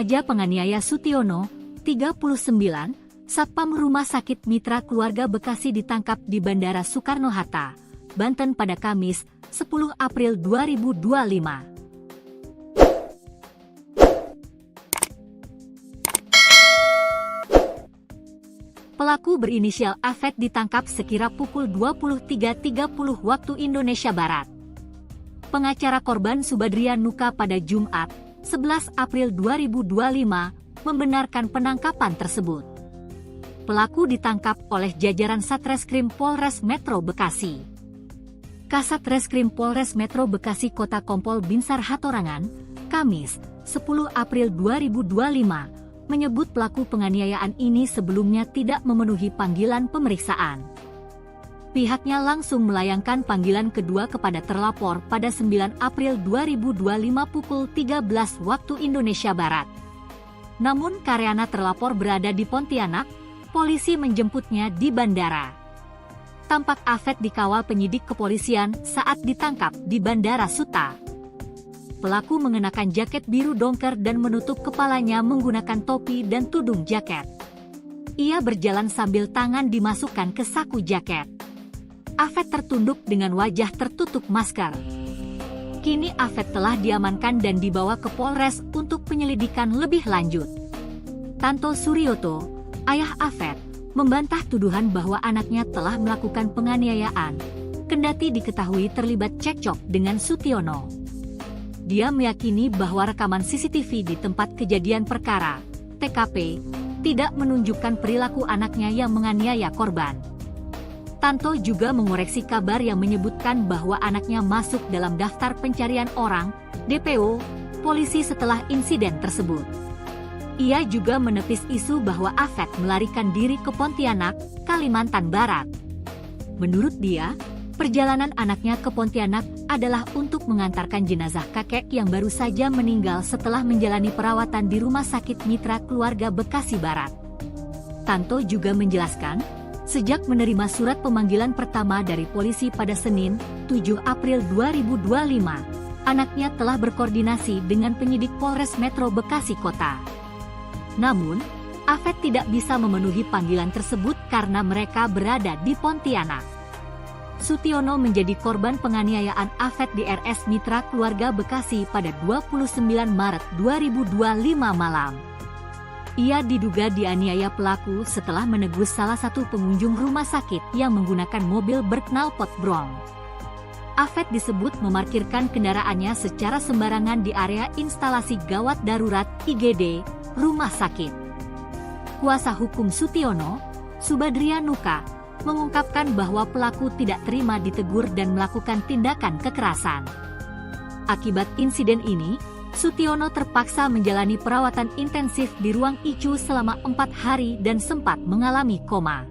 Remaja penganiaya Sutiono, 39, Satpam Rumah Sakit Mitra Keluarga Bekasi ditangkap di Bandara Soekarno-Hatta, Banten pada Kamis, 10 April 2025. Pelaku berinisial Afet ditangkap sekira pukul 23.30 waktu Indonesia Barat. Pengacara korban Subadrian Nuka pada Jumat, 11 April 2025, membenarkan penangkapan tersebut. Pelaku ditangkap oleh jajaran Satreskrim Polres Metro Bekasi. Kasat Reskrim Polres Metro Bekasi Kota Kompol Binsar Hatorangan, Kamis, 10 April 2025, menyebut pelaku penganiayaan ini sebelumnya tidak memenuhi panggilan pemeriksaan. Pihaknya langsung melayangkan panggilan kedua kepada terlapor pada 9 April 2025 pukul 13 waktu Indonesia Barat. Namun karena terlapor berada di Pontianak, polisi menjemputnya di bandara. Tampak Afet dikawal penyidik kepolisian saat ditangkap di Bandara Suta. Pelaku mengenakan jaket biru dongker dan menutup kepalanya menggunakan topi dan tudung jaket. Ia berjalan sambil tangan dimasukkan ke saku jaket. Afet tertunduk dengan wajah tertutup masker. Kini Afet telah diamankan dan dibawa ke Polres untuk penyelidikan lebih lanjut. Tanto Suryoto, ayah Afet, membantah tuduhan bahwa anaknya telah melakukan penganiayaan, kendati diketahui terlibat cekcok dengan Sutiono. Dia meyakini bahwa rekaman CCTV di tempat kejadian perkara, TKP, tidak menunjukkan perilaku anaknya yang menganiaya korban. Tanto juga mengoreksi kabar yang menyebutkan bahwa anaknya masuk dalam daftar pencarian orang, DPO, polisi setelah insiden tersebut. Ia juga menepis isu bahwa Afet melarikan diri ke Pontianak, Kalimantan Barat. Menurut dia, perjalanan anaknya ke Pontianak adalah untuk mengantarkan jenazah kakek yang baru saja meninggal setelah menjalani perawatan di Rumah Sakit Mitra Keluarga Bekasi Barat. Tanto juga menjelaskan, sejak menerima surat pemanggilan pertama dari polisi pada Senin, 7 April 2025, anaknya telah berkoordinasi dengan penyidik Polres Metro Bekasi Kota. Namun, Afet tidak bisa memenuhi panggilan tersebut karena mereka berada di Pontianak. Sutiono menjadi korban penganiayaan Afet di RS Mitra Keluarga Bekasi pada 29 Maret 2025 malam. Ia diduga dianiaya pelaku setelah menegur salah satu pengunjung rumah sakit yang menggunakan mobil berknalpot brong. Afet disebut memarkirkan kendaraannya secara sembarangan di area instalasi gawat darurat IGD, rumah sakit. Kuasa hukum Sutiono, Subadrian Nuka, mengungkapkan bahwa pelaku tidak terima ditegur dan melakukan tindakan kekerasan. Akibat insiden ini, Sutiono terpaksa menjalani perawatan intensif di ruang ICU selama 4 hari dan sempat mengalami koma.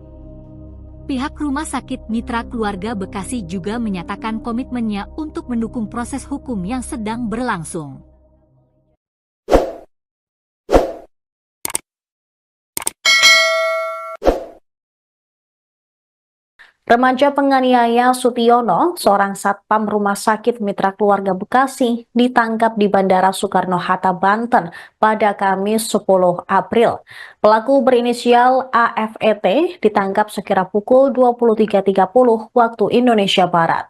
Pihak Rumah Sakit Mitra Keluarga Bekasi juga menyatakan komitmennya untuk mendukung proses hukum yang sedang berlangsung. Remaja penganiaya Sutiono, seorang satpam Rumah Sakit Mitra Keluarga Bekasi, ditangkap di Bandara Soekarno-Hatta, Banten pada Kamis 10 April. Pelaku berinisial AFET ditangkap sekira pukul 23.30 waktu Indonesia Barat.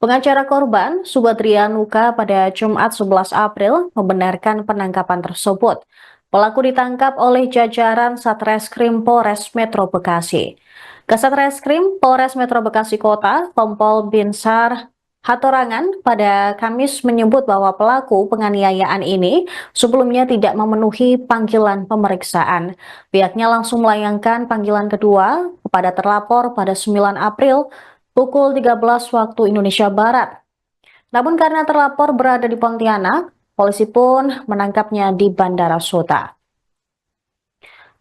Pengacara korban, Subadrian Nuka, pada Jumat 11 April membenarkan penangkapan tersebut. Pelaku ditangkap oleh jajaran Satreskrim Polres Metro Bekasi. Kasat Reskrim Polres Metro Bekasi Kota, Kompol Binsar Hatorangan, pada Kamis menyebut bahwa pelaku penganiayaan ini sebelumnya tidak memenuhi panggilan pemeriksaan. Pihaknya langsung melayangkan panggilan kedua kepada terlapor pada 9 April pukul 13 waktu Indonesia Barat. Namun karena terlapor berada di Pontianak, polisi pun menangkapnya di Bandara Suta.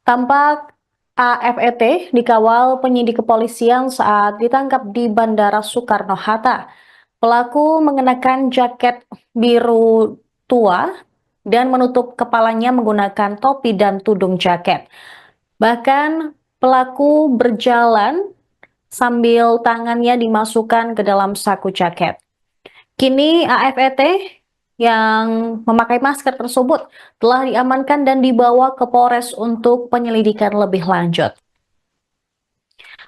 Tampak AFET dikawal penyidik kepolisian saat ditangkap di Bandara Soekarno-Hatta. Pelaku mengenakan jaket biru tua dan menutup kepalanya menggunakan topi dan tudung jaket. Bahkan pelaku berjalan sambil tangannya dimasukkan ke dalam saku jaket. Kini AFET yang memakai masker tersebut telah diamankan dan dibawa ke Polres untuk penyelidikan lebih lanjut.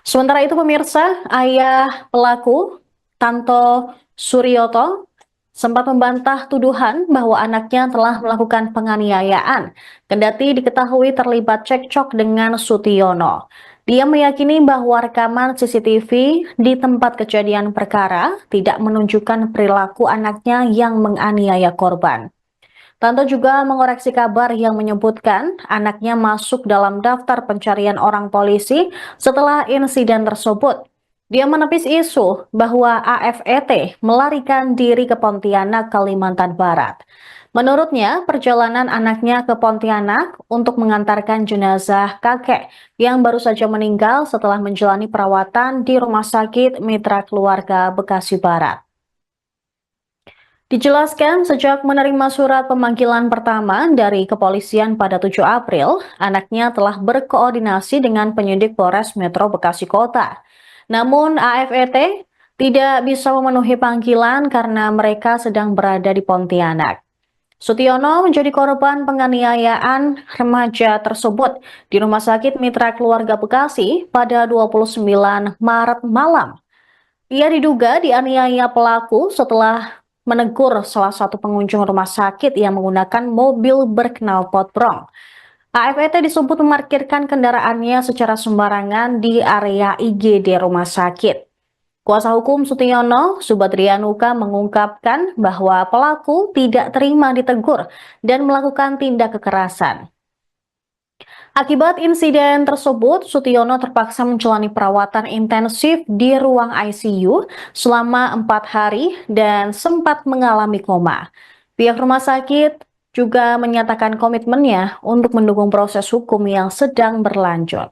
Sementara itu pemirsa, ayah pelaku, Tanto Suryoto, sempat membantah tuduhan bahwa anaknya telah melakukan penganiayaan, kendati diketahui terlibat cekcok dengan Sutiono. Dia meyakini bahwa rekaman CCTV di tempat kejadian perkara tidak menunjukkan perilaku anaknya yang menganiaya korban. Tanto juga mengoreksi kabar yang menyebutkan anaknya masuk dalam daftar pencarian orang polisi setelah insiden tersebut. Dia menepis isu bahwa AFET melarikan diri ke Pontianak, Kalimantan Barat. Menurutnya, perjalanan anaknya ke Pontianak untuk mengantarkan jenazah kakek yang baru saja meninggal setelah menjalani perawatan di Rumah Sakit Mitra Keluarga Bekasi Barat. Dijelaskan sejak menerima surat pemanggilan pertama dari kepolisian pada 7 April, anaknya telah berkoordinasi dengan penyidik Polres Metro Bekasi Kota. Namun AFET tidak bisa memenuhi panggilan karena mereka sedang berada di Pontianak. Sutiono menjadi korban penganiayaan remaja tersebut di Rumah Sakit Mitra Keluarga Bekasi pada 29 Maret malam. Ia diduga dianiaya pelaku setelah menegur salah satu pengunjung rumah sakit yang menggunakan mobil berknalpot brong. AFET disebut memarkirkan kendaraannya secara sembarangan di area IGD rumah sakit. Kuasa hukum Sutiono, Subadrianuka, mengungkapkan bahwa pelaku tidak terima ditegur dan melakukan tindak kekerasan. Akibat insiden tersebut, Sutiono terpaksa menjalani perawatan intensif di ruang ICU selama 4 hari dan sempat mengalami koma. Pihak rumah sakit juga menyatakan komitmennya untuk mendukung proses hukum yang sedang berlanjut.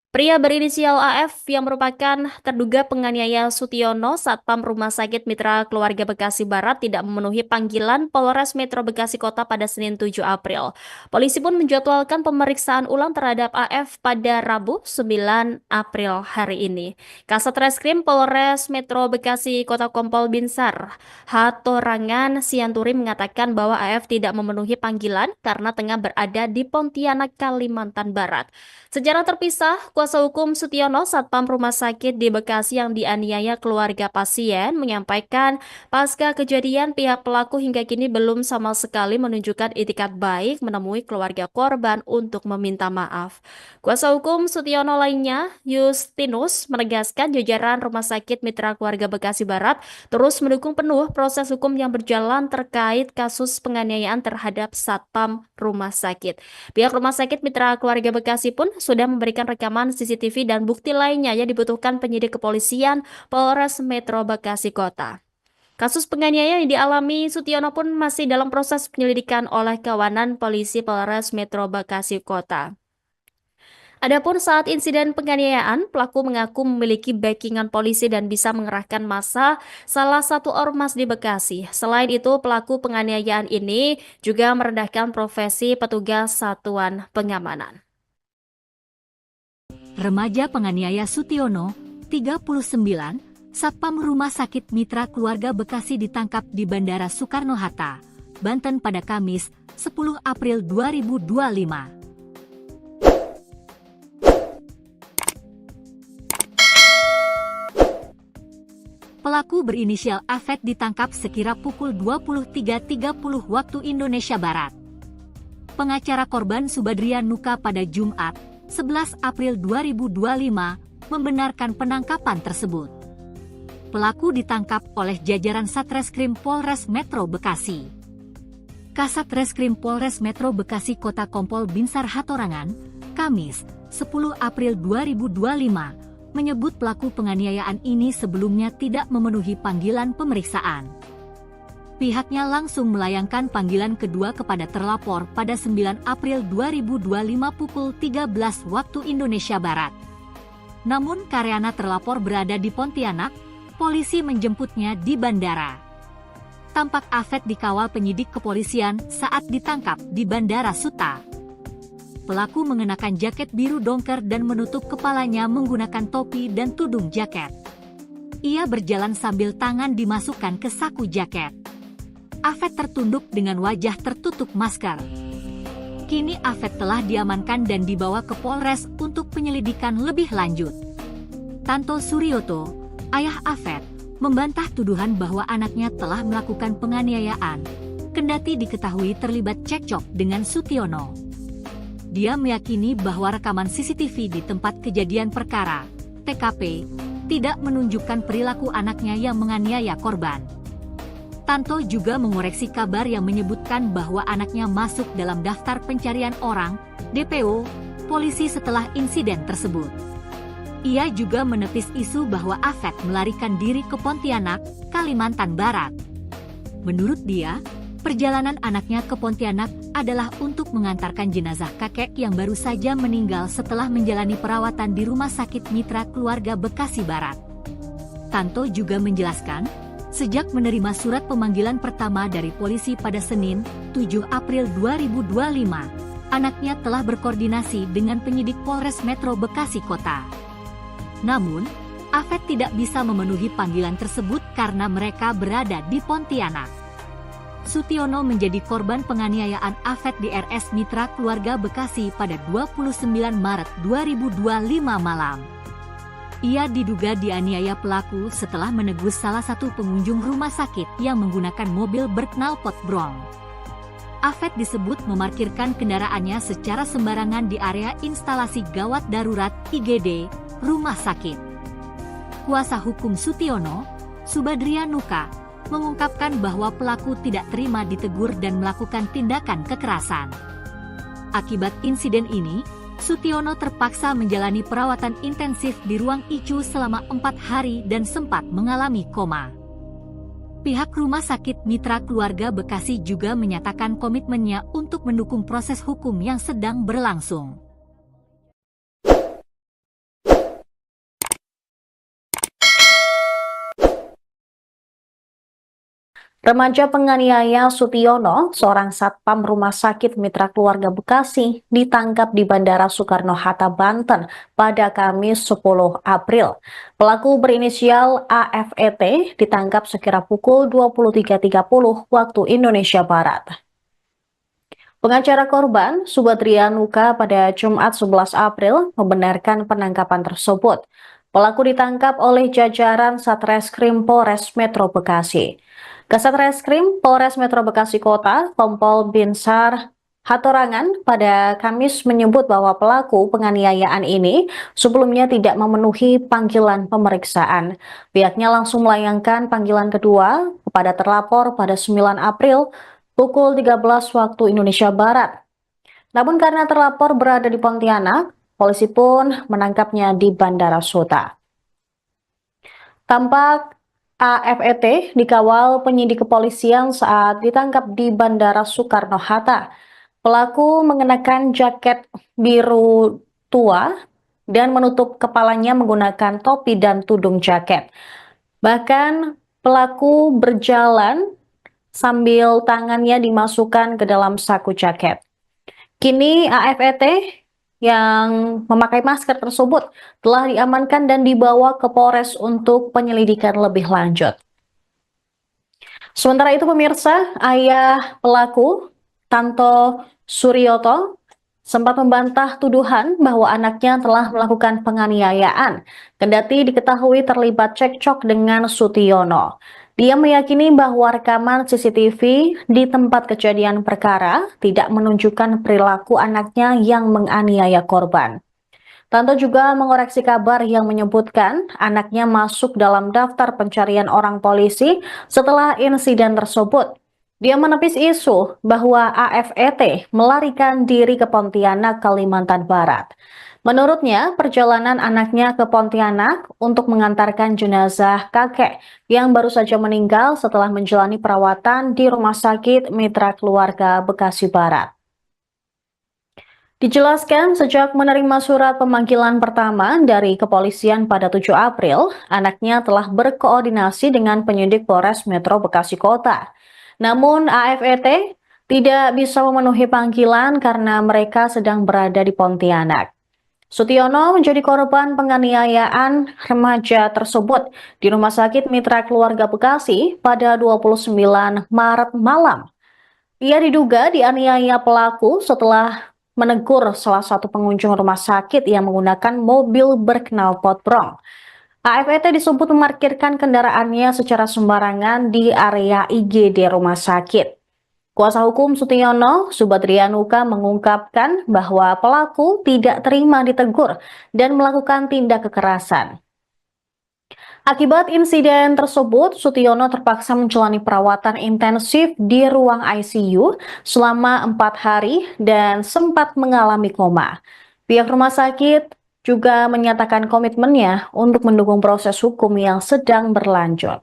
Pria berinisial AF yang merupakan terduga penganiaya Sutiono Satpam Rumah Sakit Mitra Keluarga Bekasi Barat tidak memenuhi panggilan Polres Metro Bekasi Kota pada Senin 7 April. Polisi pun menjadwalkan pemeriksaan ulang terhadap AF pada Rabu 9 April hari ini. Kasat Reskrim Polres Metro Bekasi Kota Kompol Binsar Hatorangan Sianturi mengatakan bahwa AF tidak memenuhi panggilan karena tengah berada di Pontianak, Kalimantan Barat. Secara terpisah, kuasa hukum Sutiono Satpam Rumah Sakit di Bekasi yang dianiaya keluarga pasien menyampaikan pasca kejadian pihak pelaku hingga kini belum sama sekali menunjukkan itikat baik menemui keluarga korban untuk meminta maaf. Kuasa hukum Sutiono lainnya, Justinus, menegaskan jajaran Rumah Sakit Mitra Keluarga Bekasi Barat terus mendukung penuh proses hukum yang berjalan terkait kasus penganiayaan terhadap Satpam Rumah Sakit. Pihak Rumah Sakit Mitra Keluarga Bekasi pun sudah memberikan rekaman CCTV dan bukti lainnya yang dibutuhkan penyidik kepolisian Polres Metro Bekasi Kota. Kasus penganiayaan yang dialami Sutiono pun masih dalam proses penyelidikan oleh kawanan polisi Polres Metro Bekasi Kota. Adapun saat insiden penganiayaan, pelaku mengaku memiliki backingan polisi dan bisa mengerahkan massa salah satu ormas di Bekasi. Selain itu, pelaku penganiayaan ini juga merendahkan profesi petugas satuan pengamanan. Remaja penganiaya Sutiono, 39, Satpam Rumah Sakit Mitra Keluarga Bekasi ditangkap di Bandara Soekarno-Hatta, Banten pada Kamis, 10 April 2025. Pelaku berinisial AFET ditangkap sekira pukul 23.30 waktu Indonesia Barat. Pengacara korban Subadrian Nuka pada Jumat, 11 April 2025, membenarkan penangkapan tersebut. Pelaku ditangkap oleh jajaran Satreskrim Polres Metro Bekasi. Kasat Reskrim Polres Metro Bekasi Kota Kompol Binsar Hatorangan, Kamis, 10 April 2025, menyebut pelaku penganiayaan ini sebelumnya tidak memenuhi panggilan pemeriksaan. Pihaknya langsung melayangkan panggilan kedua kepada terlapor pada 9 April 2025 pukul 13 waktu Indonesia Barat. Namun karena terlapor berada di Pontianak, polisi menjemputnya di bandara. tampak Afet dikawal penyidik kepolisian saat ditangkap di Bandara Suta. Pelaku mengenakan jaket biru dongker dan menutup kepalanya menggunakan topi dan tudung jaket. Ia berjalan sambil tangan dimasukkan ke saku jaket. Afet tertunduk dengan wajah tertutup masker. Kini Afet telah diamankan dan dibawa ke Polres untuk penyelidikan lebih lanjut. Tanto Suryoto, ayah Afet, membantah tuduhan bahwa anaknya telah melakukan penganiayaan, kendati diketahui terlibat cekcok dengan Sutiono. Dia meyakini bahwa rekaman CCTV di tempat kejadian perkara, TKP, tidak menunjukkan perilaku anaknya yang menganiaya korban. Tanto juga mengoreksi kabar yang menyebutkan bahwa anaknya masuk dalam daftar pencarian orang, DPO, polisi setelah insiden tersebut. Ia juga menepis isu bahwa Afet melarikan diri ke Pontianak, Kalimantan Barat. Menurut dia, perjalanan anaknya ke Pontianak adalah untuk mengantarkan jenazah kakek yang baru saja meninggal setelah menjalani perawatan di Rumah Sakit Mitra Keluarga Bekasi Barat. Tanto juga menjelaskan, sejak menerima surat pemanggilan pertama dari polisi pada Senin, 7 April 2025, anaknya telah berkoordinasi dengan penyidik Polres Metro Bekasi Kota. Namun, Afet tidak bisa memenuhi panggilan tersebut karena mereka berada di Pontianak. Sutiono menjadi korban penganiayaan Afet di RS Mitra Keluarga Bekasi pada 29 Maret 2025 malam. Ia diduga dianiaya pelaku setelah menegur salah satu pengunjung rumah sakit yang menggunakan mobil berknalpot brong. Afet disebut memarkirkan kendaraannya secara sembarangan di area instalasi gawat darurat IGD, rumah sakit. Kuasa hukum Sutiono, Subadrian Nuka, mengungkapkan bahwa pelaku tidak terima ditegur dan melakukan tindakan kekerasan. Akibat insiden ini, Sutiono terpaksa menjalani perawatan intensif di ruang ICU selama 4 hari dan sempat mengalami koma. Pihak Rumah Sakit Mitra Keluarga Bekasi juga menyatakan komitmennya untuk mendukung proses hukum yang sedang berlangsung. Remaja penganiaya Sutiono, seorang satpam Rumah Sakit Mitra Keluarga Bekasi, ditangkap di Bandara Soekarno-Hatta, Banten pada Kamis 10 April. Pelaku berinisial AFET ditangkap sekira pukul 23.30 waktu Indonesia Barat. Pengacara korban, Subadrian Nuka, pada Jumat 11 April membenarkan penangkapan tersebut. Pelaku ditangkap oleh jajaran Satreskrim Polres Metro Bekasi. Kasat Reskrim Polres Metro Bekasi Kota, Kompol Binsar Hatorangan, pada Kamis menyebut bahwa pelaku penganiayaan ini sebelumnya tidak memenuhi panggilan pemeriksaan. Pihaknya langsung melayangkan panggilan kedua kepada terlapor pada 9 April pukul 13 waktu Indonesia Barat. Namun karena terlapor berada di Pontianak, polisi pun menangkapnya di Bandara Suta. Tampak AFET dikawal penyidik kepolisian saat ditangkap di Bandara Soekarno-Hatta. Pelaku mengenakan jaket biru tua dan menutup kepalanya menggunakan topi dan tudung jaket. Bahkan pelaku berjalan sambil tangannya dimasukkan ke dalam saku jaket. Kini AFET yang memakai masker tersebut telah diamankan dan dibawa ke Polres untuk penyelidikan lebih lanjut. Sementara itu pemirsa, ayah pelaku, Tanto Suryoto, sempat membantah tuduhan bahwa anaknya telah melakukan penganiayaan, kendati diketahui terlibat cekcok dengan Sutiono. Dia meyakini bahwa rekaman CCTV di tempat kejadian perkara tidak menunjukkan perilaku anaknya yang menganiaya korban. Tanto juga mengoreksi kabar yang menyebutkan anaknya masuk dalam daftar pencarian orang polisi setelah insiden tersebut. Dia menepis isu bahwa AFET melarikan diri ke Pontianak, Kalimantan Barat. Menurutnya, perjalanan anaknya ke Pontianak untuk mengantarkan jenazah kakek yang baru saja meninggal setelah menjalani perawatan di Rumah Sakit Mitra Keluarga Bekasi Barat. Dijelaskan sejak menerima surat pemanggilan pertama dari kepolisian pada 7 April, anaknya telah berkoordinasi dengan penyidik Polres Metro Bekasi Kota. Namun AFET tidak bisa memenuhi panggilan karena mereka sedang berada di Pontianak. Sutiono menjadi korban penganiayaan remaja tersebut di Rumah Sakit Mitra Keluarga Bekasi pada 29 Maret malam. Ia diduga dianiaya pelaku setelah menegur salah satu pengunjung rumah sakit yang menggunakan mobil berknalpot brong. AFET disebut memarkirkan kendaraannya secara sembarangan di area IGD rumah sakit. Kuasa hukum Sutiono, Subadrianuka, mengungkapkan bahwa pelaku tidak terima ditegur dan melakukan tindak kekerasan. Akibat insiden tersebut, Sutiono terpaksa menjalani perawatan intensif di ruang ICU selama 4 hari dan sempat mengalami koma. Pihak rumah sakit juga menyatakan komitmennya untuk mendukung proses hukum yang sedang berlanjut.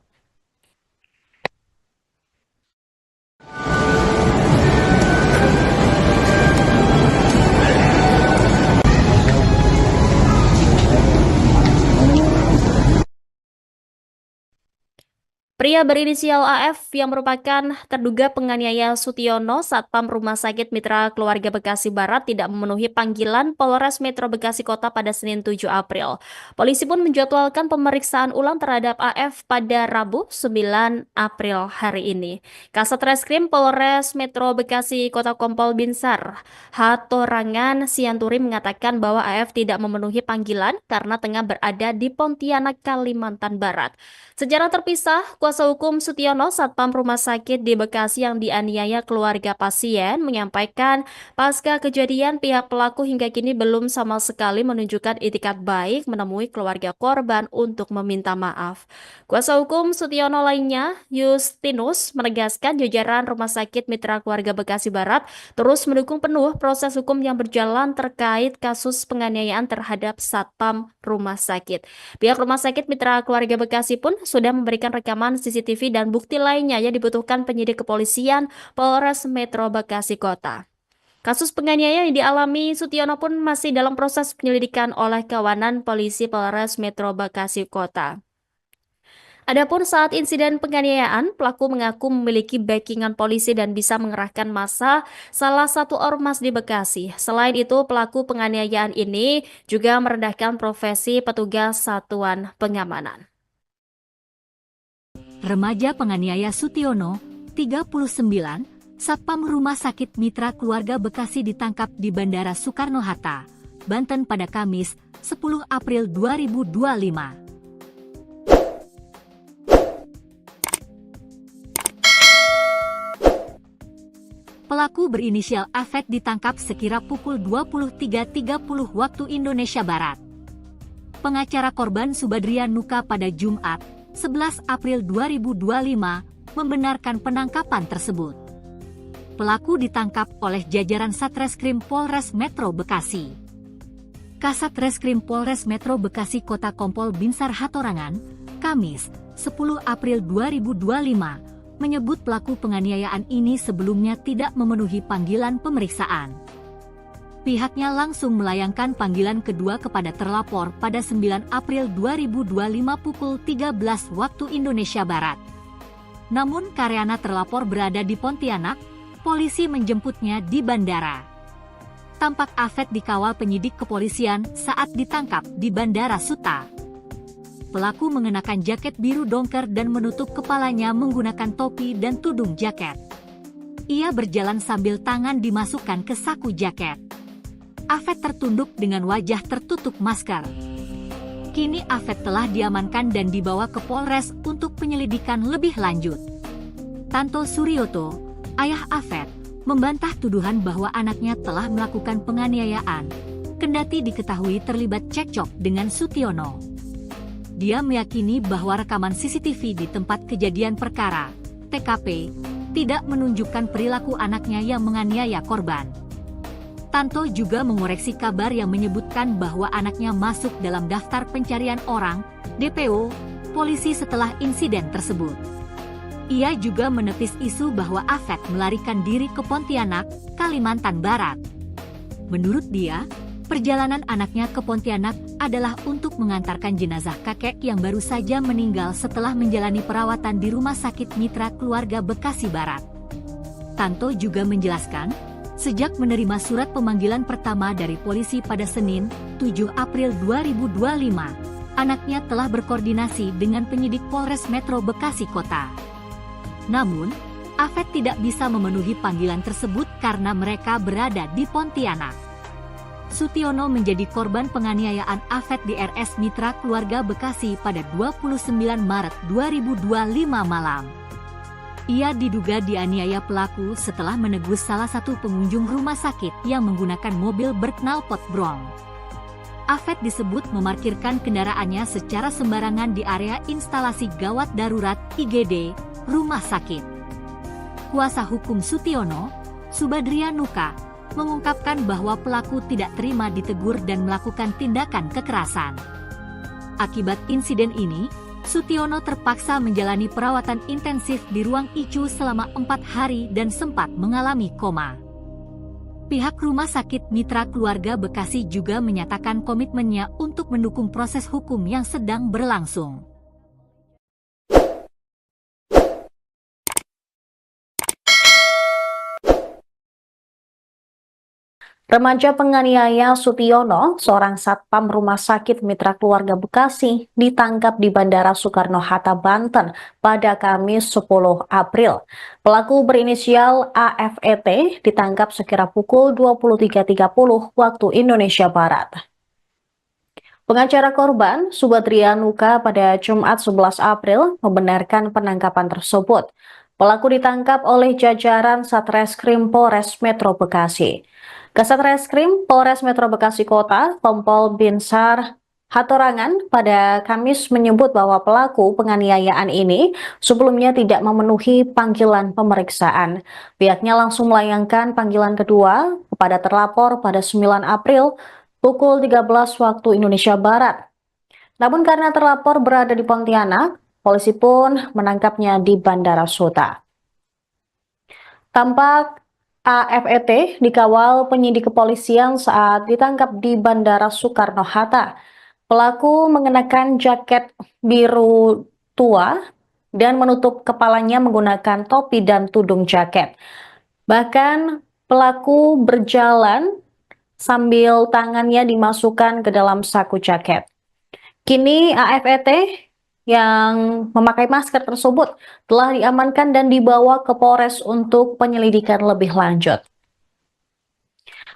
Pria berinisial AF yang merupakan terduga penganiaya Sutiono Satpam Rumah Sakit Mitra Keluarga Bekasi Barat tidak memenuhi panggilan Polres Metro Bekasi Kota pada Senin 7 April. Polisi pun menjadwalkan pemeriksaan ulang terhadap AF pada Rabu 9 April hari ini. Kasat Reskrim Polres Metro Bekasi Kota Kompol Binsar Hatorangan Sianturi mengatakan bahwa AF tidak memenuhi panggilan karena tengah berada di Pontianak, Kalimantan Barat. Secara terpisah, kuasa hukum Sutiono Satpam Rumah Sakit di Bekasi yang dianiaya keluarga pasien menyampaikan pasca kejadian pihak pelaku hingga kini belum sama sekali menunjukkan itikat baik menemui keluarga korban untuk meminta maaf. Kuasa hukum Sutiono lainnya, Justinus, menegaskan jajaran Rumah Sakit Mitra Keluarga Bekasi Barat terus mendukung penuh proses hukum yang berjalan terkait kasus penganiayaan terhadap Satpam Rumah Sakit. Pihak Rumah Sakit Mitra Keluarga Bekasi pun sudah memberikan rekaman CCTV dan bukti lainnya yang dibutuhkan penyidik kepolisian Polres Metro Bekasi Kota. Kasus penganiayaan yang dialami Sutiono pun masih dalam proses penyelidikan oleh kawanan polisi Polres Metro Bekasi Kota. Adapun saat insiden penganiayaan, pelaku mengaku memiliki backingan polisi dan bisa mengerahkan massa salah satu ormas di Bekasi. Selain itu, pelaku penganiayaan ini juga merendahkan profesi petugas satuan pengamanan. Remaja penganiaya Sutiono, 39, Satpam Rumah Sakit Mitra Keluarga Bekasi ditangkap di Bandara Soekarno-Hatta, Banten pada Kamis, 10 April 2025. Pelaku berinisial AFET ditangkap sekira pukul 23.30 waktu Indonesia Barat. Pengacara korban Subadrianuka pada Jumat, 11 April 2025, membenarkan penangkapan tersebut. Pelaku ditangkap oleh jajaran Satreskrim Polres Metro Bekasi. Kasat Reskrim Polres Metro Bekasi Kota Kompol Binsar Hatorangan, Kamis, 10 April 2025, menyebut pelaku penganiayaan ini sebelumnya tidak memenuhi panggilan pemeriksaan. Pihaknya langsung melayangkan panggilan kedua kepada terlapor pada 9 April 2025 pukul 13 waktu Indonesia Barat. Namun karena terlapor berada di Pontianak, polisi menjemputnya di bandara. Tampak AFET dikawal penyidik kepolisian saat ditangkap di Bandara Suta. Pelaku mengenakan jaket biru dongker dan menutup kepalanya menggunakan topi dan tudung jaket. Ia berjalan sambil tangan dimasukkan ke saku jaket. AFET tertunduk dengan wajah tertutup masker. Kini AFET telah diamankan dan dibawa ke Polres untuk penyelidikan lebih lanjut. Tanto Suryoto, ayah AFET, membantah tuduhan bahwa anaknya telah melakukan penganiayaan, kendati diketahui terlibat cekcok dengan Sutiono. Dia meyakini bahwa rekaman CCTV di tempat kejadian perkara, TKP, tidak menunjukkan perilaku anaknya yang menganiaya korban. Tanto juga mengoreksi kabar yang menyebutkan bahwa anaknya masuk dalam daftar pencarian orang, DPO, polisi setelah insiden tersebut. Ia juga menepis isu bahwa AFET melarikan diri ke Pontianak, Kalimantan Barat. Menurut dia, perjalanan anaknya ke Pontianak adalah untuk mengantarkan jenazah kakek yang baru saja meninggal setelah menjalani perawatan di Rumah Sakit Mitra Keluarga Bekasi Barat. Tanto juga menjelaskan, sejak menerima surat pemanggilan pertama dari polisi pada Senin, 7 April 2025, anaknya telah berkoordinasi dengan penyidik Polres Metro Bekasi Kota. Namun, Afet tidak bisa memenuhi panggilan tersebut karena mereka berada di Pontianak. Sutiono menjadi korban penganiayaan Afet di RS Mitra Keluarga Bekasi pada 29 Maret 2025 malam. Ia diduga dianiaya pelaku setelah menegus salah satu pengunjung rumah sakit yang menggunakan mobil berknalpot brong. Afet disebut memarkirkan kendaraannya secara sembarangan di area instalasi gawat darurat IGD rumah sakit. Kuasa hukum Sutiono, Subadria Nuka, mengungkapkan bahwa pelaku tidak terima ditegur dan melakukan tindakan kekerasan. Akibat insiden ini, Sutiono terpaksa menjalani perawatan intensif di ruang ICU selama 4 hari dan sempat mengalami koma. Pihak Rumah Sakit Mitra Keluarga Bekasi juga menyatakan komitmennya untuk mendukung proses hukum yang sedang berlangsung. Remaja penganiaya Sutiono, seorang satpam Rumah Sakit Mitra Keluarga Bekasi, ditangkap di Bandara Soekarno-Hatta, Banten pada Kamis 10 April. Pelaku berinisial AFET ditangkap sekira pukul 23.30 waktu Indonesia Barat. Pengacara korban, Subadria Nuka, pada Jumat 11 April membenarkan penangkapan tersebut. Pelaku ditangkap oleh jajaran Satreskrim Polres Metro Bekasi. Kasat Reskrim Polres Metro Bekasi Kota, Kompol Binsar Hatorangan, pada Kamis menyebut bahwa pelaku penganiayaan ini sebelumnya tidak memenuhi panggilan pemeriksaan. Pihaknya langsung melayangkan panggilan kedua kepada terlapor pada 9 April pukul 13 waktu Indonesia Barat. Namun karena terlapor berada di Pontianak, polisi pun menangkapnya di Bandara Suta. Tampak AFET dikawal penyidik kepolisian saat ditangkap di Bandara Soekarno-Hatta. Pelaku mengenakan jaket biru tua dan menutup kepalanya menggunakan topi dan tudung jaket. Bahkan pelaku berjalan sambil tangannya dimasukkan ke dalam saku jaket. Kini AFET yang memakai masker tersebut telah diamankan dan dibawa ke Polres untuk penyelidikan lebih lanjut.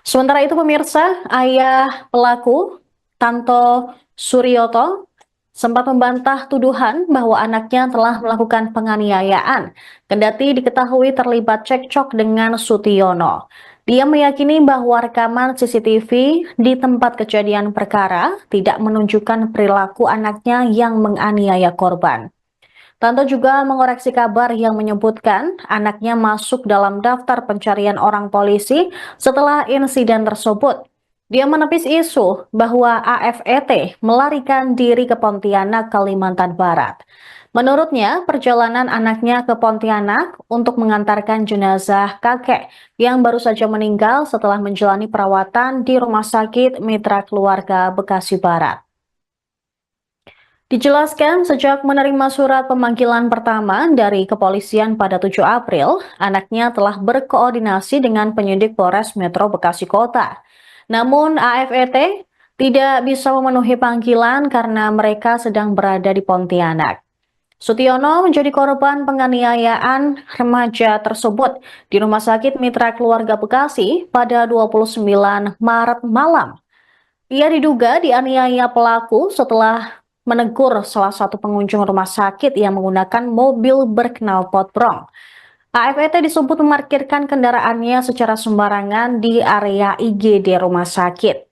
Sementara itu pemirsa, ayah pelaku, Tanto Suryoto, sempat membantah tuduhan bahwa anaknya telah melakukan penganiayaan, kendati diketahui terlibat cekcok dengan Sutiono. Dia meyakini bahwa rekaman CCTV di tempat kejadian perkara tidak menunjukkan perilaku anaknya yang menganiaya korban. Tanto juga mengoreksi kabar yang menyebutkan anaknya masuk dalam daftar pencarian orang polisi setelah insiden tersebut. Dia menepis isu bahwa AFET melarikan diri ke Pontianak, Kalimantan Barat. Menurutnya, perjalanan anaknya ke Pontianak untuk mengantarkan jenazah kakek yang baru saja meninggal setelah menjalani perawatan di Rumah Sakit Mitra Keluarga Bekasi Barat. Dijelaskan sejak menerima surat pemanggilan pertama dari kepolisian pada 7 April, anaknya telah berkoordinasi dengan penyidik Polres Metro Bekasi Kota. Namun AFET tidak bisa memenuhi panggilan karena mereka sedang berada di Pontianak. Sutiono menjadi korban penganiayaan remaja tersebut di Rumah Sakit Mitra Keluarga Bekasi pada 29 Maret malam. Ia diduga dianiaya pelaku setelah menegur salah satu pengunjung rumah sakit yang menggunakan mobil berknalpot brong. AFET disebut memarkirkan kendaraannya secara sembarangan di area IGD rumah sakit.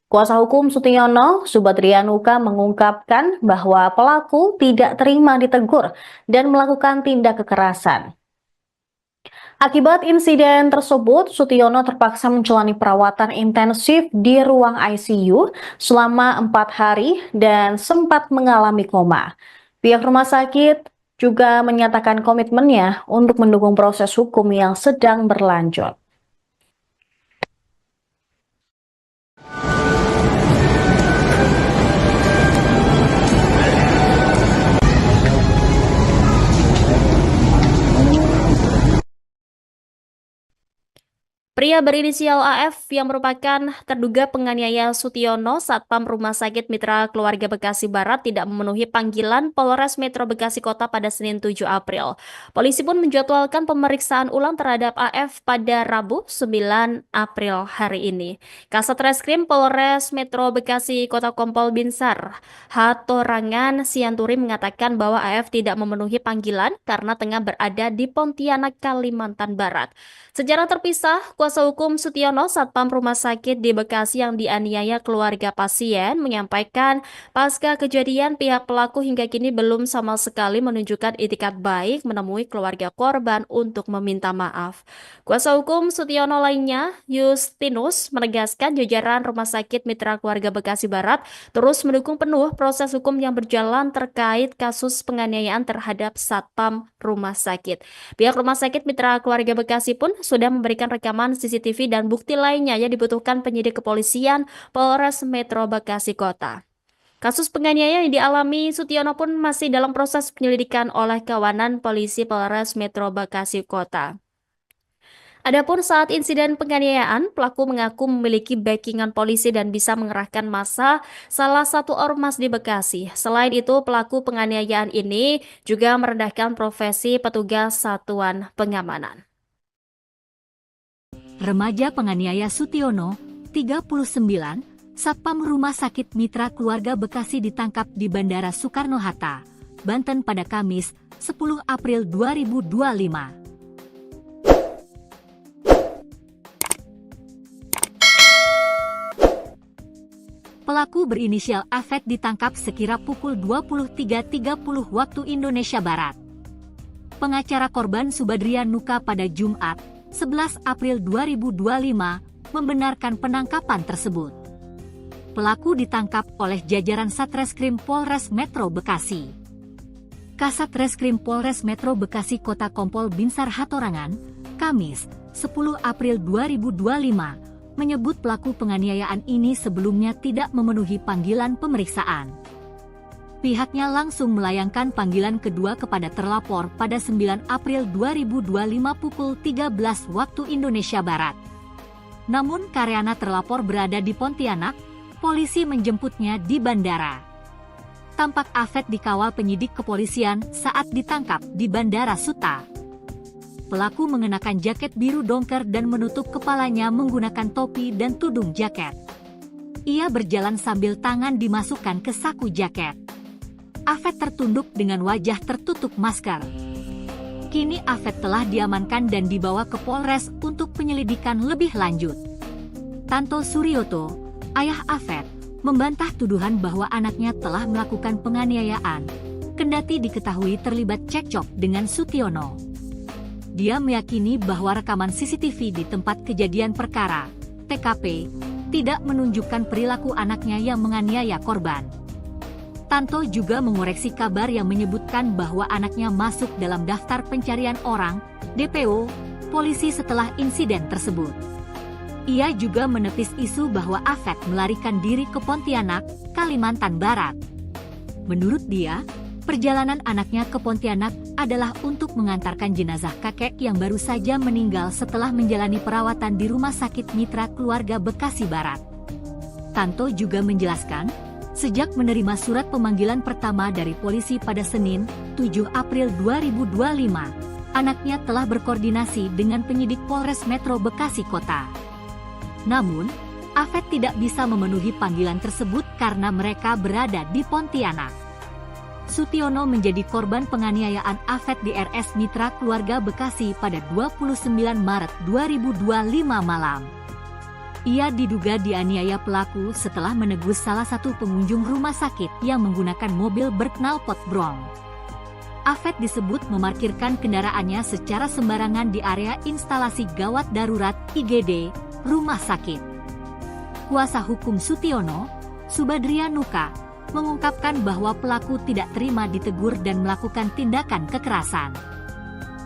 Kuasa hukum Sutiono, Subadria Nuka, mengungkapkan bahwa pelaku tidak terima ditegur dan melakukan tindak kekerasan. Akibat insiden tersebut, Sutiono terpaksa menjalani perawatan intensif di ruang ICU selama 4 hari dan sempat mengalami koma. Pihak rumah sakit juga menyatakan komitmennya untuk mendukung proses hukum yang sedang berlanjut. Pria berinisial AF yang merupakan terduga penganiaya Sutiono Satpam Rumah Sakit Mitra Keluarga Bekasi Barat tidak memenuhi panggilan Polres Metro Bekasi Kota pada Senin 7 April. Polisi pun menjadwalkan pemeriksaan ulang terhadap AF pada Rabu 9 April hari ini. Kasat Reskrim Polres Metro Bekasi Kota Kompol Binsar Hatorangan Sianturi mengatakan bahwa AF tidak memenuhi panggilan karena tengah berada di Pontianak, Kalimantan Barat. Secara terpisah, kuasa hukum Sutiono Satpam Rumah Sakit di Bekasi yang dianiaya keluarga pasien menyampaikan pasca kejadian pihak pelaku hingga kini belum sama sekali menunjukkan itikat baik menemui keluarga korban untuk meminta maaf. Kuasa hukum Sutiono lainnya, Justinus, menegaskan jajaran Rumah Sakit Mitra Keluarga Bekasi Barat terus mendukung penuh proses hukum yang berjalan terkait kasus penganiayaan terhadap Satpam Rumah Sakit. Pihak Rumah Sakit Mitra Keluarga Bekasi pun sudah memberikan rekaman CCTV dan bukti lainnya yang dibutuhkan penyidik kepolisian Polres Metro Bekasi Kota. Kasus penganiayaan yang dialami Sutiono pun masih dalam proses penyelidikan oleh kawanan polisi Polres Metro Bekasi Kota. Adapun saat insiden penganiayaan, pelaku mengaku memiliki backingan polisi dan bisa mengerahkan massa salah satu ormas di Bekasi. Selain itu, pelaku penganiayaan ini juga merendahkan profesi petugas satuan pengamanan. Remaja penganiaya Sutiono, 39, Satpam Rumah Sakit Mitra Keluarga Bekasi ditangkap di Bandara Soekarno-Hatta, Banten pada Kamis, 10 April 2025. Pelaku berinisial AF ditangkap sekira pukul 23.30 waktu Indonesia Barat. Pengacara korban Subadrian Nuka pada Jumat, 11 April 2025, membenarkan penangkapan tersebut. Pelaku ditangkap oleh jajaran Satreskrim Polres Metro Bekasi. Kasat Reskrim Polres Metro Bekasi Kota Kompol Binsar Hatorangan, Kamis, 10 April 2025, menyebut pelaku penganiayaan ini sebelumnya tidak memenuhi panggilan pemeriksaan. Pihaknya langsung melayangkan panggilan kedua kepada terlapor pada 9 April 2025 pukul 13 waktu Indonesia Barat. Namun karena terlapor berada di Pontianak, polisi menjemputnya di bandara. Tampak AF dikawal penyidik kepolisian saat ditangkap di Bandara Suta. Pelaku mengenakan jaket biru dongker dan menutup kepalanya menggunakan topi dan tudung jaket. Ia berjalan sambil tangan dimasukkan ke saku jaket. AF tertunduk dengan wajah tertutup masker. Kini AF telah diamankan dan dibawa ke Polres untuk penyelidikan lebih lanjut. Tanto Suryoto, ayah AF, membantah tuduhan bahwa anaknya telah melakukan penganiayaan, kendati diketahui terlibat cekcok dengan Sutiono. Dia meyakini bahwa rekaman CCTV di tempat kejadian perkara, TKP, tidak menunjukkan perilaku anaknya yang menganiaya korban. Tanto juga mengoreksi kabar yang menyebutkan bahwa anaknya masuk dalam daftar pencarian orang, DPO, polisi setelah insiden tersebut. Ia juga menepis isu bahwa AF melarikan diri ke Pontianak, Kalimantan Barat. Menurut dia, perjalanan anaknya ke Pontianak adalah untuk mengantarkan jenazah kakek yang baru saja meninggal setelah menjalani perawatan di Rumah Sakit Mitra Keluarga Bekasi Barat. Tanto juga menjelaskan, sejak menerima surat pemanggilan pertama dari polisi pada Senin, 7 April 2025, anaknya telah berkoordinasi dengan penyidik Polres Metro Bekasi Kota. Namun, AF tidak bisa memenuhi panggilan tersebut karena mereka berada di Pontianak. Sutiono menjadi korban penganiayaan AF di RS Mitra Keluarga Bekasi pada 29 Maret 2025 malam. Ia diduga dianiaya pelaku setelah menegus salah satu pengunjung rumah sakit yang menggunakan mobil berknalpot brong. AF disebut memarkirkan kendaraannya secara sembarangan di area instalasi gawat darurat IGD, rumah sakit. Kuasa hukum Sutiono, Subadrian Nuka, mengungkapkan bahwa pelaku tidak terima ditegur dan melakukan tindakan kekerasan.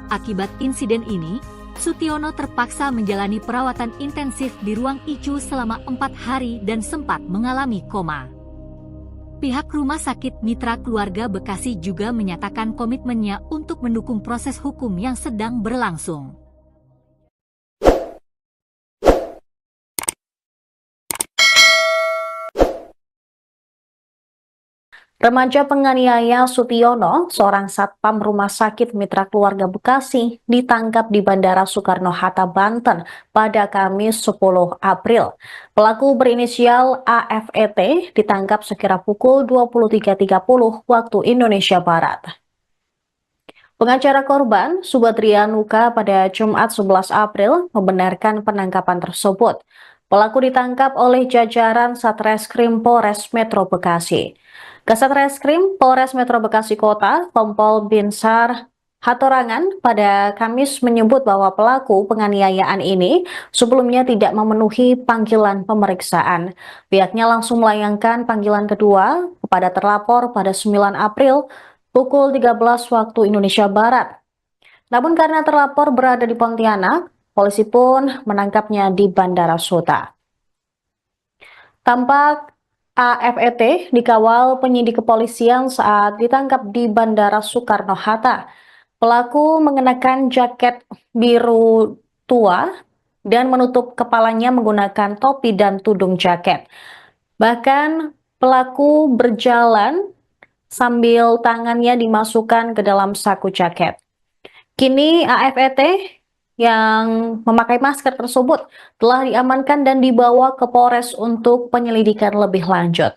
Akibat insiden ini, Sutiono terpaksa menjalani perawatan intensif di ruang ICU selama 4 hari dan sempat mengalami koma. Pihak Rumah Sakit Mitra Keluarga Bekasi juga menyatakan komitmennya untuk mendukung proses hukum yang sedang berlangsung. Remaja penganiaya Sutiono, seorang satpam Rumah Sakit Mitra Keluarga Bekasi, ditangkap di Bandara Soekarno-Hatta, Banten pada Kamis 10 April. Pelaku berinisial AFET ditangkap sekira pukul 23.30 waktu Indonesia Barat. Pengacara korban, Subadrianuka, pada Jumat 11 April membenarkan penangkapan tersebut. Pelaku ditangkap oleh jajaran Satreskrim Polres Metro Bekasi. Kasat Reskrim Polres Metro Bekasi Kota, Kompol Binsar Hatorangan, pada Kamis menyebut bahwa pelaku penganiayaan ini sebelumnya tidak memenuhi panggilan pemeriksaan. Pihaknya langsung melayangkan panggilan kedua kepada terlapor pada 9 April pukul 13 waktu Indonesia Barat. Namun karena terlapor berada di Pontianak, polisi pun menangkapnya di Bandara Suta. Tampak AFET dikawal penyidik kepolisian saat ditangkap di Bandara Soekarno-Hatta. Pelaku mengenakan jaket biru tua dan menutup kepalanya menggunakan topi dan tudung jaket. Bahkan pelaku berjalan sambil tangannya dimasukkan ke dalam saku jaket. Kini AFET yang memakai masker tersebut telah diamankan dan dibawa ke Polres untuk penyelidikan lebih lanjut.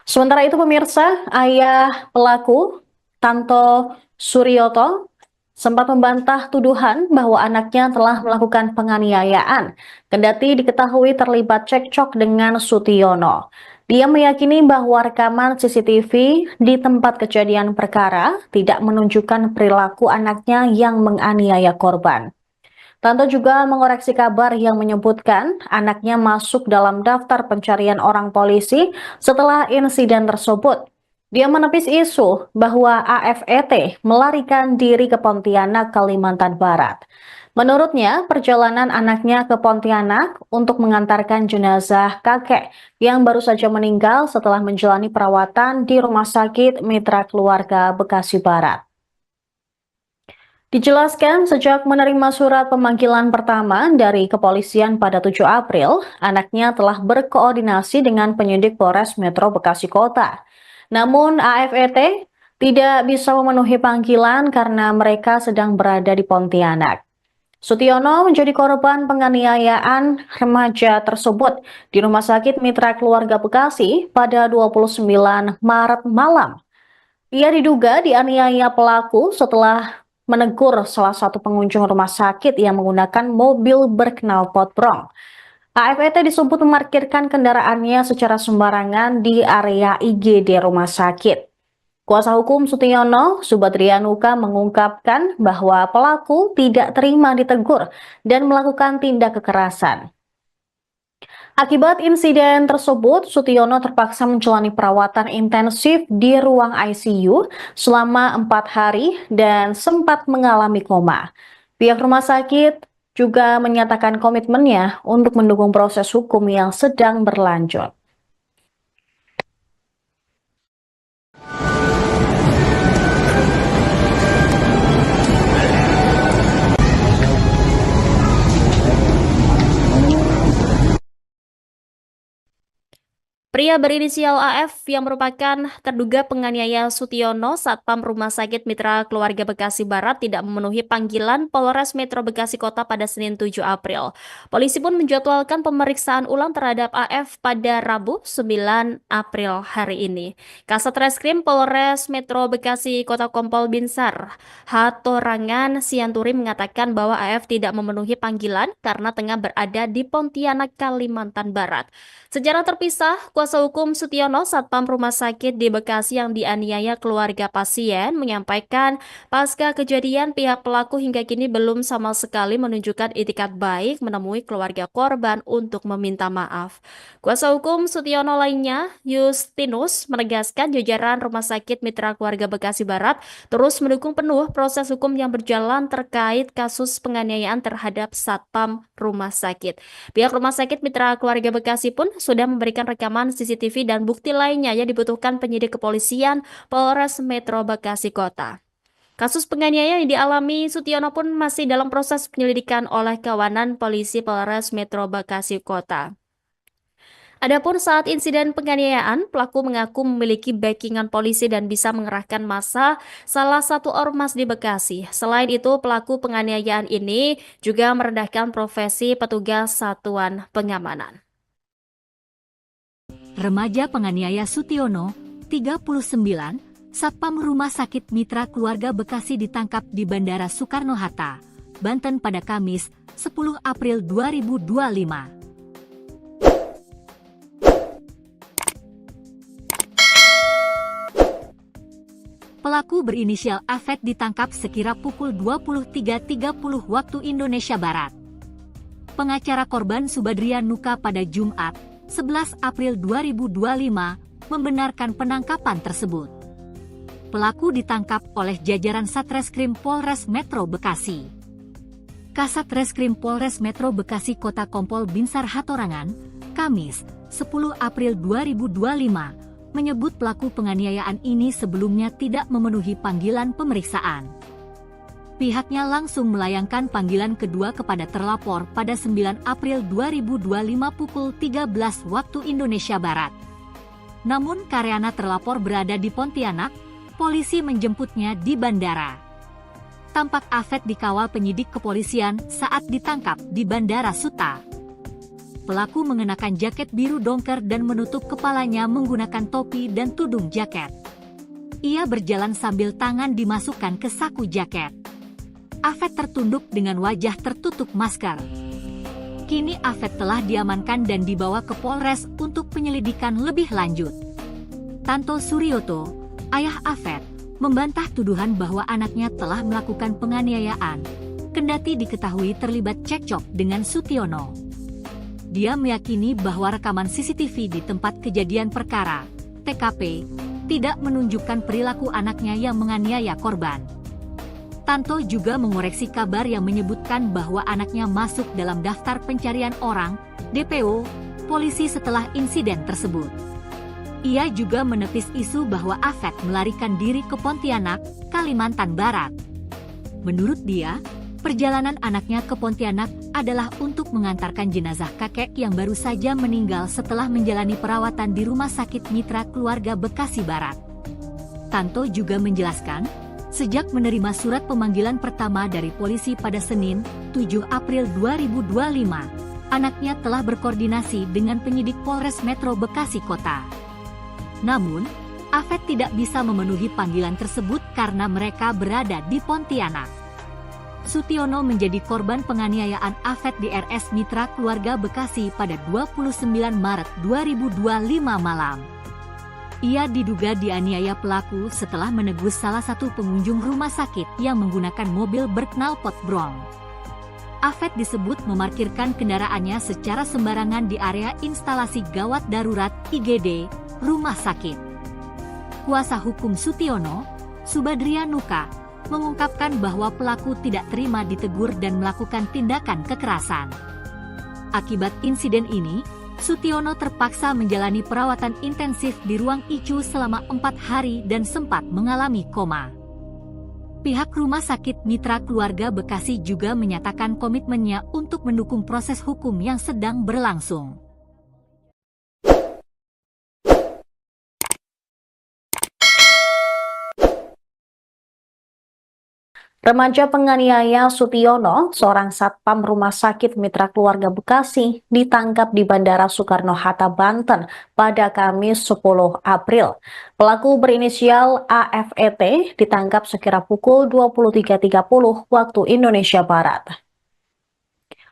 Sementara itu pemirsa, ayah pelaku, Tanto Suryoto, sempat membantah tuduhan bahwa anaknya telah melakukan penganiayaan, kendati diketahui terlibat cekcok dengan Sutiono. Dia meyakini bahwa rekaman CCTV di tempat kejadian perkara tidak menunjukkan perilaku anaknya yang menganiaya korban. Tanto juga mengoreksi kabar yang menyebutkan anaknya masuk dalam daftar pencarian orang polisi setelah insiden tersebut. Dia menepis isu bahwa AFET melarikan diri ke Pontianak, Kalimantan Barat. Menurutnya, perjalanan anaknya ke Pontianak untuk mengantarkan jenazah kakek yang baru saja meninggal setelah menjalani perawatan di Rumah Sakit Mitra Keluarga Bekasi Barat. Dijelaskan sejak menerima surat pemanggilan pertama dari kepolisian pada 7 April, anaknya telah berkoordinasi dengan penyidik Polres Metro Bekasi Kota. Namun AFET tidak bisa memenuhi panggilan karena mereka sedang berada di Pontianak. Sutiono menjadi korban penganiayaan remaja tersebut di Rumah Sakit Mitra Keluarga Bekasi pada 29 Maret malam. Ia diduga dianiaya pelaku setelah menegur salah satu pengunjung rumah sakit yang menggunakan mobil berknalpot brong. AFET disebut memarkirkan kendaraannya secara sembarangan di area IGD rumah sakit. Kuasa hukum Sutiono, Subadrianuka, mengungkapkan bahwa pelaku tidak terima ditegur dan melakukan tindak kekerasan. Akibat insiden tersebut, Sutiono terpaksa menjalani perawatan intensif di ruang ICU selama 4 hari dan sempat mengalami koma. Pihak rumah sakit juga menyatakan komitmennya untuk mendukung proses hukum yang sedang berlanjut. Pria berinisial AF yang merupakan terduga penganiaya Sutiono Satpam Rumah Sakit Mitra Keluarga Bekasi Barat tidak memenuhi panggilan Polres Metro Bekasi Kota pada Senin 7 April. Polisi pun menjadwalkan pemeriksaan ulang terhadap AF pada Rabu 9 April hari ini. Kasat Reskrim Polres Metro Bekasi Kota Kompol Binsar Hatorangan Sianturi mengatakan bahwa AF tidak memenuhi panggilan karena tengah berada di Pontianak, Kalimantan Barat. Secara terpisah, kuasa hukum Sutiono Satpam Rumah Sakit di Bekasi yang dianiaya keluarga pasien menyampaikan pasca kejadian pihak pelaku hingga kini belum sama sekali menunjukkan itikat baik menemui keluarga korban untuk meminta maaf. Kuasa hukum Sutiono lainnya, Justinus, menegaskan jajaran Rumah Sakit Mitra Keluarga Bekasi Barat terus mendukung penuh proses hukum yang berjalan terkait kasus penganiayaan terhadap Satpam Rumah Sakit. Pihak Rumah Sakit Mitra Keluarga Bekasi pun sudah memberikan rekaman CCTV dan bukti lainnya yang dibutuhkan penyidik kepolisian Polres Metro Bekasi Kota. Kasus penganiayaan yang dialami Sutiono pun masih dalam proses penyelidikan oleh kawanan polisi Polres Metro Bekasi Kota. Adapun saat insiden penganiayaan, pelaku mengaku memiliki backingan polisi dan bisa mengerahkan massa salah satu ormas di Bekasi. Selain itu, pelaku penganiayaan ini juga merendahkan profesi petugas satuan pengamanan. Remaja penganiaya Sutiono, 39, Satpam Rumah Sakit Mitra Keluarga Bekasi ditangkap di Bandara Soekarno-Hatta, Banten pada Kamis, 10 April 2025. Pelaku berinisial AFET ditangkap sekira pukul 23.30 waktu Indonesia Barat. Pengacara korban Subadrian Nuka pada Jumat, 11 April 2025, membenarkan penangkapan tersebut. Pelaku ditangkap oleh jajaran Satreskrim Polres Metro Bekasi. Kasat Reskrim Polres Metro Bekasi Kota Kompol Binsar Hatorangan, Kamis, 10 April 2025, menyebut pelaku penganiayaan ini sebelumnya tidak memenuhi panggilan pemeriksaan. Pihaknya langsung melayangkan panggilan kedua kepada terlapor pada 9 April 2025 pukul 13 waktu Indonesia Barat. Namun karena terlapor berada di Pontianak, polisi menjemputnya di bandara. Tampak AFET dikawal penyidik kepolisian saat ditangkap di Bandara Suta. Pelaku mengenakan jaket biru dongker dan menutup kepalanya menggunakan topi dan tudung jaket. Ia berjalan sambil tangan dimasukkan ke saku jaket. AFET tertunduk dengan wajah tertutup masker. Kini AFET telah diamankan dan dibawa ke Polres untuk penyelidikan lebih lanjut. Tanto Suryoto, ayah AFET, membantah tuduhan bahwa anaknya telah melakukan penganiayaan, kendati diketahui terlibat cekcok dengan Sutiono. Dia meyakini bahwa rekaman CCTV di tempat kejadian perkara, TKP, tidak menunjukkan perilaku anaknya yang menganiaya korban. Tanto juga mengoreksi kabar yang menyebutkan bahwa anaknya masuk dalam daftar pencarian orang, DPO, polisi setelah insiden tersebut. Ia juga menepis isu bahwa AFET melarikan diri ke Pontianak, Kalimantan Barat. Menurut dia, perjalanan anaknya ke Pontianak adalah untuk mengantarkan jenazah kakek yang baru saja meninggal setelah menjalani perawatan di Rumah Sakit Mitra Keluarga Bekasi Barat. Tanto juga menjelaskan, sejak menerima surat pemanggilan pertama dari polisi pada Senin, 7 April 2025, anaknya telah berkoordinasi dengan penyidik Polres Metro Bekasi Kota. Namun, AFET tidak bisa memenuhi panggilan tersebut karena mereka berada di Pontianak. Sutiono menjadi korban penganiayaan AFET di RS Mitra Keluarga Bekasi pada 29 Maret 2025 malam. Ia diduga dianiaya pelaku setelah menegus salah satu pengunjung rumah sakit yang menggunakan mobil berknalpot brong. AFET disebut memarkirkan kendaraannya secara sembarangan di area instalasi gawat darurat IGD, rumah sakit. Kuasa hukum Sutiono, Subadrian Nuka, mengungkapkan bahwa pelaku tidak terima ditegur dan melakukan tindakan kekerasan. Akibat insiden ini, Sutiono terpaksa menjalani perawatan intensif di ruang ICU selama 4 hari dan sempat mengalami koma. Pihak Rumah Sakit Mitra Keluarga Bekasi juga menyatakan komitmennya untuk mendukung proses hukum yang sedang berlangsung. Remaja penganiaya Sutiono, seorang satpam Rumah Sakit Mitra Keluarga Bekasi, ditangkap di Bandara Soekarno-Hatta, Banten pada Kamis 10 April. Pelaku berinisial AFET ditangkap sekira pukul 23.30 waktu Indonesia Barat.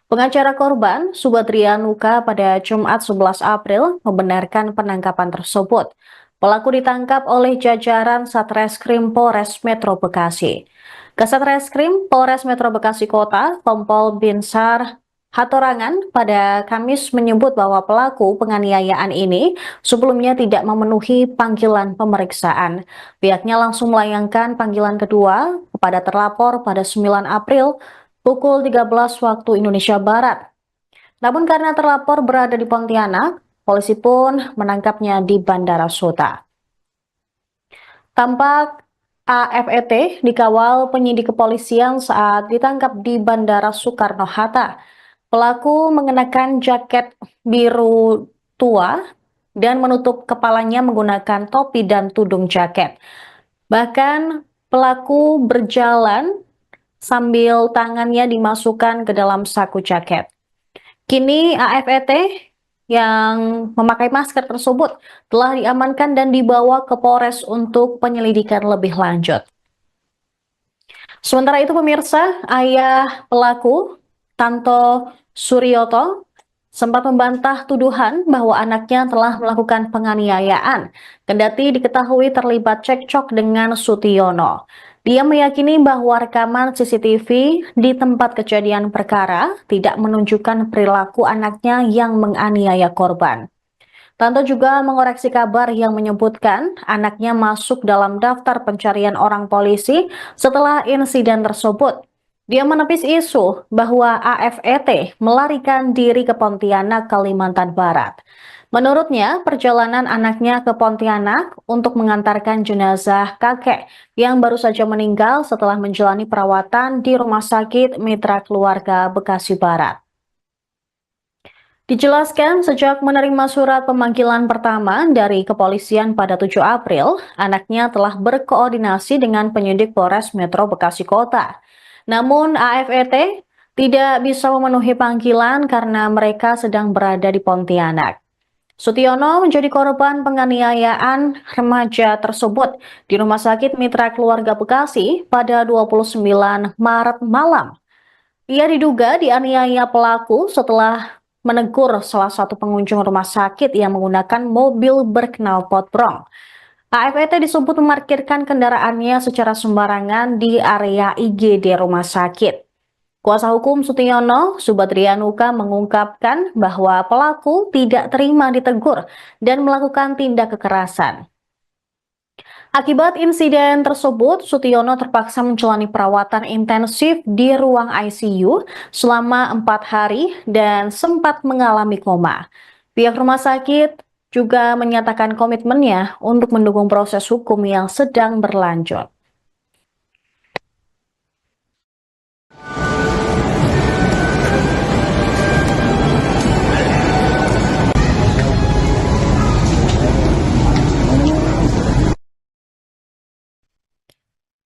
Pengacara korban, Subadrian Nuka, pada Jumat 11 April membenarkan penangkapan tersebut. Pelaku ditangkap oleh jajaran Satreskrim Polres Metro Bekasi. Kasat Reskrim Polres Metro Bekasi Kota, Kompol Binsar Hatorangan, pada Kamis menyebut bahwa pelaku penganiayaan ini sebelumnya tidak memenuhi panggilan pemeriksaan. Pihaknya langsung melayangkan panggilan kedua kepada terlapor pada 9 April pukul 13 waktu Indonesia Barat. Namun karena terlapor berada di Pontianak, polisi pun menangkapnya di Bandara Suta. Tampak AFET dikawal penyidik kepolisian saat ditangkap di Bandara Soekarno-Hatta. Pelaku mengenakan jaket biru tua dan menutup kepalanya menggunakan topi dan tudung jaket. Bahkan pelaku berjalan sambil tangannya dimasukkan ke dalam saku jaket. Kini AFET yang memakai masker tersebut telah diamankan dan dibawa ke Polres untuk penyelidikan lebih lanjut. Sementara itu pemirsa, ayah pelaku, Tanto Suryoto, sempat membantah tuduhan bahwa anaknya telah melakukan penganiayaan, kendati diketahui terlibat cekcok dengan Sutiono. Dia meyakini bahwa rekaman CCTV di tempat kejadian perkara tidak menunjukkan perilaku anaknya yang menganiaya korban. Tanto juga mengoreksi kabar yang menyebutkan anaknya masuk dalam daftar pencarian orang polisi setelah insiden tersebut. Dia menepis isu bahwa AFET melarikan diri ke Pontianak, Kalimantan Barat. Menurutnya, perjalanan anaknya ke Pontianak untuk mengantarkan jenazah kakek yang baru saja meninggal setelah menjalani perawatan di Rumah Sakit Mitra Keluarga Bekasi Barat. Dijelaskan sejak menerima surat pemanggilan pertama dari kepolisian pada 7 April, anaknya telah berkoordinasi dengan penyidik Polres Metro Bekasi Kota. Namun AFET tidak bisa memenuhi panggilan karena mereka sedang berada di Pontianak. Sutiono menjadi korban penganiayaan remaja tersebut di Rumah Sakit Mitra Keluarga Bekasi pada 29 Maret malam. Ia diduga dianiaya pelaku setelah menegur salah satu pengunjung rumah sakit yang menggunakan mobil berknalpot brong. AFET disebut memarkirkan kendaraannya secara sembarangan di area IGD rumah sakit. Kuasa hukum Sutiono, Subadrianuka, mengungkapkan bahwa pelaku tidak terima ditegur dan melakukan tindak kekerasan. Akibat insiden tersebut, Sutiono terpaksa menjalani perawatan intensif di ruang ICU selama 4 hari dan sempat mengalami koma. Pihak rumah sakit juga menyatakan komitmennya untuk mendukung proses hukum yang sedang berlanjut.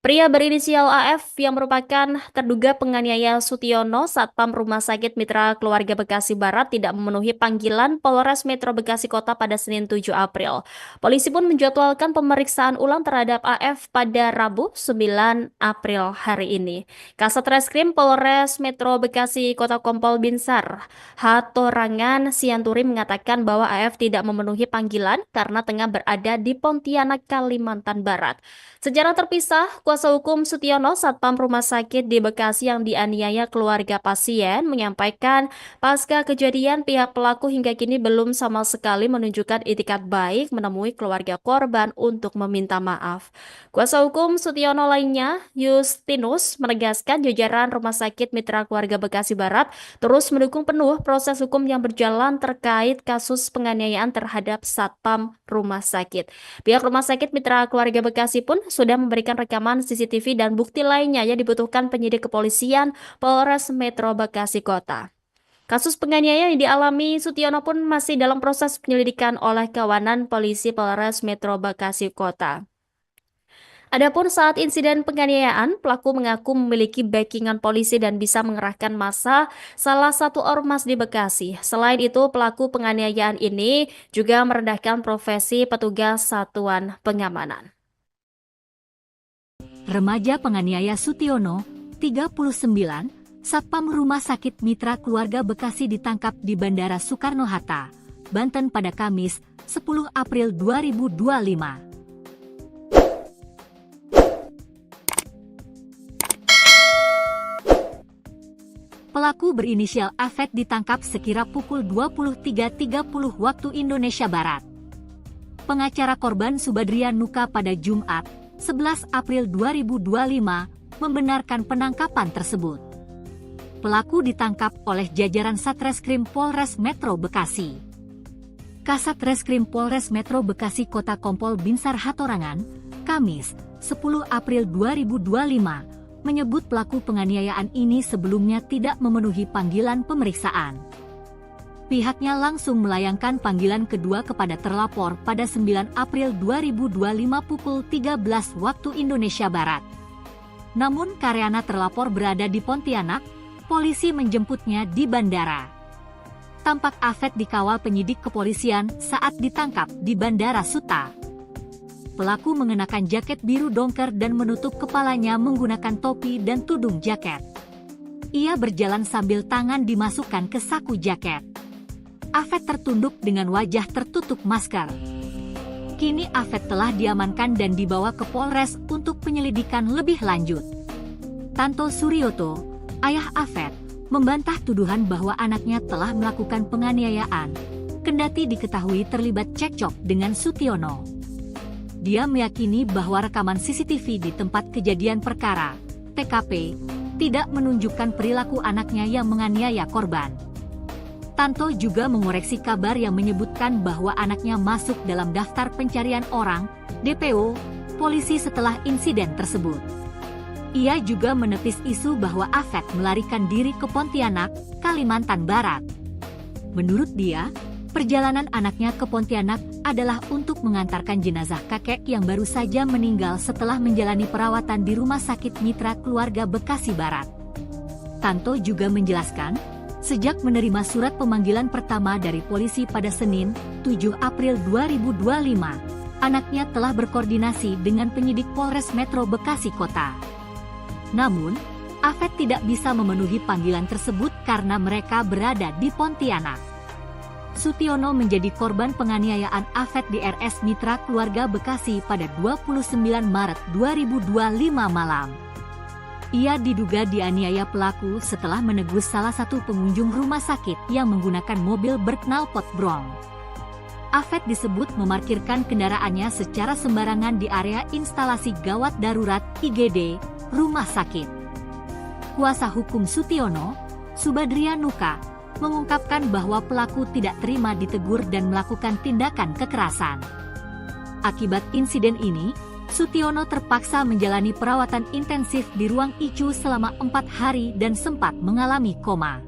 Pria berinisial AF yang merupakan terduga penganiaya Sutiono Satpam Rumah Sakit Mitra Keluarga Bekasi Barat tidak memenuhi panggilan Polres Metro Bekasi Kota pada Senin 7 April. Polisi pun menjadwalkan pemeriksaan ulang terhadap AF pada Rabu 9 April hari ini. Kasat Reskrim Polres Metro Bekasi Kota Kompol Binsar Hatorangan Sianturi mengatakan bahwa AF tidak memenuhi panggilan karena tengah berada di Pontianak, Kalimantan Barat. Secara terpisah, kuasa hukum Sutiono Satpam Rumah Sakit di Bekasi yang dianiaya keluarga pasien menyampaikan pasca kejadian pihak pelaku hingga kini belum sama sekali menunjukkan itikat baik menemui keluarga korban untuk meminta maaf. Kuasa hukum Sutiono lainnya, Justinus, menegaskan jajaran Rumah Sakit Mitra Keluarga Bekasi Barat terus mendukung penuh proses hukum yang berjalan terkait kasus penganiayaan terhadap Satpam Rumah Sakit. Pihak Rumah Sakit Mitra Keluarga Bekasi pun sudah memberikan rekaman CCTV dan bukti lainnya yang dibutuhkan penyidik kepolisian Polres Metro Bekasi Kota. Kasus penganiayaan yang dialami Sutiono pun masih dalam proses penyelidikan oleh kawanan polisi Polres Metro Bekasi Kota. Adapun saat insiden penganiayaan, pelaku mengaku memiliki backingan polisi dan bisa mengerahkan massa salah satu ormas di Bekasi. Selain itu, pelaku penganiayaan ini juga merendahkan profesi petugas satuan pengamanan. Remaja penganiaya Sutiono, 39, Satpam Rumah Sakit Mitra Keluarga Bekasi ditangkap di Bandara Soekarno-Hatta, Banten pada Kamis, 10 April 2025. Pelaku berinisial AFET ditangkap sekira pukul 23.30 waktu Indonesia Barat. Pengacara korban Subadrian Nuka pada Jumat, 11 April 2025, membenarkan penangkapan tersebut. Pelaku ditangkap oleh jajaran Satreskrim Polres Metro Bekasi. Kasat Reskrim Polres Metro Bekasi Kota Kompol Binsar Hatorangan, Kamis, 10 April 2025, menyebut pelaku penganiayaan ini sebelumnya tidak memenuhi panggilan pemeriksaan. Pihaknya langsung melayangkan panggilan kedua kepada terlapor pada 9 April 2025 pukul 13 waktu Indonesia Barat. Namun karena terlapor berada di Pontianak, polisi menjemputnya di bandara. Tampak Afet dikawal penyidik kepolisian saat ditangkap di Bandara Suta. Pelaku mengenakan jaket biru dongker dan menutup kepalanya menggunakan topi dan tudung jaket. Ia berjalan sambil tangan dimasukkan ke saku jaket. Afet tertunduk dengan wajah tertutup masker. Kini Afet telah diamankan dan dibawa ke Polres untuk penyelidikan lebih lanjut. Tanto Suryoto, ayah Afet, membantah tuduhan bahwa anaknya telah melakukan penganiayaan, kendati diketahui terlibat cekcok dengan Sutiono. Dia meyakini bahwa rekaman CCTV di tempat kejadian perkara, TKP, tidak menunjukkan perilaku anaknya yang menganiaya korban. Tanto juga mengoreksi kabar yang menyebutkan bahwa anaknya masuk dalam daftar pencarian orang, DPO, polisi setelah insiden tersebut. Ia juga menepis isu bahwa Afet melarikan diri ke Pontianak, Kalimantan Barat. Menurut dia, perjalanan anaknya ke Pontianak adalah untuk mengantarkan jenazah kakek yang baru saja meninggal setelah menjalani perawatan di Rumah Sakit Mitra Keluarga Bekasi Barat. Tanto juga menjelaskan, sejak menerima surat pemanggilan pertama dari polisi pada Senin, 7 April 2025, anaknya telah berkoordinasi dengan penyidik Polres Metro Bekasi Kota. Namun, Afet tidak bisa memenuhi panggilan tersebut karena mereka berada di Pontianak. Sutiono menjadi korban penganiayaan Afet di RS Mitra Keluarga Bekasi pada 29 Maret 2025 malam. Ia diduga dianiaya pelaku setelah menegus salah satu pengunjung rumah sakit yang menggunakan mobil berknalpot brong. Afet disebut memarkirkan kendaraannya secara sembarangan di area instalasi gawat darurat IGD, rumah sakit. Kuasa hukum Sutiono, Subadria Nuka, mengungkapkan bahwa pelaku tidak terima ditegur dan melakukan tindakan kekerasan. Akibat insiden ini, Sutiono terpaksa menjalani perawatan intensif di ruang ICU selama 4 hari dan sempat mengalami koma.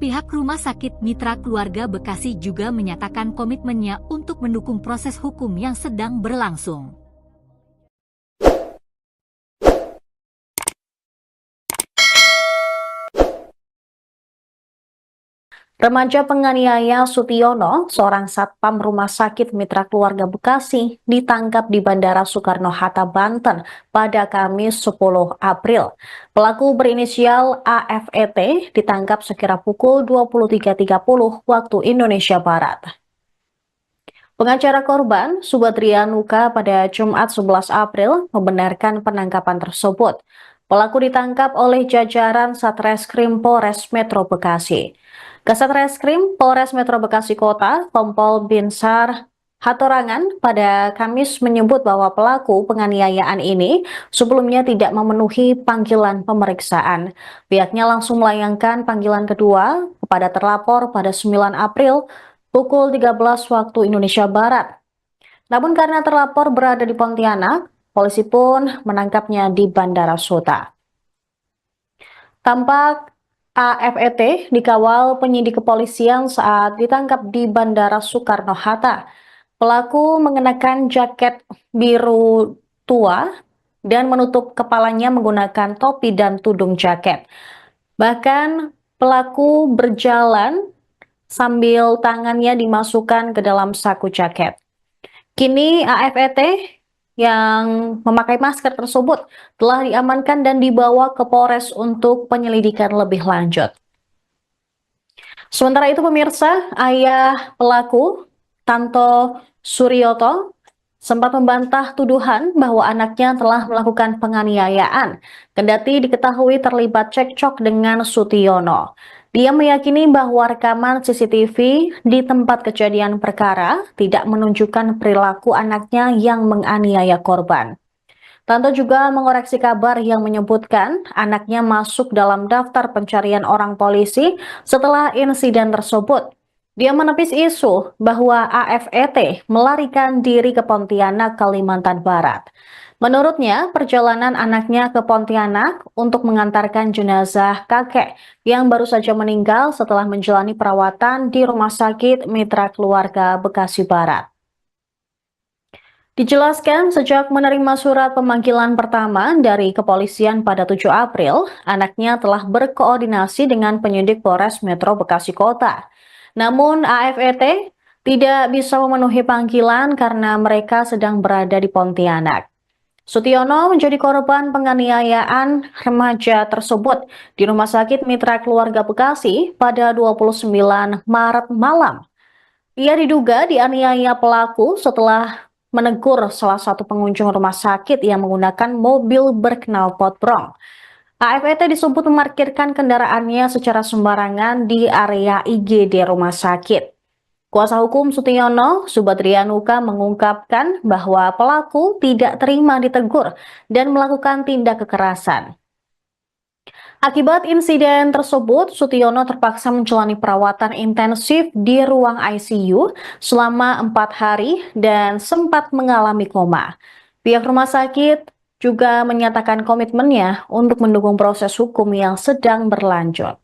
Pihak Rumah Sakit Mitra Keluarga Bekasi juga menyatakan komitmennya untuk mendukung proses hukum yang sedang berlangsung. Remaja penganiaya Sutiono, seorang satpam Rumah Sakit Mitra Keluarga Bekasi, ditangkap di Bandara Soekarno-Hatta, Banten pada Kamis 10 April. Pelaku berinisial AFET ditangkap sekira pukul 23.30 waktu Indonesia Barat. Pengacara korban, Subadria Nuka, pada Jumat 11 April membenarkan penangkapan tersebut. Pelaku ditangkap oleh jajaran Satreskrim Polres Metro Bekasi. Kasat Reskrim Polres Metro Bekasi Kota, Kompol Binsar Hatorangan, pada Kamis menyebut bahwa pelaku penganiayaan ini sebelumnya tidak memenuhi panggilan pemeriksaan. Pihaknya langsung melayangkan panggilan kedua kepada terlapor pada 9 April pukul 13 waktu Indonesia Barat. Namun karena terlapor berada di Pontianak, polisi pun menangkapnya di Bandara Suta. Tampak AFET dikawal penyidik kepolisian saat ditangkap di Bandara Soekarno-Hatta. Pelaku mengenakan jaket biru tua dan menutup kepalanya menggunakan topi dan tudung jaket. Bahkan pelaku berjalan sambil tangannya dimasukkan ke dalam saku jaket. Kini AFET yang memakai masker tersebut telah diamankan dan dibawa ke Polres untuk penyelidikan lebih lanjut. Sementara itu pemirsa, ayah pelaku, Tanto Suryoto, sempat membantah tuduhan bahwa anaknya telah melakukan penganiayaan, kendati diketahui terlibat cekcok dengan Sutiono. Dia meyakini bahwa rekaman CCTV di tempat kejadian perkara tidak menunjukkan perilaku anaknya yang menganiaya korban. Tanto juga mengoreksi kabar yang menyebutkan anaknya masuk dalam daftar pencarian orang polisi setelah insiden tersebut. Dia menepis isu bahwa AFET melarikan diri ke Pontianak, Kalimantan Barat. Menurutnya, perjalanan anaknya ke Pontianak untuk mengantarkan jenazah kakek yang baru saja meninggal setelah menjalani perawatan di Rumah Sakit Mitra Keluarga Bekasi Barat. Dijelaskan sejak menerima surat pemanggilan pertama dari kepolisian pada 7 April, anaknya telah berkoordinasi dengan penyidik Polres Metro Bekasi Kota. Namun AFET tidak bisa memenuhi panggilan karena mereka sedang berada di Pontianak. Sutiono menjadi korban penganiayaan remaja tersebut di Rumah Sakit Mitra Keluarga Bekasi pada 29 Maret malam. Ia diduga dianiaya pelaku setelah menegur salah satu pengunjung rumah sakit yang menggunakan mobil berknalpot brong. AFET disebut memarkirkan kendaraannya secara sembarangan di area IGD rumah sakit. Kuasa hukum Sutiono, Subadrianuka, mengungkapkan bahwa pelaku tidak terima ditegur dan melakukan tindak kekerasan. Akibat insiden tersebut, Sutiono terpaksa menjalani perawatan intensif di ruang ICU selama 4 hari dan sempat mengalami koma. Pihak rumah sakit juga menyatakan komitmennya untuk mendukung proses hukum yang sedang berlanjut.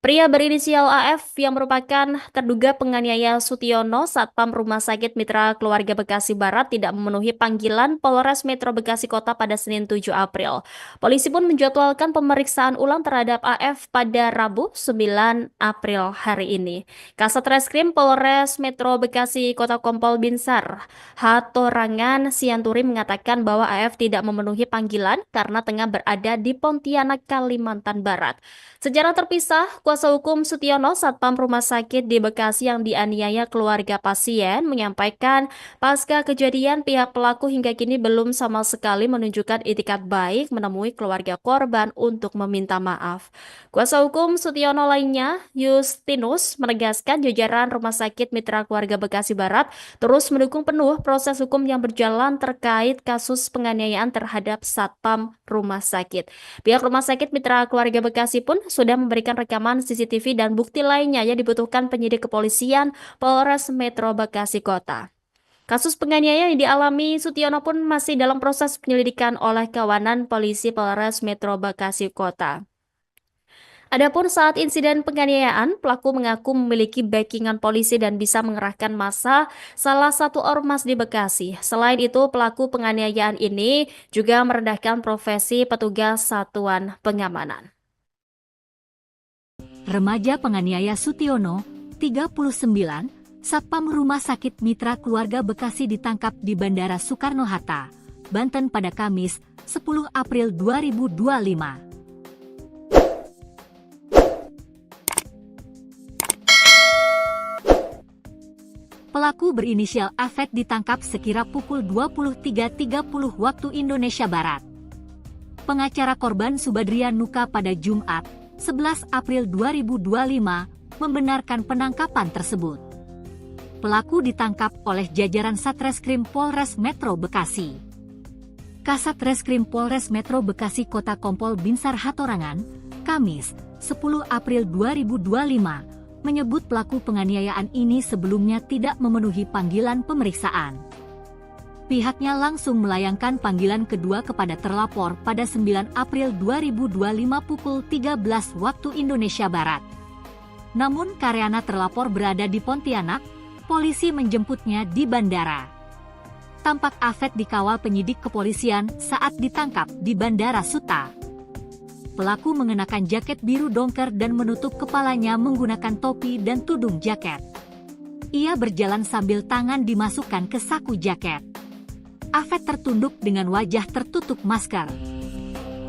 Pria berinisial AF yang merupakan terduga penganiaya Sutiono Satpam Rumah Sakit Mitra Keluarga Bekasi Barat tidak memenuhi panggilan Polres Metro Bekasi Kota pada Senin 7 April. Polisi pun menjadwalkan pemeriksaan ulang terhadap AF pada Rabu 9 April hari ini. Kasat Reskrim Polres Metro Bekasi Kota Kompol Binsar Hatorangan Sianturi mengatakan bahwa AF tidak memenuhi panggilan karena tengah berada di Pontianak, Kalimantan Barat. Secara terpisah, kuasa hukum Sutiono Satpam Rumah Sakit di Bekasi yang dianiaya keluarga pasien menyampaikan pasca kejadian pihak pelaku hingga kini belum sama sekali menunjukkan itikat baik menemui keluarga korban untuk meminta maaf. Kuasa hukum Sutiono lainnya, Justinus, menegaskan jajaran Rumah Sakit Mitra Keluarga Bekasi Barat terus mendukung penuh proses hukum yang berjalan terkait kasus penganiayaan terhadap Satpam Rumah Sakit. Pihak Rumah Sakit Mitra Keluarga Bekasi pun sudah memberikan rekaman CCTV dan bukti lainnya yang dibutuhkan penyidik kepolisian Polres Metro Bekasi Kota. Kasus penganiayaan yang dialami Sutiono pun masih dalam proses penyelidikan oleh kawanan polisi Polres Metro Bekasi Kota. Adapun saat insiden penganiayaan, pelaku mengaku memiliki backingan polisi dan bisa mengerahkan massa salah satu ormas di Bekasi. Selain itu, pelaku penganiayaan ini juga merendahkan profesi petugas satuan pengamanan. Remaja penganiaya Sutiono, 39, Satpam Rumah Sakit Mitra Keluarga Bekasi ditangkap di Bandara Soekarno-Hatta, Banten pada Kamis, 10 April 2025. Pelaku berinisial AFET ditangkap sekira pukul 23.30 waktu Indonesia Barat. Pengacara korban Subadrian Nuka pada Jumat, 11 April 2025, membenarkan penangkapan tersebut. Pelaku ditangkap oleh jajaran Satreskrim Polres Metro Bekasi. Kasat Reskrim Polres Metro Bekasi Kota Kompol Binsar Hatorangan, Kamis, 10 April 2025, menyebut pelaku penganiayaan ini sebelumnya tidak memenuhi panggilan pemeriksaan. Pihaknya langsung melayangkan panggilan kedua kepada terlapor pada 9 April 2025 pukul 13 waktu Indonesia Barat. Namun karena terlapor berada di Pontianak, polisi menjemputnya di bandara. Tampak AFET dikawal penyidik kepolisian saat ditangkap di Bandara Suta. Pelaku mengenakan jaket biru dongker dan menutup kepalanya menggunakan topi dan tudung jaket. Ia berjalan sambil tangan dimasukkan ke saku jaket. AFET tertunduk dengan wajah tertutup masker.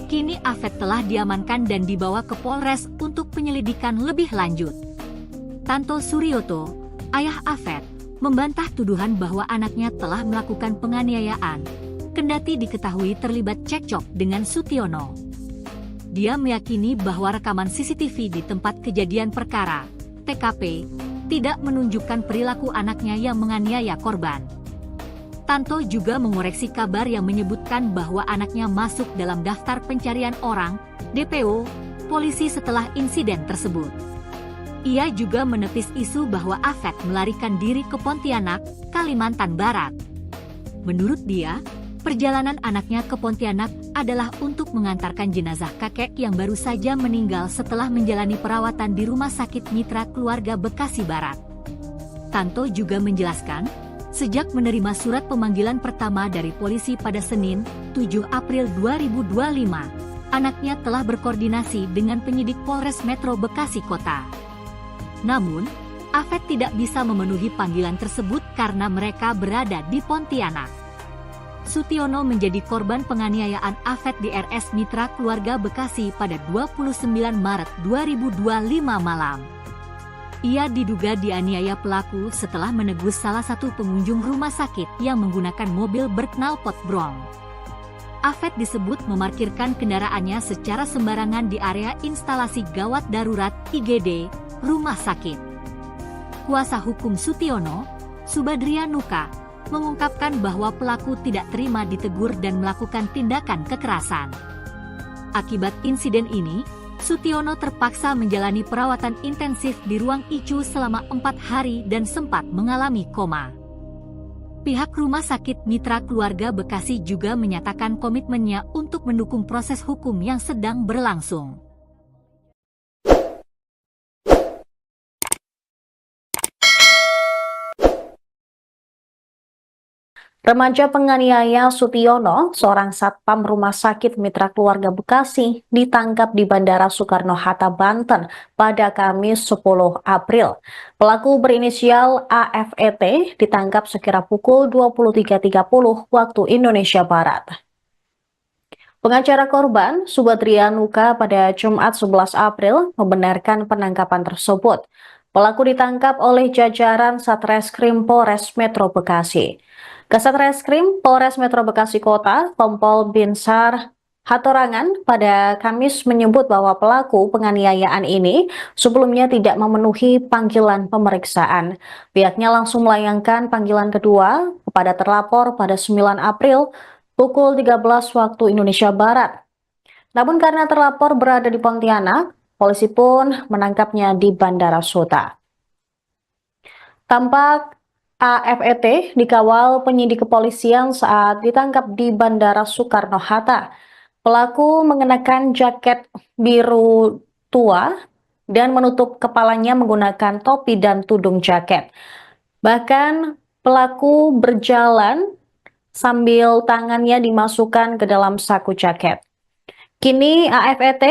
Kini AFET telah diamankan dan dibawa ke Polres untuk penyelidikan lebih lanjut. Tanto Suryoto, ayah AFET, membantah tuduhan bahwa anaknya telah melakukan penganiayaan, kendati diketahui terlibat cekcok dengan Sutiono. Dia meyakini bahwa rekaman CCTV di tempat kejadian perkara, TKP, tidak menunjukkan perilaku anaknya yang menganiaya korban. Tanto juga mengoreksi kabar yang menyebutkan bahwa anaknya masuk dalam daftar pencarian orang, DPO, polisi setelah insiden tersebut. Ia juga menepis isu bahwa Afet melarikan diri ke Pontianak, Kalimantan Barat. Menurut dia, perjalanan anaknya ke Pontianak adalah untuk mengantarkan jenazah kakek yang baru saja meninggal setelah menjalani perawatan di Rumah Sakit Mitra Keluarga Bekasi Barat. Tanto juga menjelaskan, sejak menerima surat pemanggilan pertama dari polisi pada Senin, 7 April 2025, anaknya telah berkoordinasi dengan penyidik Polres Metro Bekasi Kota. Namun, Afet tidak bisa memenuhi panggilan tersebut karena mereka berada di Pontianak. Sutiono menjadi korban penganiayaan Afet di RS Mitra Keluarga Bekasi pada 29 Maret 2025 malam. Ia diduga dianiaya pelaku setelah menegur salah satu pengunjung rumah sakit yang menggunakan mobil berknalpot brong. Afet disebut memarkirkan kendaraannya secara sembarangan di area instalasi gawat darurat IGD, rumah sakit. Kuasa hukum Sutiono, Subadria Nuka, mengungkapkan bahwa pelaku tidak terima ditegur dan melakukan tindakan kekerasan. Akibat insiden ini, Sutiono terpaksa menjalani perawatan intensif di ruang ICU selama 4 hari dan sempat mengalami koma. Pihak Rumah Sakit Mitra Keluarga Bekasi juga menyatakan komitmennya untuk mendukung proses hukum yang sedang berlangsung. Remaja penganiaya Sutiono, seorang satpam Rumah Sakit Mitra Keluarga Bekasi, ditangkap di Bandara Soekarno-Hatta, Banten pada Kamis 10 April. Pelaku berinisial AFET ditangkap sekira pukul 23.30 waktu Indonesia Barat. Pengacara korban, Subadria Nuka, pada Jumat 11 April membenarkan penangkapan tersebut. Pelaku ditangkap oleh jajaran Satreskrim Polres Metro Bekasi. Kasat Reskrim Polres Metro Bekasi Kota, Kompol Binsar Hatorangan, pada Kamis menyebut bahwa pelaku penganiayaan ini sebelumnya tidak memenuhi panggilan pemeriksaan. Pihaknya langsung melayangkan panggilan kedua kepada terlapor pada 9 April pukul 13 waktu Indonesia Barat. Namun karena terlapor berada di Pontianak, polisi pun menangkapnya di Bandara Suta. Tampak AFET dikawal penyidik kepolisian saat ditangkap di Bandara Soekarno-Hatta. Pelaku mengenakan jaket biru tua dan menutup kepalanya menggunakan topi dan tudung jaket. Bahkan pelaku berjalan sambil tangannya dimasukkan ke dalam saku jaket. Kini AFET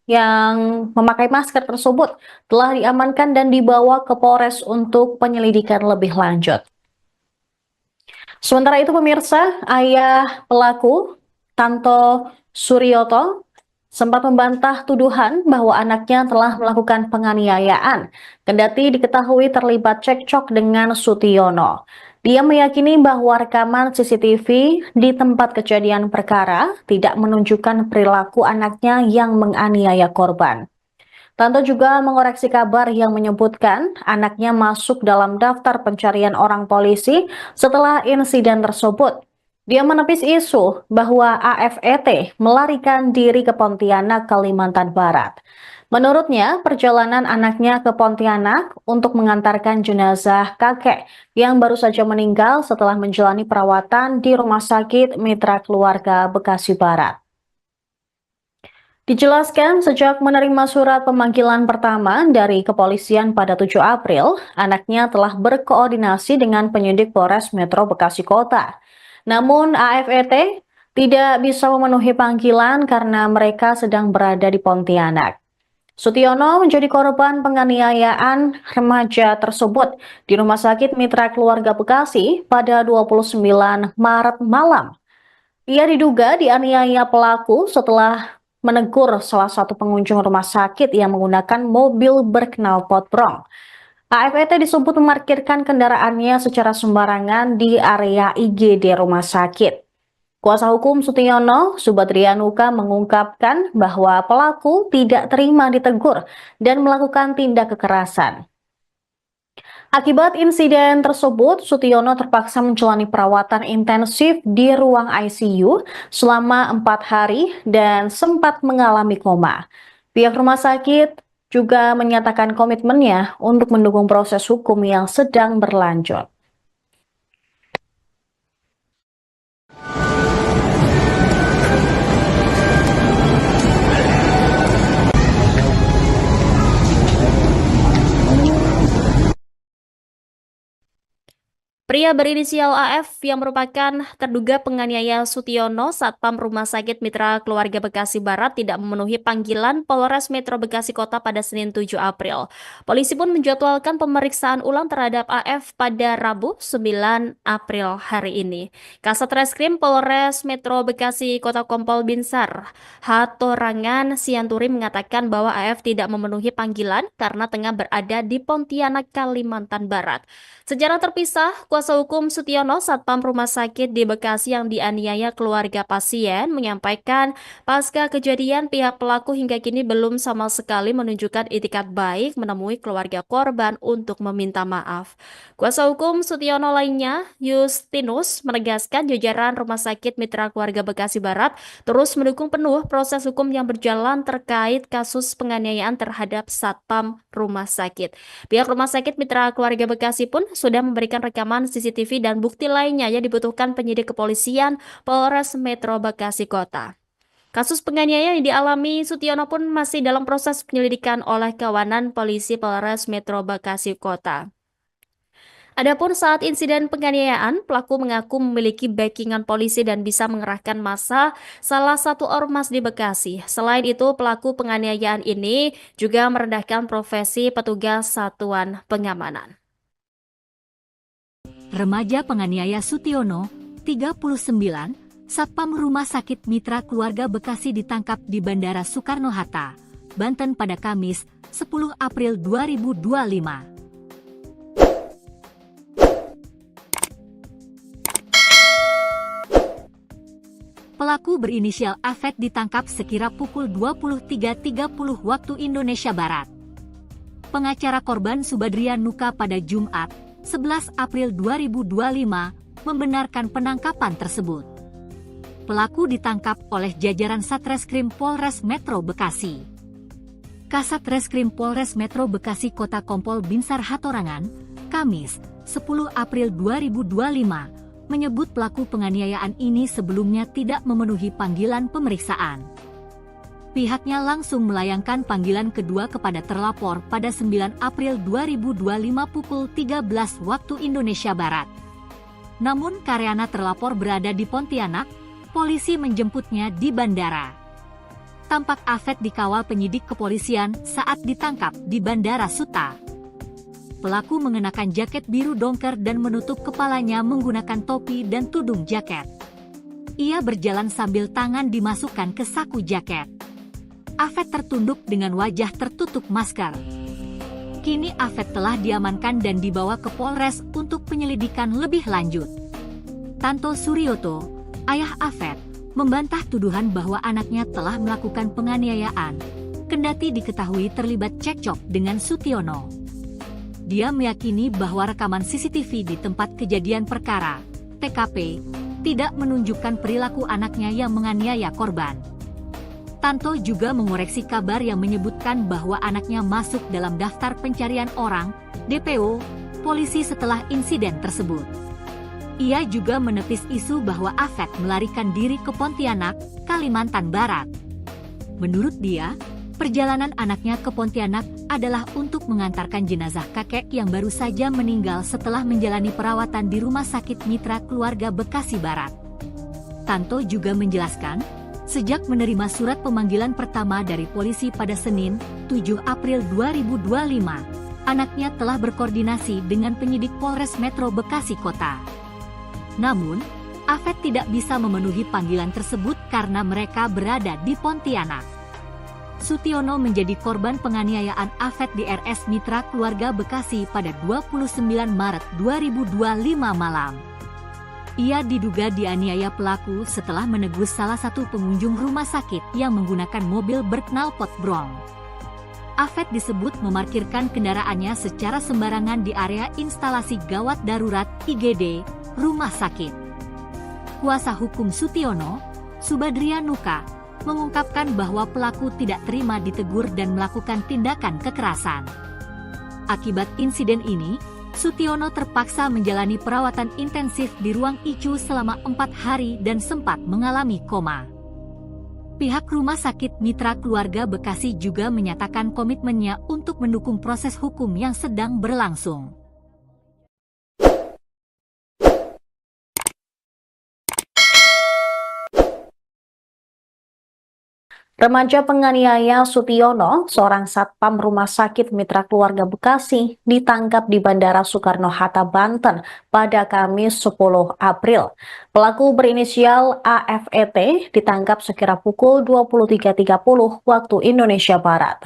yang memakai masker tersebut telah diamankan dan dibawa ke Polres untuk penyelidikan lebih lanjut. Sementara itu pemirsa, ayah pelaku, Tanto Suryoto, sempat membantah tuduhan bahwa anaknya telah melakukan penganiayaan, kendati diketahui terlibat cekcok dengan Sutiono. Dia meyakini bahwa rekaman CCTV di tempat kejadian perkara tidak menunjukkan perilaku anaknya yang menganiaya korban. Tanto juga mengoreksi kabar yang menyebutkan anaknya masuk dalam daftar pencarian orang polisi setelah insiden tersebut. Dia menepis isu bahwa AFET melarikan diri ke Pontianak, Kalimantan Barat. Menurutnya, perjalanan anaknya ke Pontianak untuk mengantarkan jenazah kakek yang baru saja meninggal setelah menjalani perawatan di Rumah Sakit Mitra Keluarga Bekasi Barat. Dijelaskan sejak menerima surat pemanggilan pertama dari kepolisian pada 7 April, anaknya telah berkoordinasi dengan penyidik Polres Metro Bekasi Kota. Namun AFET tidak bisa memenuhi panggilan karena mereka sedang berada di Pontianak. Sutiono menjadi korban penganiayaan remaja tersebut di Rumah Sakit Mitra Keluarga Bekasi pada 29 Maret malam. Ia diduga dianiaya pelaku setelah menegur salah satu pengunjung rumah sakit yang menggunakan mobil berknalpot brong. AFET disebut memarkirkan kendaraannya secara sembarangan di area IGD rumah sakit. Kuasa hukum Sutiono, Subadria Nuka, mengungkapkan bahwa pelaku tidak terima ditegur dan melakukan tindak kekerasan. Akibat insiden tersebut, Sutiono terpaksa menjalani perawatan intensif di ruang ICU selama 4 hari dan sempat mengalami koma. Pihak rumah sakit juga menyatakan komitmennya untuk mendukung proses hukum yang sedang berlanjut. Pria berinisial AF yang merupakan terduga penganiaya Sutiono Satpam Rumah Sakit Mitra Keluarga Bekasi Barat tidak memenuhi panggilan Polres Metro Bekasi Kota pada Senin 7 April. Polisi pun menjadwalkan pemeriksaan ulang terhadap AF pada Rabu 9 April hari ini. Kasat Reskrim Polres Metro Bekasi Kota Kompol Binsar Hatorangan Sianturi mengatakan bahwa AF tidak memenuhi panggilan karena tengah berada di Pontianak, Kalimantan Barat. Secara terpisah, kuasa hukum Sutiono Satpam Rumah Sakit di Bekasi yang dianiaya keluarga pasien menyampaikan pasca kejadian pihak pelaku hingga kini belum sama sekali menunjukkan itikat baik menemui keluarga korban untuk meminta maaf. Kuasa hukum Sutiono lainnya, Justinus, menegaskan jajaran Rumah Sakit Mitra Keluarga Bekasi Barat terus mendukung penuh proses hukum yang berjalan terkait kasus penganiayaan terhadap Satpam Rumah Sakit. Pihak Rumah Sakit Mitra Keluarga Bekasi pun sudah memberikan rekaman CCTV dan bukti lainnya yang dibutuhkan penyidik kepolisian Polres Metro Bekasi Kota. Kasus penganiayaan yang dialami Sutiono pun masih dalam proses penyelidikan oleh kawanan polisi Polres Metro Bekasi Kota. Adapun saat insiden penganiayaan, pelaku mengaku memiliki backingan polisi dan bisa mengerahkan massa salah satu ormas di Bekasi. Selain itu, pelaku penganiayaan ini juga merendahkan profesi petugas satuan pengamanan. Remaja penganiaya Sutiono, 39, Satpam Rumah Sakit Mitra Keluarga Bekasi ditangkap di Bandara Soekarno-Hatta, Banten pada Kamis, 10 April 2025. Pelaku berinisial AF ditangkap sekira pukul 23.30 waktu Indonesia Barat. Pengacara korban Subadrian Nuka pada Jumat, 11 April 2025, membenarkan penangkapan tersebut. Pelaku ditangkap oleh jajaran Satreskrim Polres Metro Bekasi. Kasat Reskrim Polres Metro Bekasi Kota Kompol Binsar Hatorangan, Kamis, 10 April 2025, menyebut pelaku penganiayaan ini sebelumnya tidak memenuhi panggilan pemeriksaan. Pihaknya langsung melayangkan panggilan kedua kepada terlapor pada 9 April 2025 pukul 13 waktu Indonesia Barat. Namun karena terlapor berada di Pontianak, polisi menjemputnya di bandara. Tampak AF dikawal penyidik kepolisian saat ditangkap di Bandara Suta. Pelaku mengenakan jaket biru dongker dan menutup kepalanya menggunakan topi dan tudung jaket. Ia berjalan sambil tangan dimasukkan ke saku jaket. AF tertunduk dengan wajah tertutup masker. Kini AF telah diamankan dan dibawa ke Polres untuk penyelidikan lebih lanjut. Tanto Suryoto, ayah AF, membantah tuduhan bahwa anaknya telah melakukan penganiayaan, kendati diketahui terlibat cekcok dengan Sutiono. Dia meyakini bahwa rekaman CCTV di tempat kejadian perkara, TKP, tidak menunjukkan perilaku anaknya yang menganiaya korban. Tanto juga mengoreksi kabar yang menyebutkan bahwa anaknya masuk dalam daftar pencarian orang, DPO, polisi setelah insiden tersebut. Ia juga menepis isu bahwa AF melarikan diri ke Pontianak, Kalimantan Barat. Menurut dia, perjalanan anaknya ke Pontianak adalah untuk mengantarkan jenazah kakek yang baru saja meninggal setelah menjalani perawatan di Rumah Sakit Mitra Keluarga Bekasi Barat. Tanto juga menjelaskan, sejak menerima surat pemanggilan pertama dari polisi pada Senin, 7 April 2025, anaknya telah berkoordinasi dengan penyidik Polres Metro Bekasi Kota. Namun, AF tidak bisa memenuhi panggilan tersebut karena mereka berada di Pontianak. Sutiono menjadi korban penganiayaan AF di RS Mitra Keluarga Bekasi pada 29 Maret 2025 malam. Ia diduga dianiaya pelaku setelah menegus salah satu pengunjung rumah sakit yang menggunakan mobil berknalpot brong. Afet disebut memarkirkan kendaraannya secara sembarangan di area instalasi gawat darurat IGD, rumah sakit. Kuasa hukum Sutiono, Subadria Nuka, mengungkapkan bahwa pelaku tidak terima ditegur dan melakukan tindakan kekerasan. Akibat insiden ini, Sutiono terpaksa menjalani perawatan intensif di ruang ICU selama 4 hari dan sempat mengalami koma. Pihak Rumah Sakit Mitra Keluarga Bekasi juga menyatakan komitmennya untuk mendukung proses hukum yang sedang berlangsung. Remaja penganiaya Sutiono, seorang satpam Rumah Sakit Mitra Keluarga Bekasi, ditangkap di Bandara Soekarno-Hatta, Banten pada Kamis 10 April. Pelaku berinisial AFET ditangkap sekira pukul 23.30 waktu Indonesia Barat.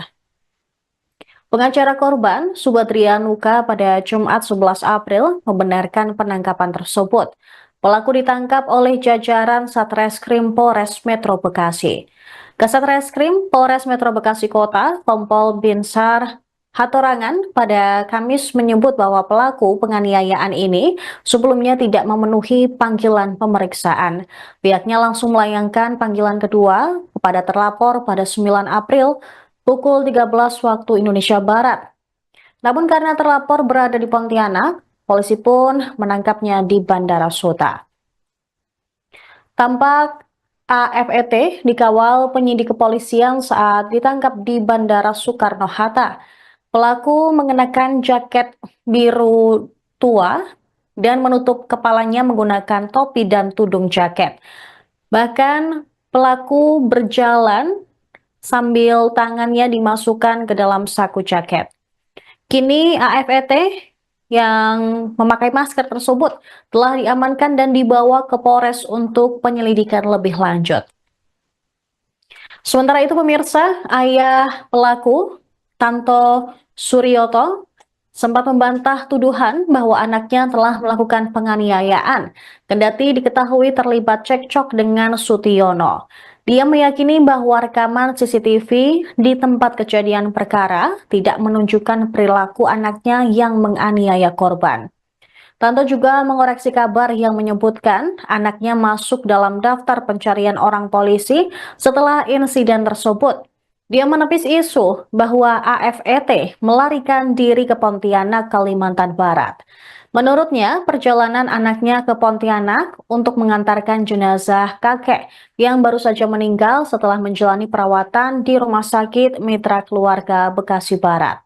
Pengacara korban, Subadria Nuka, pada Jumat 11 April membenarkan penangkapan tersebut. Pelaku ditangkap oleh jajaran Satreskrim Polres Metro Bekasi. Kasat Reskrim Polres Metro Bekasi Kota, Kompol Binsar Hatorangan, pada Kamis menyebut bahwa pelaku penganiayaan ini sebelumnya tidak memenuhi panggilan pemeriksaan. Pihaknya langsung melayangkan panggilan kedua kepada terlapor pada 9 April pukul 13 waktu Indonesia Barat. Namun karena terlapor berada di Pontianak, polisi pun menangkapnya di Bandara Suta. Tampak AFET dikawal penyidik kepolisian saat ditangkap di Bandara Soekarno-Hatta. Pelaku mengenakan jaket biru tua dan menutup kepalanya menggunakan topi dan tudung jaket. Bahkan pelaku berjalan sambil tangannya dimasukkan ke dalam saku jaket. Kini AFET yang memakai masker tersebut telah diamankan dan dibawa ke Polres untuk penyelidikan lebih lanjut. Sementara itu pemirsa, ayah pelaku, Tanto Suryoto, sempat membantah tuduhan bahwa anaknya telah melakukan penganiayaan, kendati diketahui terlibat cekcok dengan Sutiono. Dia meyakini bahwa rekaman CCTV di tempat kejadian perkara tidak menunjukkan perilaku anaknya yang menganiaya korban. Tanto juga mengoreksi kabar yang menyebutkan anaknya masuk dalam daftar pencarian orang polisi setelah insiden tersebut. Dia menepis isu bahwa AFET melarikan diri ke Pontianak, Kalimantan Barat. Menurutnya, perjalanan anaknya ke Pontianak untuk mengantarkan jenazah kakek yang baru saja meninggal setelah menjalani perawatan di Rumah Sakit Mitra Keluarga Bekasi Barat.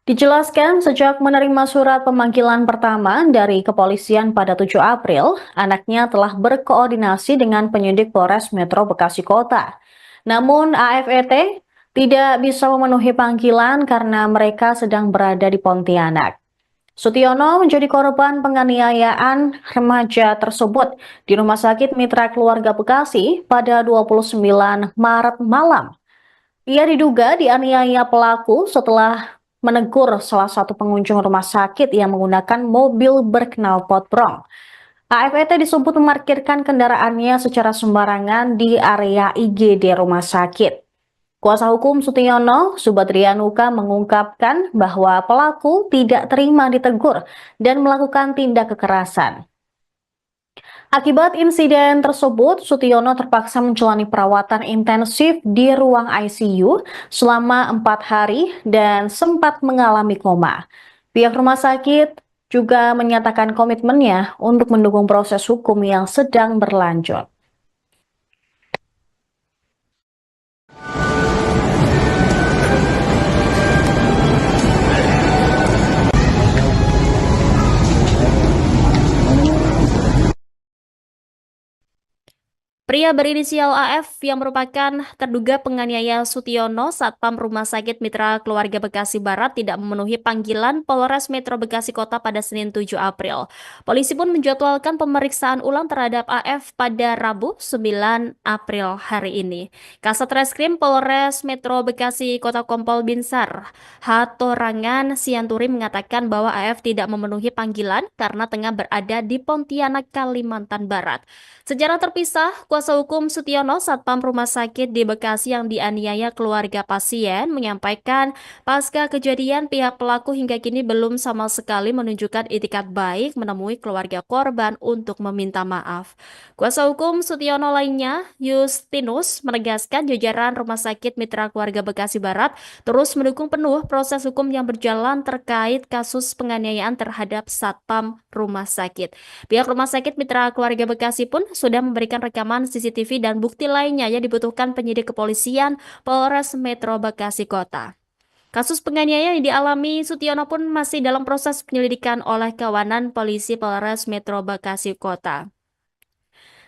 Dijelaskan sejak menerima surat pemanggilan pertama dari kepolisian pada 7 April, anaknya telah berkoordinasi dengan penyidik Polres Metro Bekasi Kota. Namun AFET tidak bisa memenuhi panggilan karena mereka sedang berada di Pontianak. Sutiono menjadi korban penganiayaan remaja tersebut di Rumah Sakit Mitra Keluarga Bekasi pada 29 Maret malam. Ia diduga dianiaya pelaku setelah menegur salah satu pengunjung rumah sakit yang menggunakan mobil berknalpot brong. AFET disebut memarkirkan kendaraannya secara sembarangan di area IGD rumah sakit. Kuasa hukum Sutiono, Subadria Nuka, mengungkapkan bahwa pelaku tidak terima ditegur dan melakukan tindak kekerasan. Akibat insiden tersebut, Sutiono terpaksa menjalani perawatan intensif di ruang ICU selama 4 hari dan sempat mengalami koma. Pihak rumah sakit juga menyatakan komitmennya untuk mendukung proses hukum yang sedang berlanjut. Pria berinisial AF yang merupakan terduga penganiaya Sutiono, Satpam Rumah Sakit Mitra Keluarga Bekasi Barat, tidak memenuhi panggilan Polres Metro Bekasi Kota pada Senin 7 April. Polisi pun menjadwalkan pemeriksaan ulang terhadap AF pada Rabu 9 April hari ini. Kasat Reskrim Polres Metro Bekasi Kota Kompol Binsar Hatorangan Sianturi mengatakan bahwa AF tidak memenuhi panggilan karena tengah berada di Pontianak, Kalimantan Barat. Secara terpisah, kuasa Kuasa hukum Sutiono, Satpam Rumah Sakit di Bekasi yang dianiaya keluarga pasien, menyampaikan pasca kejadian pihak pelaku hingga kini belum sama sekali menunjukkan itikat baik menemui keluarga korban untuk meminta maaf. Kuasa hukum Sutiono lainnya, Justinus, menegaskan jajaran Rumah Sakit Mitra Keluarga Bekasi Barat terus mendukung penuh proses hukum yang berjalan terkait kasus penganiayaan terhadap Satpam Rumah Sakit. Pihak Rumah Sakit Mitra Keluarga Bekasi pun sudah memberikan rekaman CCTV dan bukti lainnya yang dibutuhkan penyidik kepolisian Polres Metro Bekasi Kota. Kasus penganiayaan yang dialami Sutiono pun masih dalam proses penyelidikan oleh kawanan polisi Polres Metro Bekasi Kota.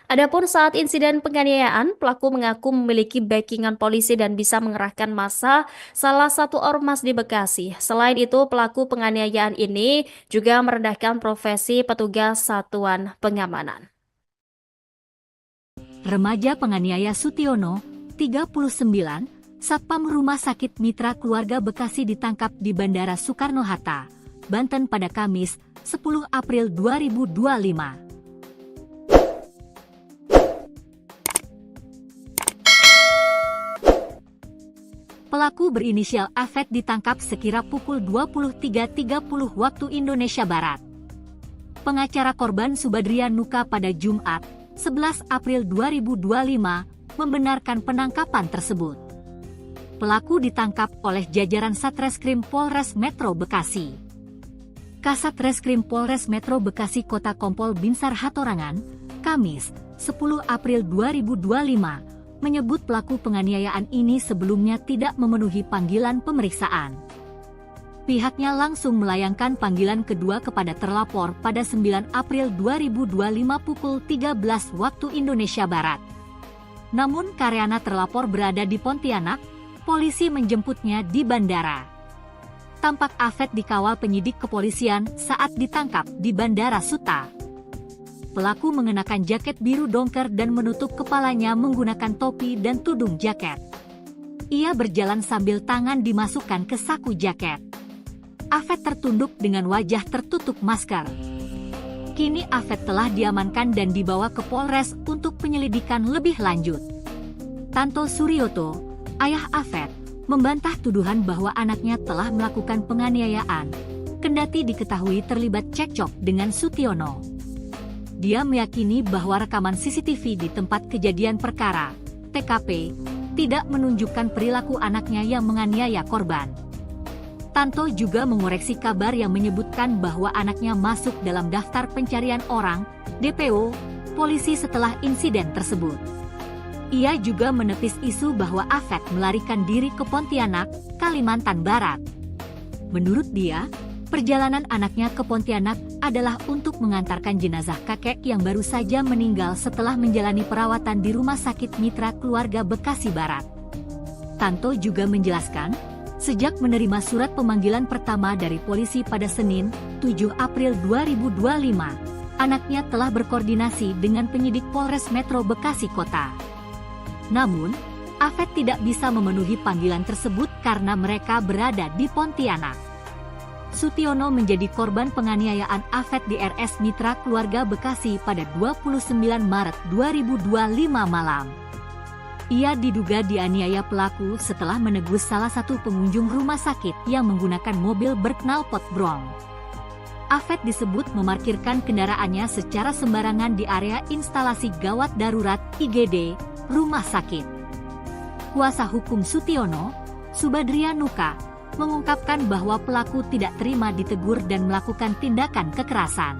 Adapun saat insiden penganiayaan, pelaku mengaku memiliki backingan polisi dan bisa mengerahkan massa salah satu ormas di Bekasi. Selain itu, pelaku penganiayaan ini juga merendahkan profesi petugas satuan pengamanan. Remaja penganiaya Sutiono, 39, Satpam Rumah Sakit Mitra Keluarga Bekasi ditangkap di Bandara Soekarno-Hatta, Banten pada Kamis, 10 April 2025. Pelaku berinisial AFET ditangkap sekira pukul 23.30 waktu Indonesia Barat. Pengacara korban Subadria Nuka pada Jumat, 11 April 2025, membenarkan penangkapan tersebut. Pelaku ditangkap oleh jajaran Satreskrim Polres Metro Bekasi. Kasat Reskrim Polres Metro Bekasi Kota Kompol Binsar Hatorangan, Kamis, 10 April 2025, menyebut pelaku penganiayaan ini sebelumnya tidak memenuhi panggilan pemeriksaan. Pihaknya langsung melayangkan panggilan kedua kepada terlapor pada 9 April 2025 pukul 13 waktu Indonesia Barat. Namun karena terlapor berada di Pontianak, polisi menjemputnya di bandara. Tampak AFET dikawal penyidik kepolisian saat ditangkap di Bandara Suta. Pelaku mengenakan jaket biru dongker dan menutup kepalanya menggunakan topi dan tudung jaket. Ia berjalan sambil tangan dimasukkan ke saku jaket. AFET tertunduk dengan wajah tertutup masker. Kini AFET telah diamankan dan dibawa ke Polres untuk penyelidikan lebih lanjut. Tanto Suryoto, ayah AFET, membantah tuduhan bahwa anaknya telah melakukan penganiayaan, kendati diketahui terlibat cekcok dengan Sutiono. Dia meyakini bahwa rekaman CCTV di tempat kejadian perkara, TKP, tidak menunjukkan perilaku anaknya yang menganiaya korban. Tanto juga mengoreksi kabar yang menyebutkan bahwa anaknya masuk dalam daftar pencarian orang, DPO, polisi setelah insiden tersebut. Ia juga menepis isu bahwa AFET melarikan diri ke Pontianak, Kalimantan Barat. Menurut dia, perjalanan anaknya ke Pontianak adalah untuk mengantarkan jenazah kakek yang baru saja meninggal setelah menjalani perawatan di Rumah Sakit Mitra Keluarga Bekasi Barat. Tanto juga menjelaskan, sejak menerima surat pemanggilan pertama dari polisi pada Senin, 7 April 2025, anaknya telah berkoordinasi dengan penyidik Polres Metro Bekasi Kota. Namun, AFET tidak bisa memenuhi panggilan tersebut karena mereka berada di Pontianak. Sutiono menjadi korban penganiayaan AFET di RS Mitra Keluarga Bekasi pada 29 Maret 2025 malam. Ia diduga dianiaya pelaku setelah menegus salah satu pengunjung rumah sakit yang menggunakan mobil berknalpot brong. AFET disebut memarkirkan kendaraannya secara sembarangan di area instalasi gawat darurat IGD, rumah sakit. Kuasa hukum Sutiono, Subadria Nuka, mengungkapkan bahwa pelaku tidak terima ditegur dan melakukan tindakan kekerasan.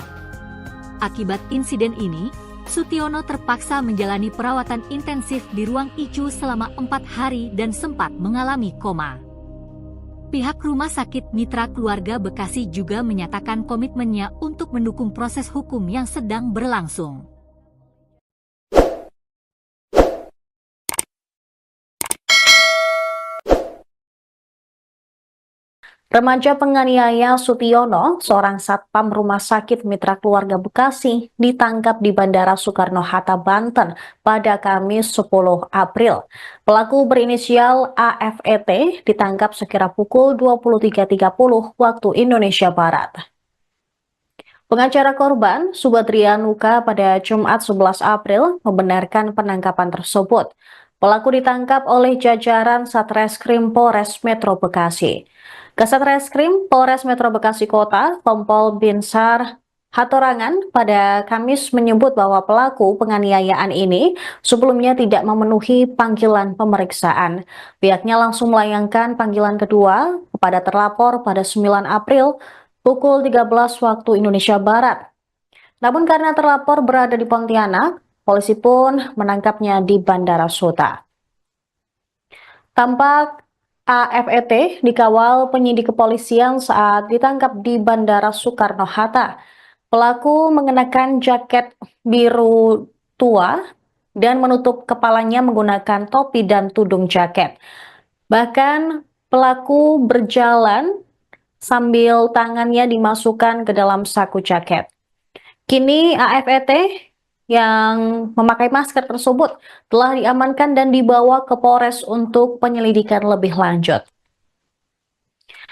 Akibat insiden ini, Sutiono terpaksa menjalani perawatan intensif di ruang ICU selama 4 hari dan sempat mengalami koma. Pihak Rumah Sakit Mitra Keluarga Bekasi juga menyatakan komitmennya untuk mendukung proses hukum yang sedang berlangsung. Remaja penganiaya Sutiono, seorang satpam Rumah Sakit Mitra Keluarga Bekasi, ditangkap di Bandara Soekarno-Hatta, Banten pada Kamis 10 April. Pelaku berinisial AFET ditangkap sekira pukul 23.30 waktu Indonesia Barat. Pengacara korban, Subadria Nuka, pada Jumat 11 April membenarkan penangkapan tersebut. Pelaku ditangkap oleh jajaran Satreskrim Polres Metro Bekasi. Kasat Reskrim Polres Metro Bekasi Kota, Kompol Binsar Hatorangan, pada Kamis menyebut bahwa pelaku penganiayaan ini sebelumnya tidak memenuhi panggilan pemeriksaan. Pihaknya langsung melayangkan panggilan kedua kepada terlapor pada 9 April pukul 13 waktu Indonesia Barat. Namun karena terlapor berada di Pontianak, polisi pun menangkapnya di Bandara Suta. Tampak AFET dikawal penyidik kepolisian saat ditangkap di Bandara Soekarno-Hatta. Pelaku mengenakan jaket biru tua dan menutup kepalanya menggunakan topi dan tudung jaket. Bahkan pelaku berjalan sambil tangannya dimasukkan ke dalam saku jaket. Kini AFET yang memakai masker tersebut telah diamankan dan dibawa ke Polres untuk penyelidikan lebih lanjut.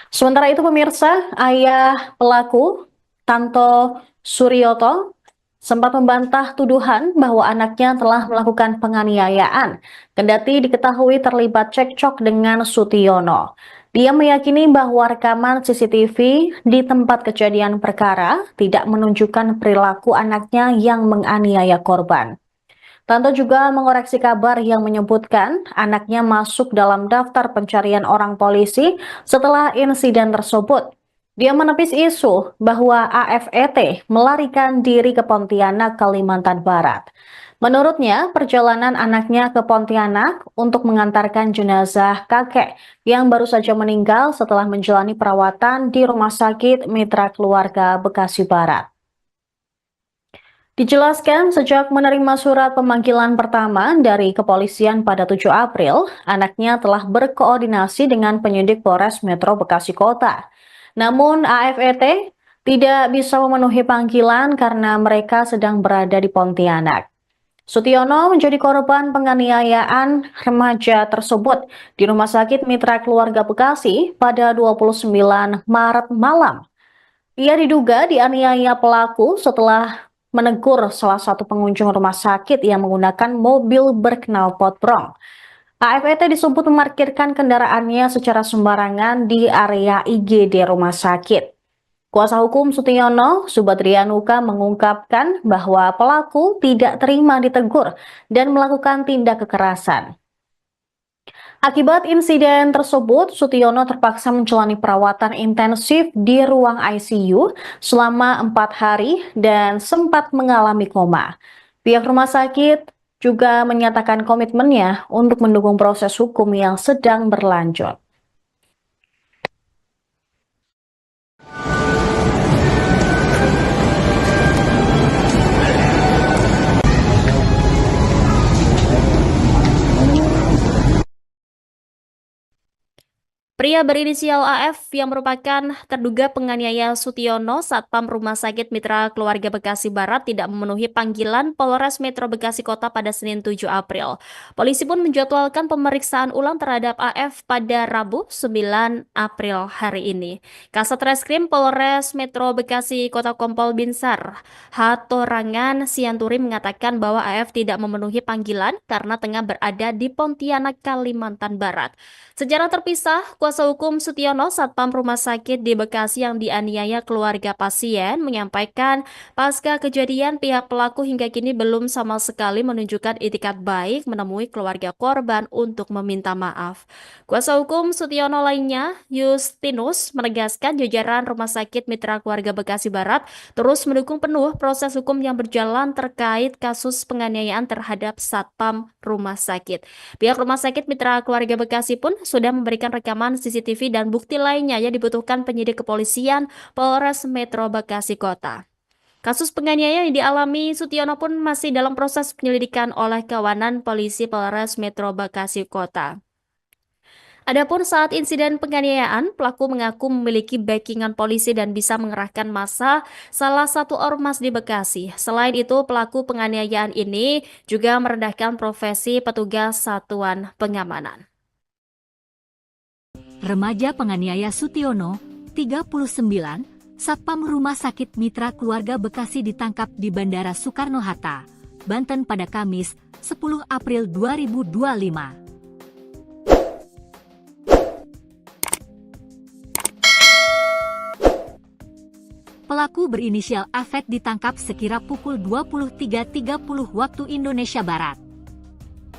Sementara itu pemirsa, ayah pelaku, Tanto Suryoto, sempat membantah tuduhan bahwa anaknya telah melakukan penganiayaan, kendati diketahui terlibat cekcok dengan Sutiono. Dia meyakini bahwa rekaman CCTV di tempat kejadian perkara tidak menunjukkan perilaku anaknya yang menganiaya korban. Tanto juga mengoreksi kabar yang menyebutkan anaknya masuk dalam daftar pencarian orang polisi setelah insiden tersebut. Dia menepis isu bahwa AFET melarikan diri ke Pontianak, Kalimantan Barat. Menurutnya, perjalanan anaknya ke Pontianak untuk mengantarkan jenazah kakek yang baru saja meninggal setelah menjalani perawatan di Rumah Sakit Mitra Keluarga Bekasi Barat. Dijelaskan sejak menerima surat pemanggilan pertama dari kepolisian pada 7 April, anaknya telah berkoordinasi dengan penyidik Polres Metro Bekasi Kota. Namun AFET tidak bisa memenuhi panggilan karena mereka sedang berada di Pontianak. Sutiono menjadi korban penganiayaan remaja tersebut di Rumah Sakit Mitra Keluarga Bekasi pada 29 Maret malam. Ia diduga dianiaya pelaku setelah menegur salah satu pengunjung rumah sakit yang menggunakan mobil berknalpot brong. AFET disebut memarkirkan kendaraannya secara sembarangan di area IGD rumah sakit. Kuasa hukum Sutiono, Subadria Nuka, mengungkapkan bahwa pelaku tidak terima ditegur dan melakukan tindak kekerasan. Akibat insiden tersebut, Sutiono terpaksa menjalani perawatan intensif di ruang ICU selama 4 hari dan sempat mengalami koma. Pihak rumah sakit juga menyatakan komitmennya untuk mendukung proses hukum yang sedang berlanjut. Pria berinisial AF yang merupakan terduga penganiaya Sutiono Satpam Rumah Sakit Mitra Keluarga Bekasi Barat tidak memenuhi panggilan Polres Metro Bekasi Kota pada Senin 7 April. Polisi pun menjadwalkan pemeriksaan ulang terhadap AF pada Rabu 9 April hari ini. Kasat Reskrim Polres Metro Bekasi Kota Kompol Binsar Hatorangan Sianturi mengatakan bahwa AF tidak memenuhi panggilan karena tengah berada di Pontianak, Kalimantan Barat. Secara terpisah, kuasa hukum Sutiono Satpam Rumah Sakit di Bekasi yang dianiaya keluarga pasien menyampaikan pasca kejadian pihak pelaku hingga kini belum sama sekali menunjukkan itikat baik menemui keluarga korban untuk meminta maaf. Kuasa hukum Sutiono lainnya, Justinus, menegaskan jajaran Rumah Sakit Mitra Keluarga Bekasi Barat terus mendukung penuh proses hukum yang berjalan terkait kasus penganiayaan terhadap Satpam Rumah Sakit. Pihak Rumah Sakit Mitra Keluarga Bekasi pun sudah memberikan rekaman CCTV dan bukti lainnya yang dibutuhkan penyidik kepolisian Polres Metro Bekasi Kota. Kasus penganiayaan yang dialami Sutiono pun masih dalam proses penyelidikan oleh kawanan polisi Polres Metro Bekasi Kota. Adapun saat insiden penganiayaan, pelaku mengaku memiliki backingan polisi dan bisa mengerahkan massa salah satu ormas di Bekasi. Selain itu, pelaku penganiayaan ini juga merendahkan profesi petugas satuan pengamanan. Remaja penganiaya Sutiono, 39, Satpam Rumah Sakit Mitra Keluarga Bekasi ditangkap di Bandara Soekarno-Hatta, Banten pada Kamis, 10 April 2025. Pelaku berinisial AFET ditangkap sekira pukul 23.30 waktu Indonesia Barat.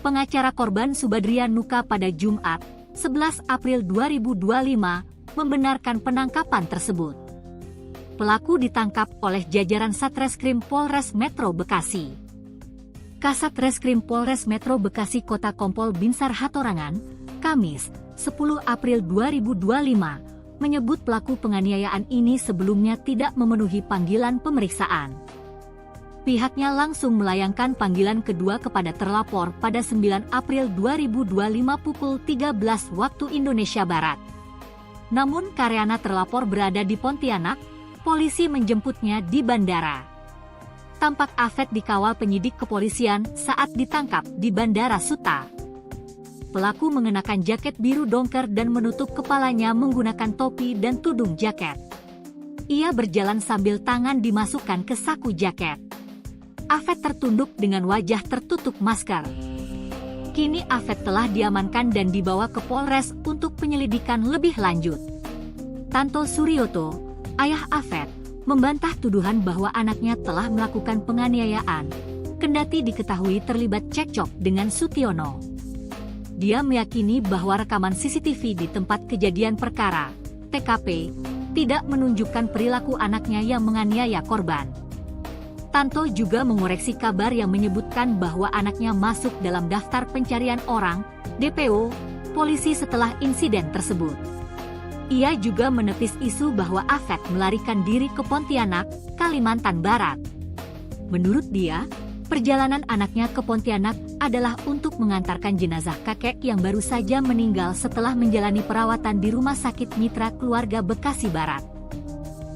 Pengacara korban Subadrian Nuka pada Jumat, 11 April 2025, membenarkan penangkapan tersebut. Pelaku ditangkap oleh jajaran Satreskrim Polres Metro Bekasi. Kasat Reskrim Polres Metro Bekasi Kota Kompol Binsar Hatorangan, Kamis, 10 April 2025, menyebut pelaku penganiayaan ini sebelumnya tidak memenuhi panggilan pemeriksaan. Pihaknya langsung melayangkan panggilan kedua kepada terlapor pada 9 April 2025 pukul 13 waktu Indonesia Barat. Namun karena terlapor berada di Pontianak, polisi menjemputnya di bandara. Tampak AFET dikawal penyidik kepolisian saat ditangkap di Bandara Suta. Pelaku mengenakan jaket biru dongker dan menutup kepalanya menggunakan topi dan tudung jaket. Ia berjalan sambil tangan dimasukkan ke saku jaket. AFET tertunduk dengan wajah tertutup masker. Kini AFET telah diamankan dan dibawa ke Polres untuk penyelidikan lebih lanjut. Tanto Suryoto, ayah AFET, membantah tuduhan bahwa anaknya telah melakukan penganiayaan, kendati diketahui terlibat cekcok dengan Sutiono. Dia meyakini bahwa rekaman CCTV di tempat kejadian perkara, TKP, tidak menunjukkan perilaku anaknya yang menganiaya korban. Tanto juga mengoreksi kabar yang menyebutkan bahwa anaknya masuk dalam daftar pencarian orang, DPO, polisi setelah insiden tersebut. Ia juga menepis isu bahwa AFET melarikan diri ke Pontianak, Kalimantan Barat. Menurut dia, perjalanan anaknya ke Pontianak adalah untuk mengantarkan jenazah kakek yang baru saja meninggal setelah menjalani perawatan di Rumah Sakit Mitra Keluarga Bekasi Barat.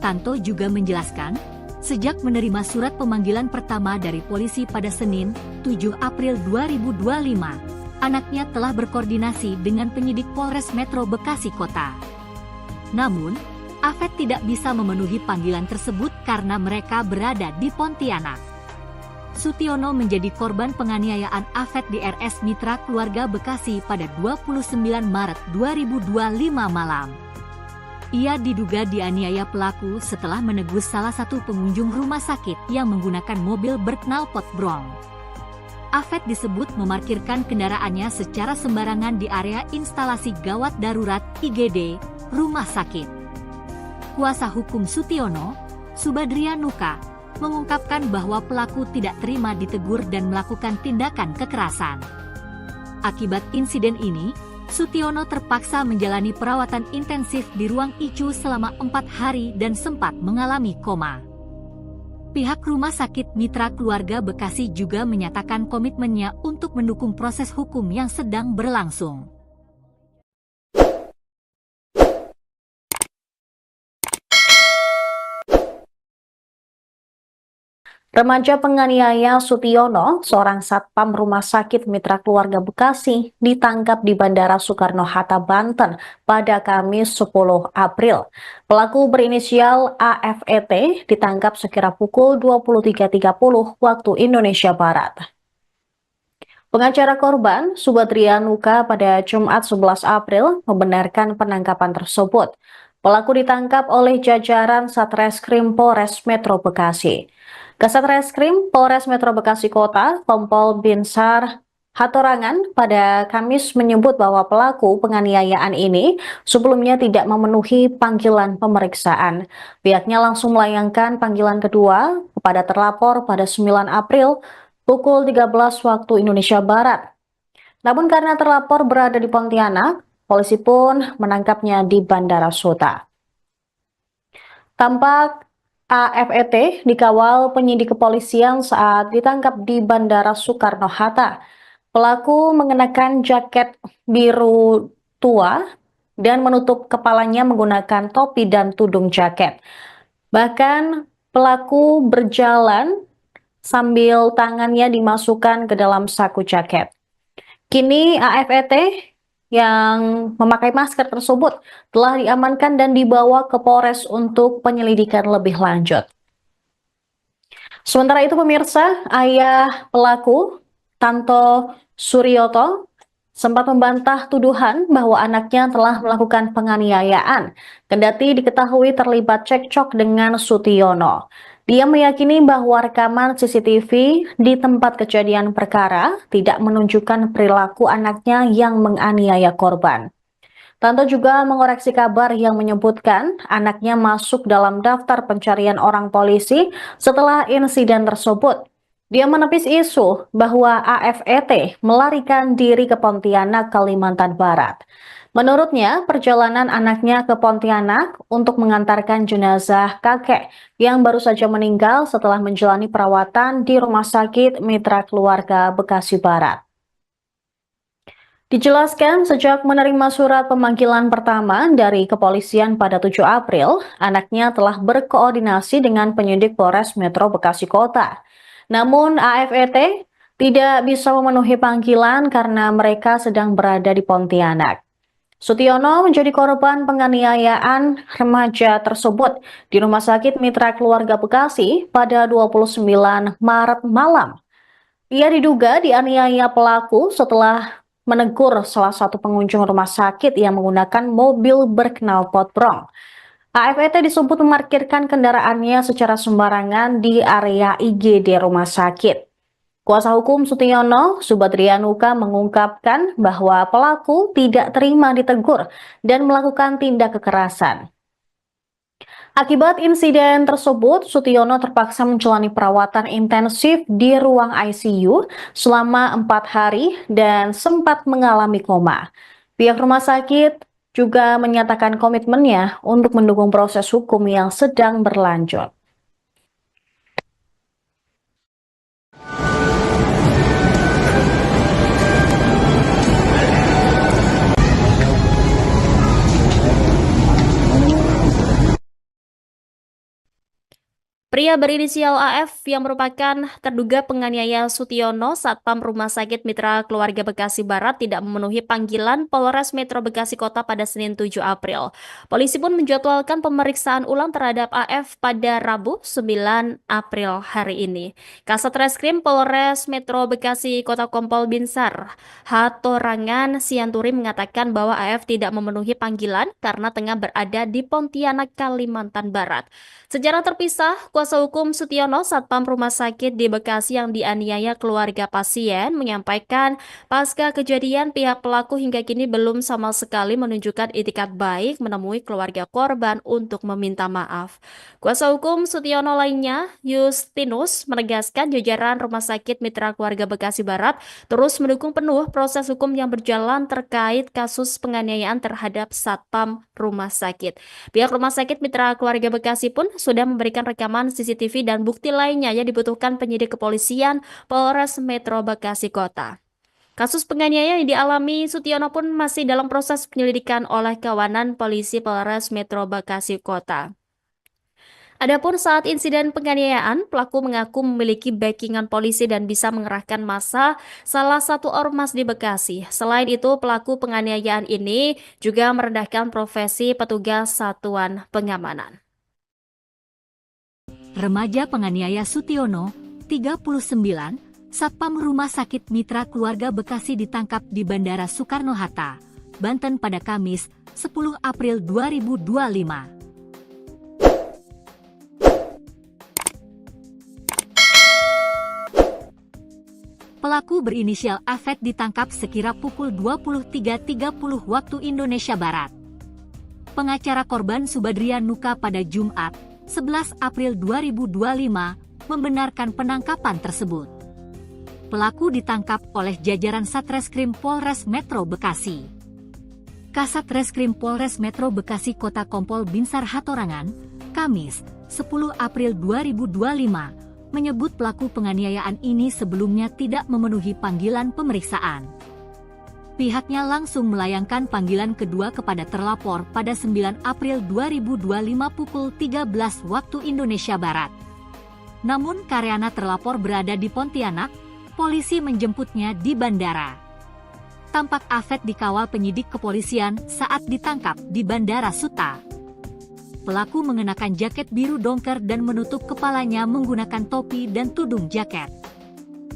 Tanto juga menjelaskan, sejak menerima surat pemanggilan pertama dari polisi pada Senin, 7 April 2025, anaknya telah berkoordinasi dengan penyidik Polres Metro Bekasi Kota. Namun, AFET tidak bisa memenuhi panggilan tersebut karena mereka berada di Pontianak. Sutiono menjadi korban penganiayaan AFET di RS Mitra Keluarga Bekasi pada 29 Maret 2025 malam. Ia diduga dianiaya pelaku setelah menegus salah satu pengunjung rumah sakit yang menggunakan mobil berknalpot brong. AFET disebut memarkirkan kendaraannya secara sembarangan di area instalasi gawat darurat IGD, rumah sakit. Kuasa hukum Sutiono, Subadrian Nuka, mengungkapkan bahwa pelaku tidak terima ditegur dan melakukan tindakan kekerasan. Akibat insiden ini, Sutiono terpaksa menjalani perawatan intensif di ruang ICU selama 4 hari dan sempat mengalami koma. Pihak Rumah Sakit Mitra Keluarga Bekasi juga menyatakan komitmennya untuk mendukung proses hukum yang sedang berlangsung. Remaja penganiaya Sutiono, seorang satpam Rumah Sakit Mitra Keluarga Bekasi, ditangkap di Bandara Soekarno-Hatta, Banten pada Kamis 10 April. Pelaku berinisial AFET ditangkap sekira pukul 23.30 waktu Indonesia Barat. Pengacara korban, Subadrian Nuka, pada Jumat 11 April membenarkan penangkapan tersebut. Pelaku ditangkap oleh jajaran Satreskrim Polres Metro Bekasi. Kasat Reskrim Polres Metro Bekasi Kota, Kompol Binsar Hatorangan, pada Kamis menyebut bahwa pelaku penganiayaan ini sebelumnya tidak memenuhi panggilan pemeriksaan. Pihaknya langsung melayangkan panggilan kedua kepada terlapor pada 9 April pukul 13 waktu Indonesia Barat. Namun karena terlapor berada di Pontianak, polisi pun menangkapnya di Bandara Suta. Tampak AFET dikawal penyidik kepolisian saat ditangkap di Bandara Soekarno-Hatta. Pelaku mengenakan jaket biru tua dan menutup kepalanya menggunakan topi dan tudung jaket. Bahkan pelaku berjalan sambil tangannya dimasukkan ke dalam saku jaket. Kini AFET yang memakai masker tersebut telah diamankan dan dibawa ke Polres untuk penyelidikan lebih lanjut. Sementara itu pemirsa, ayah pelaku, Tanto Suryoto, sempat membantah tuduhan bahwa anaknya telah melakukan penganiayaan, kendati diketahui terlibat cekcok dengan Sutiono. Dia meyakini bahwa rekaman CCTV di tempat kejadian perkara tidak menunjukkan perilaku anaknya yang menganiaya korban. Tanto juga mengoreksi kabar yang menyebutkan anaknya masuk dalam daftar pencarian orang polisi setelah insiden tersebut. Dia menepis isu bahwa AFET melarikan diri ke Pontianak, Kalimantan Barat. Menurutnya, perjalanan anaknya ke Pontianak untuk mengantarkan jenazah kakek yang baru saja meninggal setelah menjalani perawatan di Rumah Sakit Mitra Keluarga Bekasi Barat. Dijelaskan sejak menerima surat pemanggilan pertama dari kepolisian pada 7 April, anaknya telah berkoordinasi dengan penyidik Polres Metro Bekasi Kota. Namun AFET tidak bisa memenuhi panggilan karena mereka sedang berada di Pontianak. Sutiono menjadi korban penganiayaan remaja tersebut di Rumah Sakit Mitra Keluarga Bekasi pada 29 Maret malam. Ia diduga dianiaya pelaku setelah menegur salah satu pengunjung rumah sakit yang menggunakan mobil berknalpot brong. AFET disebut memarkirkan kendaraannya secara sembarangan di area IGD rumah sakit. Kuasa hukum Sutiono, Subadrianuka, mengungkapkan bahwa pelaku tidak terima ditegur dan melakukan tindak kekerasan. Akibat insiden tersebut, Sutiono terpaksa menjalani perawatan intensif di ruang ICU selama 4 hari dan sempat mengalami koma. Pihak rumah sakit juga menyatakan komitmennya untuk mendukung proses hukum yang sedang berlanjut. Pria berinisial AF yang merupakan terduga penganiaya Sutiono Satpam Rumah Sakit Mitra Keluarga Bekasi Barat tidak memenuhi panggilan Polres Metro Bekasi Kota pada Senin 7 April. Polisi pun menjadwalkan pemeriksaan ulang terhadap AF pada Rabu 9 April hari ini. Kasat Reskrim Polres Metro Bekasi Kota Kompol Binsar Hatorangan Sianturi mengatakan bahwa AF tidak memenuhi panggilan karena tengah berada di Pontianak, Kalimantan Barat. Secara terpisah, kuasa hukum Sutiono Satpam Rumah Sakit di Bekasi yang dianiaya keluarga pasien menyampaikan pasca kejadian pihak pelaku hingga kini belum sama sekali menunjukkan itikat baik menemui keluarga korban untuk meminta maaf. Kuasa hukum Sutiono lainnya, Justinus, menegaskan jajaran Rumah Sakit Mitra Keluarga Bekasi Barat terus mendukung penuh proses hukum yang berjalan terkait kasus penganiayaan terhadap Satpam Rumah Sakit. Pihak Rumah Sakit Mitra Keluarga Bekasi pun sudah memberikan rekaman CCTV dan bukti lainnya yang dibutuhkan penyidik kepolisian Polres Metro Bekasi Kota. Kasus penganiayaan yang dialami Sutiono pun masih dalam proses penyelidikan oleh kawanan polisi Polres Metro Bekasi Kota. Adapun saat insiden penganiayaan, pelaku mengaku memiliki backingan polisi dan bisa mengerahkan massa salah satu ormas di Bekasi. Selain itu, pelaku penganiayaan ini juga merendahkan profesi petugas satuan pengamanan. Remaja penganiaya Sutiono, 39, Satpam Rumah Sakit Mitra Keluarga Bekasi ditangkap di Bandara Soekarno-Hatta, Banten pada Kamis, 10 April 2025. Pelaku berinisial AFET ditangkap sekira pukul 23.30 waktu Indonesia Barat. Pengacara korban Subadrianuka pada Jumat, 11 April 2025, membenarkan penangkapan tersebut. Pelaku ditangkap oleh jajaran Satreskrim Polres Metro Bekasi. Kasat Reskrim Polres Metro Bekasi Kota Kompol Binsar Hatorangan, Kamis, 10 April 2025, menyebut pelaku penganiayaan ini sebelumnya tidak memenuhi panggilan pemeriksaan. Pihaknya langsung melayangkan panggilan kedua kepada terlapor pada 9 April 2025 pukul 13 waktu Indonesia Barat. Namun karena terlapor berada di Pontianak, polisi menjemputnya di bandara. tampak Afet dikawal penyidik kepolisian saat ditangkap di Bandara Suta. Pelaku mengenakan jaket biru dongker dan menutup kepalanya menggunakan topi dan tudung jaket.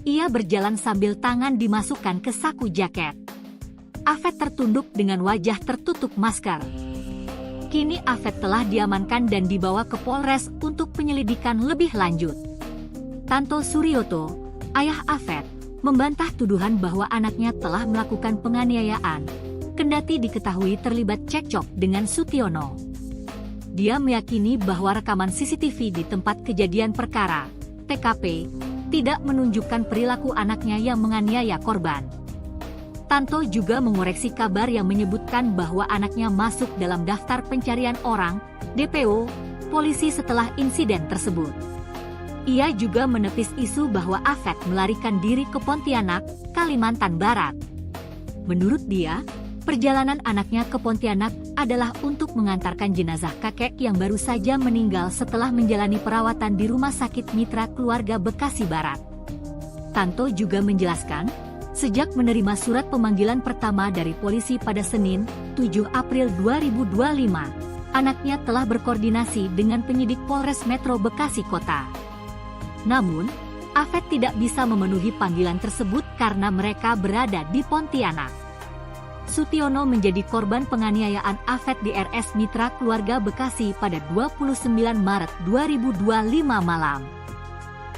Ia berjalan sambil tangan dimasukkan ke saku jaket. Afet tertunduk dengan wajah tertutup masker. Kini Afet telah diamankan dan dibawa ke Polres untuk penyelidikan lebih lanjut. Tanto Suryoto, ayah Afet, membantah tuduhan bahwa anaknya telah melakukan penganiayaan, kendati diketahui terlibat cekcok dengan Sutiono. Dia meyakini bahwa rekaman CCTV di tempat kejadian perkara, TKP, tidak menunjukkan perilaku anaknya yang menganiaya korban. Tanto juga mengoreksi kabar yang menyebutkan bahwa anaknya masuk dalam daftar pencarian orang, DPO, polisi setelah insiden tersebut. Ia juga menepis isu bahwa Afet melarikan diri ke Pontianak, Kalimantan Barat. Menurut dia, perjalanan anaknya ke Pontianak adalah untuk mengantarkan jenazah kakek yang baru saja meninggal setelah menjalani perawatan di Rumah Sakit Mitra Keluarga Bekasi Barat. Tanto juga menjelaskan, sejak menerima surat pemanggilan pertama dari polisi pada Senin, 7 April 2025, anaknya telah berkoordinasi dengan penyidik Polres Metro Bekasi Kota. Namun, Afet tidak bisa memenuhi panggilan tersebut karena mereka berada di Pontianak. Sutiono menjadi korban penganiayaan Afet di RS Mitra Keluarga Bekasi pada 29 Maret 2025 malam.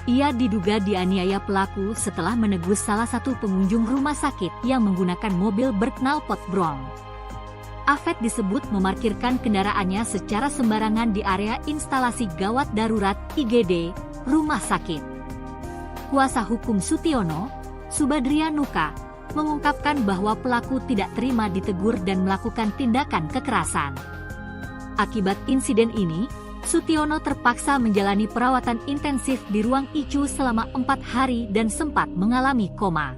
Ia diduga dianiaya pelaku setelah menegus salah satu pengunjung rumah sakit yang menggunakan mobil berknalpot brong. Afet disebut memarkirkan kendaraannya secara sembarangan di area instalasi gawat darurat IGD, rumah sakit. Kuasa hukum Sutiono, Subadria Nuka, mengungkapkan bahwa pelaku tidak terima ditegur dan melakukan tindakan kekerasan. Akibat insiden ini, Sutiono terpaksa menjalani perawatan intensif di ruang ICU selama 4 hari dan sempat mengalami koma.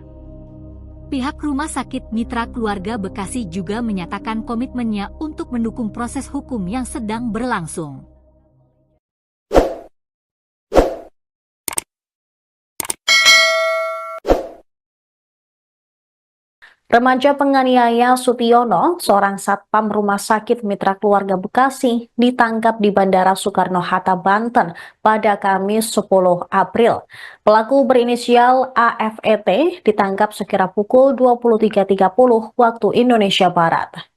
Pihak Rumah Sakit Mitra Keluarga Bekasi juga menyatakan komitmennya untuk mendukung proses hukum yang sedang berlangsung. Remaja penganiaya Sutiono, seorang satpam Rumah Sakit Mitra Keluarga Bekasi, ditangkap di Bandara Soekarno-Hatta, Banten pada Kamis 10 April. Pelaku berinisial AFET ditangkap sekira pukul 23.30 waktu Indonesia Barat.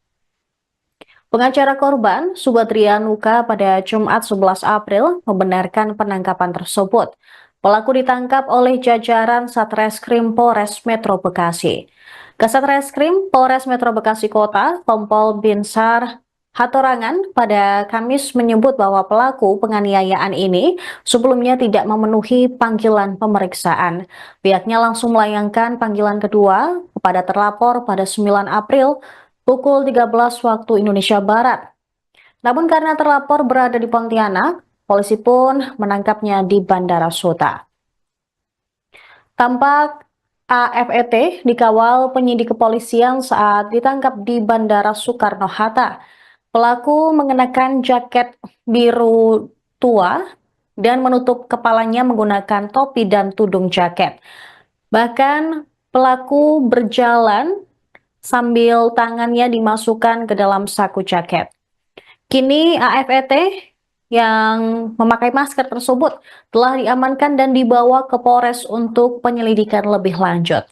Pengacara korban, Subadria Nuka, pada Jumat 11 April membenarkan penangkapan tersebut. Pelaku ditangkap oleh jajaran Satreskrim Polres Metro Bekasi. Kasat Reskrim Polres Metro Bekasi Kota, Kompol Binsar Hatorangan, pada Kamis menyebut bahwa pelaku penganiayaan ini sebelumnya tidak memenuhi panggilan pemeriksaan. Pihaknya langsung melayangkan panggilan kedua kepada terlapor pada 9 April pukul 13 waktu Indonesia Barat. Namun karena terlapor berada di Pontianak, polisi pun menangkapnya di Bandara Suta. Tampak AFET dikawal penyidik kepolisian saat ditangkap di Bandara Soekarno-Hatta. Pelaku mengenakan jaket biru tua dan menutup kepalanya menggunakan topi dan tudung jaket. Bahkan pelaku berjalan sambil tangannya dimasukkan ke dalam saku jaket. Kini AFET yang memakai masker tersebut telah diamankan dan dibawa ke Polres untuk penyelidikan lebih lanjut.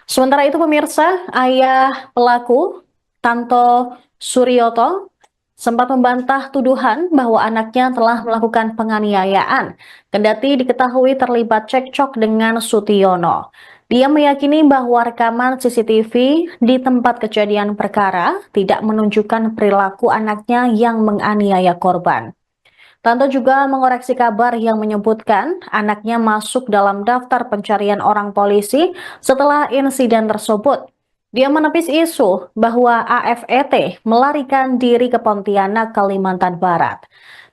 Sementara itu pemirsa, ayah pelaku, Tanto Suryoto, sempat membantah tuduhan bahwa anaknya telah melakukan penganiayaan, kendati diketahui terlibat cekcok dengan Sutiono. Dia meyakini bahwa rekaman CCTV di tempat kejadian perkara tidak menunjukkan perilaku anaknya yang menganiaya korban. Tanto juga mengoreksi kabar yang menyebutkan anaknya masuk dalam daftar pencarian orang polisi setelah insiden tersebut. Dia menepis isu bahwa AFET melarikan diri ke Pontianak, Kalimantan Barat.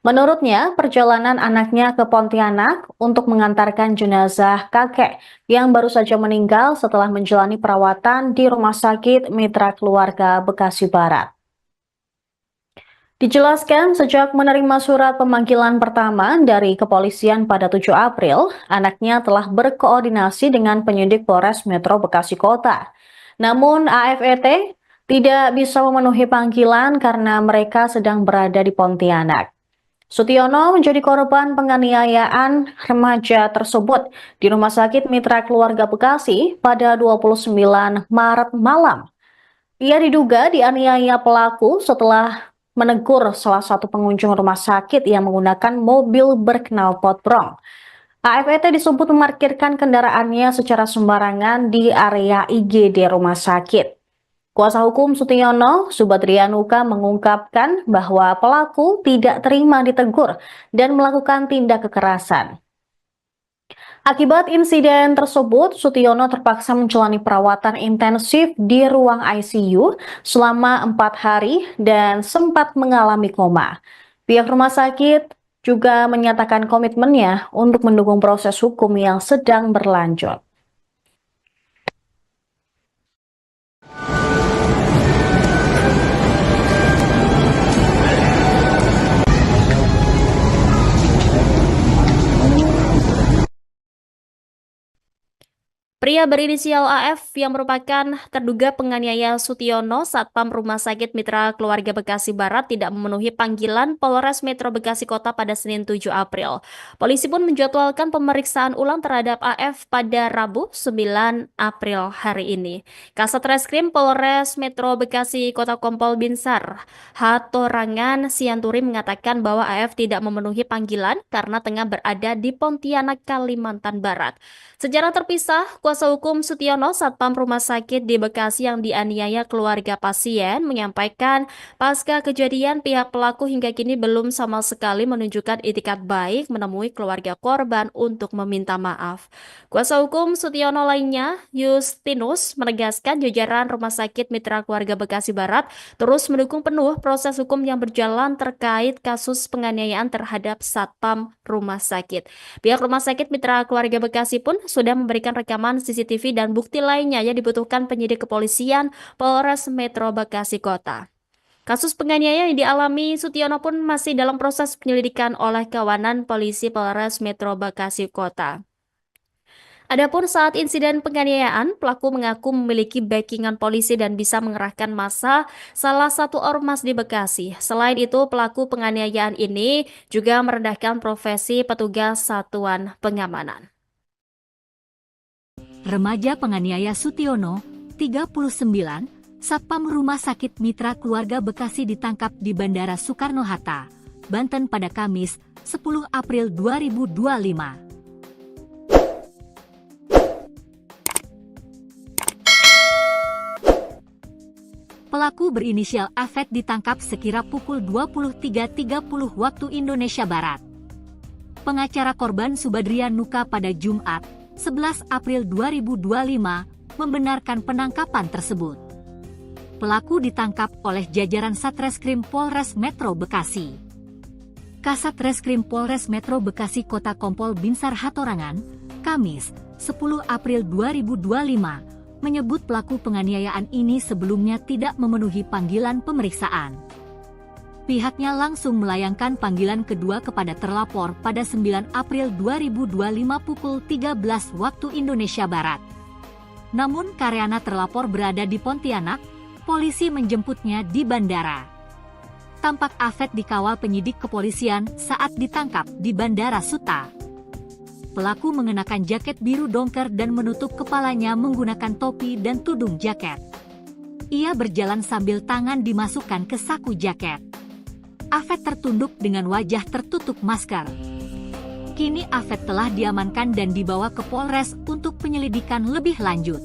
Menurutnya, perjalanan anaknya ke Pontianak untuk mengantarkan jenazah kakek yang baru saja meninggal setelah menjalani perawatan di Rumah Sakit Mitra Keluarga Bekasi Barat. Dijelaskan sejak menerima surat pemanggilan pertama dari kepolisian pada 7 April, anaknya telah berkoordinasi dengan penyidik Polres Metro Bekasi Kota. Namun AFET tidak bisa memenuhi panggilan karena mereka sedang berada di Pontianak. Sutiono menjadi korban penganiayaan remaja tersebut di Rumah Sakit Mitra Keluarga Bekasi pada 29 Maret malam. Ia diduga dianiaya pelaku setelah menegur salah satu pengunjung rumah sakit yang menggunakan mobil berknalpot brong. AFET disebut memarkirkan kendaraannya secara sembarangan di area IGD rumah sakit. Kuasa hukum Sutiono, Subadrianuka, mengungkapkan bahwa pelaku tidak terima ditegur dan melakukan tindak kekerasan. Akibat insiden tersebut, Sutiono terpaksa menjalani perawatan intensif di ruang ICU selama 4 hari dan sempat mengalami koma. Pihak rumah sakit juga menyatakan komitmennya untuk mendukung proses hukum yang sedang berlanjut. Pria berinisial AF yang merupakan terduga penganiaya Sutiono Satpam Rumah Sakit Mitra Keluarga Bekasi Barat tidak memenuhi panggilan Polres Metro Bekasi Kota pada Senin 7 April. Polisi pun menjadwalkan pemeriksaan ulang terhadap AF pada Rabu 9 April hari ini. Kasat Reskrim Polres Metro Bekasi Kota Kompol Binsar Hatorangan Sianturi mengatakan bahwa AF tidak memenuhi panggilan karena tengah berada di Pontianak, Kalimantan Barat. Secara terpisah, kuasa hukum Sutiono Satpam Rumah Sakit di Bekasi yang dianiaya keluarga pasien menyampaikan pasca kejadian pihak pelaku hingga kini belum sama sekali menunjukkan itikat baik menemui keluarga korban untuk meminta maaf. Kuasa hukum Sutiono lainnya, Justinus, menegaskan jajaran Rumah Sakit Mitra Keluarga Bekasi Barat terus mendukung penuh proses hukum yang berjalan terkait kasus penganiayaan terhadap Satpam Rumah Sakit. Pihak Rumah Sakit Mitra Keluarga Bekasi pun sudah memberikan rekaman CCTV dan bukti lainnya yang dibutuhkan penyidik kepolisian Polres Metro Bekasi Kota. Kasus penganiayaan yang dialami Sutiono pun masih dalam proses penyelidikan oleh kawanan polisi Polres Metro Bekasi Kota. Adapun saat insiden penganiayaan, pelaku mengaku memiliki backingan polisi dan bisa mengerahkan massa salah satu ormas di Bekasi. Selain itu, pelaku penganiayaan ini juga merendahkan profesi petugas satuan pengamanan. Remaja penganiaya Sutiono, 39, Satpam Rumah Sakit Mitra Keluarga Bekasi ditangkap di Bandara Soekarno-Hatta, Banten pada Kamis, 10 April 2025. Pelaku berinisial AFET ditangkap sekira pukul 23.30 waktu Indonesia Barat. Pengacara korban Subadrianuka pada Jumat, 11 April 2025, membenarkan penangkapan tersebut. Pelaku ditangkap oleh jajaran Satreskrim Polres Metro Bekasi. Kasat Reskrim Polres Metro Bekasi Kota Kompol Binsar Hatorangan, Kamis, 10 April 2025, menyebut pelaku penganiayaan ini sebelumnya tidak memenuhi panggilan pemeriksaan. Pihaknya langsung melayangkan panggilan kedua kepada terlapor pada 9 April 2025 pukul 13 waktu Indonesia Barat. Namun karena terlapor berada di Pontianak, polisi menjemputnya di bandara. Tampak AFET dikawal penyidik kepolisian saat ditangkap di Bandara Suta. Pelaku mengenakan jaket biru dongker dan menutup kepalanya menggunakan topi dan tudung jaket. Ia berjalan sambil tangan dimasukkan ke saku jaket. AFET tertunduk dengan wajah tertutup masker. Kini AFET telah diamankan dan dibawa ke Polres untuk penyelidikan lebih lanjut.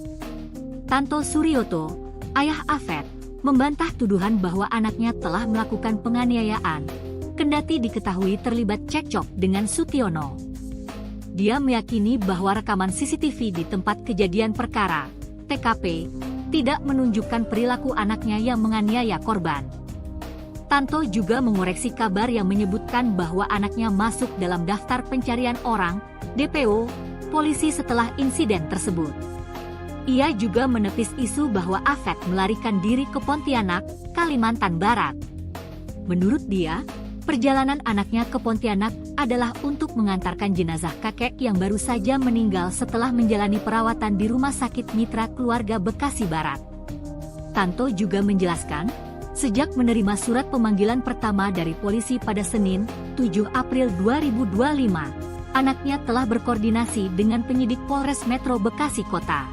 Tanto Suryoto, ayah AFET, membantah tuduhan bahwa anaknya telah melakukan penganiayaan, kendati diketahui terlibat cekcok dengan Sutiono. Dia meyakini bahwa rekaman CCTV di tempat kejadian perkara, TKP, tidak menunjukkan perilaku anaknya yang menganiaya korban. Tanto juga mengoreksi kabar yang menyebutkan bahwa anaknya masuk dalam daftar pencarian orang, DPO, polisi setelah insiden tersebut. Ia juga menepis isu bahwa AFET melarikan diri ke Pontianak, Kalimantan Barat. Menurut dia, Perjalanan anaknya ke Pontianak adalah untuk mengantarkan jenazah kakek yang baru saja meninggal setelah menjalani perawatan di Rumah Sakit Mitra Keluarga Bekasi Barat. Tanto juga menjelaskan, sejak menerima surat pemanggilan pertama dari polisi pada Senin, 7 April 2025, anaknya telah berkoordinasi dengan penyidik Polres Metro Bekasi Kota.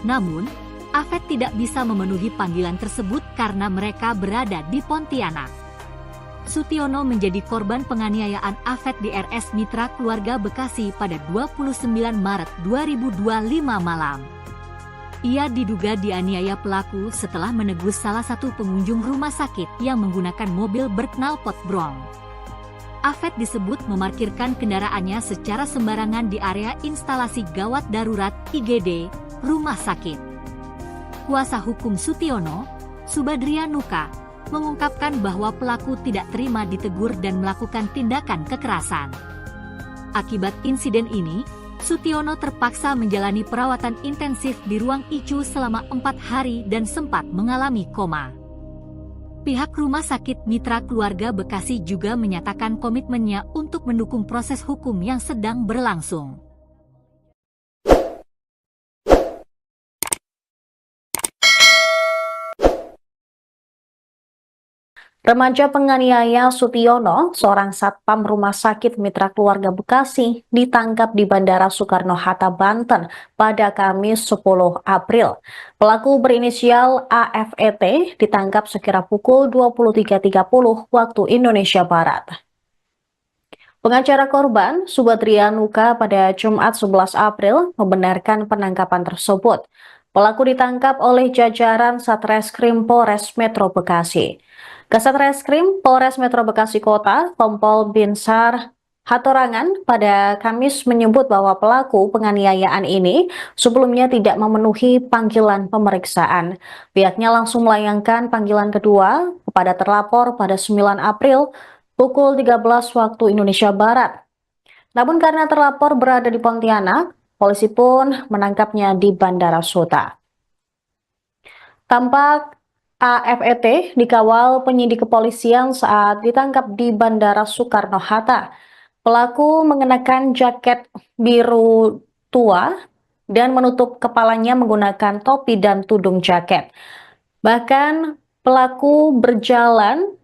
Namun, Afet tidak bisa memenuhi panggilan tersebut karena mereka berada di Pontianak. Sutiono menjadi korban penganiayaan Afet di RS Mitra Keluarga Bekasi pada 29 Maret 2025 malam. Ia diduga dianiaya pelaku setelah menegus salah satu pengunjung rumah sakit yang menggunakan mobil berknalpot brong. Afet disebut memarkirkan kendaraannya secara sembarangan di area instalasi gawat darurat IGD rumah sakit. Kuasa hukum Sutiono, Subadria Nuka, mengungkapkan bahwa pelaku tidak terima ditegur dan melakukan tindakan kekerasan. Akibat insiden ini, Sutiono terpaksa menjalani perawatan intensif di ruang ICU selama 4 hari dan sempat mengalami koma. Pihak Rumah Sakit Mitra Keluarga Bekasi juga menyatakan komitmennya untuk mendukung proses hukum yang sedang berlangsung. Remaja penganiaya Sutiono, seorang satpam Rumah Sakit Mitra Keluarga Bekasi, ditangkap di Bandara Soekarno-Hatta, Banten pada Kamis 10 April. Pelaku berinisial AFET ditangkap sekira pukul 23.30 waktu Indonesia Barat. Pengacara korban, Subadria Nuka, pada Jumat 11 April membenarkan penangkapan tersebut. Pelaku ditangkap oleh jajaran Satreskrim Polres Metro Bekasi. Kasat Reskrim Polres Metro Bekasi Kota, Kompol Binsar Hatorangan, pada Kamis menyebut bahwa pelaku penganiayaan ini sebelumnya tidak memenuhi panggilan pemeriksaan. Pihaknya langsung melayangkan panggilan kedua kepada terlapor pada 9 April pukul 13 waktu Indonesia Barat. Namun karena terlapor berada di Pontianak, polisi pun menangkapnya di Bandara Suta. Tampak AFET dikawal penyidik kepolisian saat ditangkap di Bandara Soekarno-Hatta. Pelaku mengenakan jaket biru tua dan menutup kepalanya menggunakan topi dan tudung jaket. Bahkan pelaku berjalan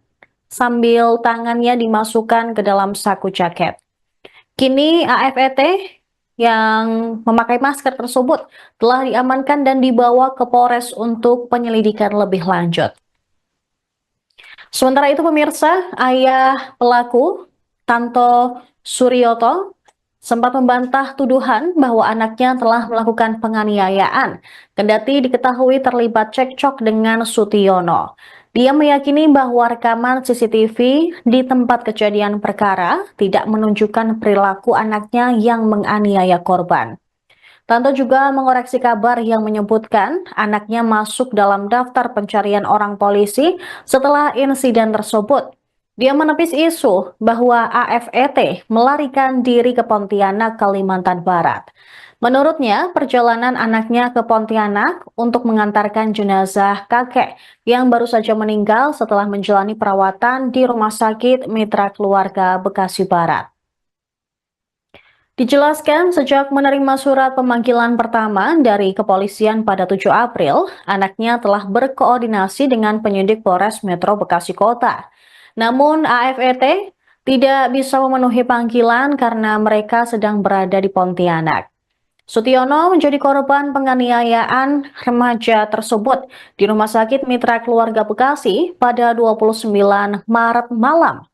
sambil tangannya dimasukkan ke dalam saku jaket. Kini AFET yang memakai masker tersebut telah diamankan dan dibawa ke Polres untuk penyelidikan lebih lanjut. Sementara itu pemirsa, ayah pelaku, Tanto Suryoto, sempat membantah tuduhan bahwa anaknya telah melakukan penganiayaan, kendati diketahui terlibat cekcok dengan Sutiono. Dia meyakini bahwa rekaman CCTV di tempat kejadian perkara tidak menunjukkan perilaku anaknya yang menganiaya korban. Tanto juga mengoreksi kabar yang menyebutkan anaknya masuk dalam daftar pencarian orang polisi setelah insiden tersebut. Dia menepis isu bahwa AFET melarikan diri ke Pontianak, Kalimantan Barat. Menurutnya, perjalanan anaknya ke Pontianak untuk mengantarkan jenazah kakek yang baru saja meninggal setelah menjalani perawatan di Rumah Sakit Mitra Keluarga Bekasi Barat. Dijelaskan sejak menerima surat pemanggilan pertama dari kepolisian pada 7 April, anaknya telah berkoordinasi dengan penyidik Polres Metro Bekasi Kota. Namun AFET tidak bisa memenuhi panggilan karena mereka sedang berada di Pontianak. Sutiono menjadi korban penganiayaan remaja tersebut di Rumah Sakit Mitra Keluarga Bekasi pada 29 Maret malam.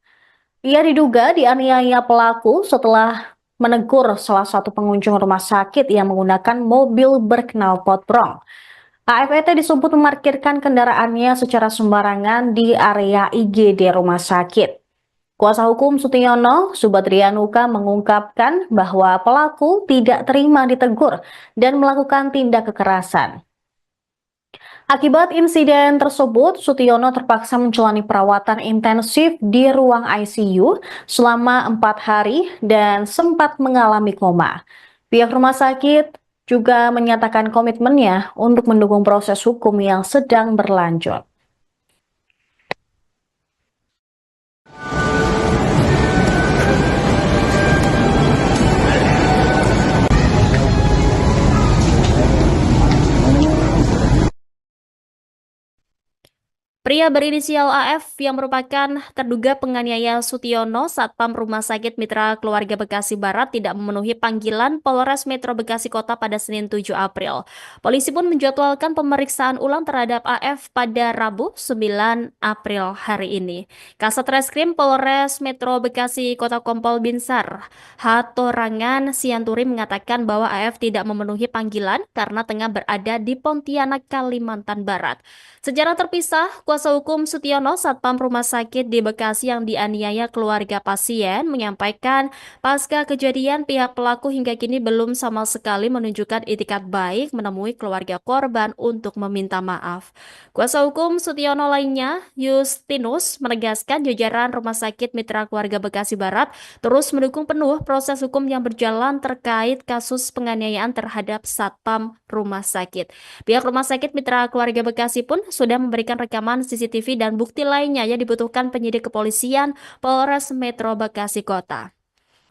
Ia diduga dianiaya pelaku setelah menegur salah satu pengunjung rumah sakit yang menggunakan mobil berknalpot brong. AFET disebut memarkirkan kendaraannya secara sembarangan di area IGD rumah sakit. Kuasa hukum Sutiono, Subadria Nuka, mengungkapkan bahwa pelaku tidak terima ditegur dan melakukan tindak kekerasan. Akibat insiden tersebut, Sutiono terpaksa menjalani perawatan intensif di ruang ICU selama 4 hari dan sempat mengalami koma. Pihak rumah sakit juga menyatakan komitmennya untuk mendukung proses hukum yang sedang berlanjut. Pria berinisial AF yang merupakan terduga penganiaya Sutiono Satpam Rumah Sakit Mitra Keluarga Bekasi Barat tidak memenuhi panggilan Polres Metro Bekasi Kota pada Senin 7 April. Polisi pun menjadwalkan pemeriksaan ulang terhadap AF pada Rabu 9 April hari ini. Kasat Reskrim Polres Metro Bekasi Kota Kompol Binsar Hatorangan Sianturi mengatakan bahwa AF tidak memenuhi panggilan karena tengah berada di Pontianak, Kalimantan Barat. Secara terpisah, kuasa hukum Sutiono Satpam Rumah Sakit di Bekasi yang dianiaya keluarga pasien menyampaikan pasca kejadian pihak pelaku hingga kini belum sama sekali menunjukkan itikat baik menemui keluarga korban untuk meminta maaf. Kuasa hukum Sutiono lainnya, Justinus, menegaskan jajaran Rumah Sakit Mitra Keluarga Bekasi Barat terus mendukung penuh proses hukum yang berjalan terkait kasus penganiayaan terhadap Satpam Rumah Sakit. Pihak Rumah Sakit Mitra Keluarga Bekasi pun sudah memberikan rekaman CCTV dan bukti lainnya yang dibutuhkan penyidik kepolisian Polres Metro Bekasi Kota.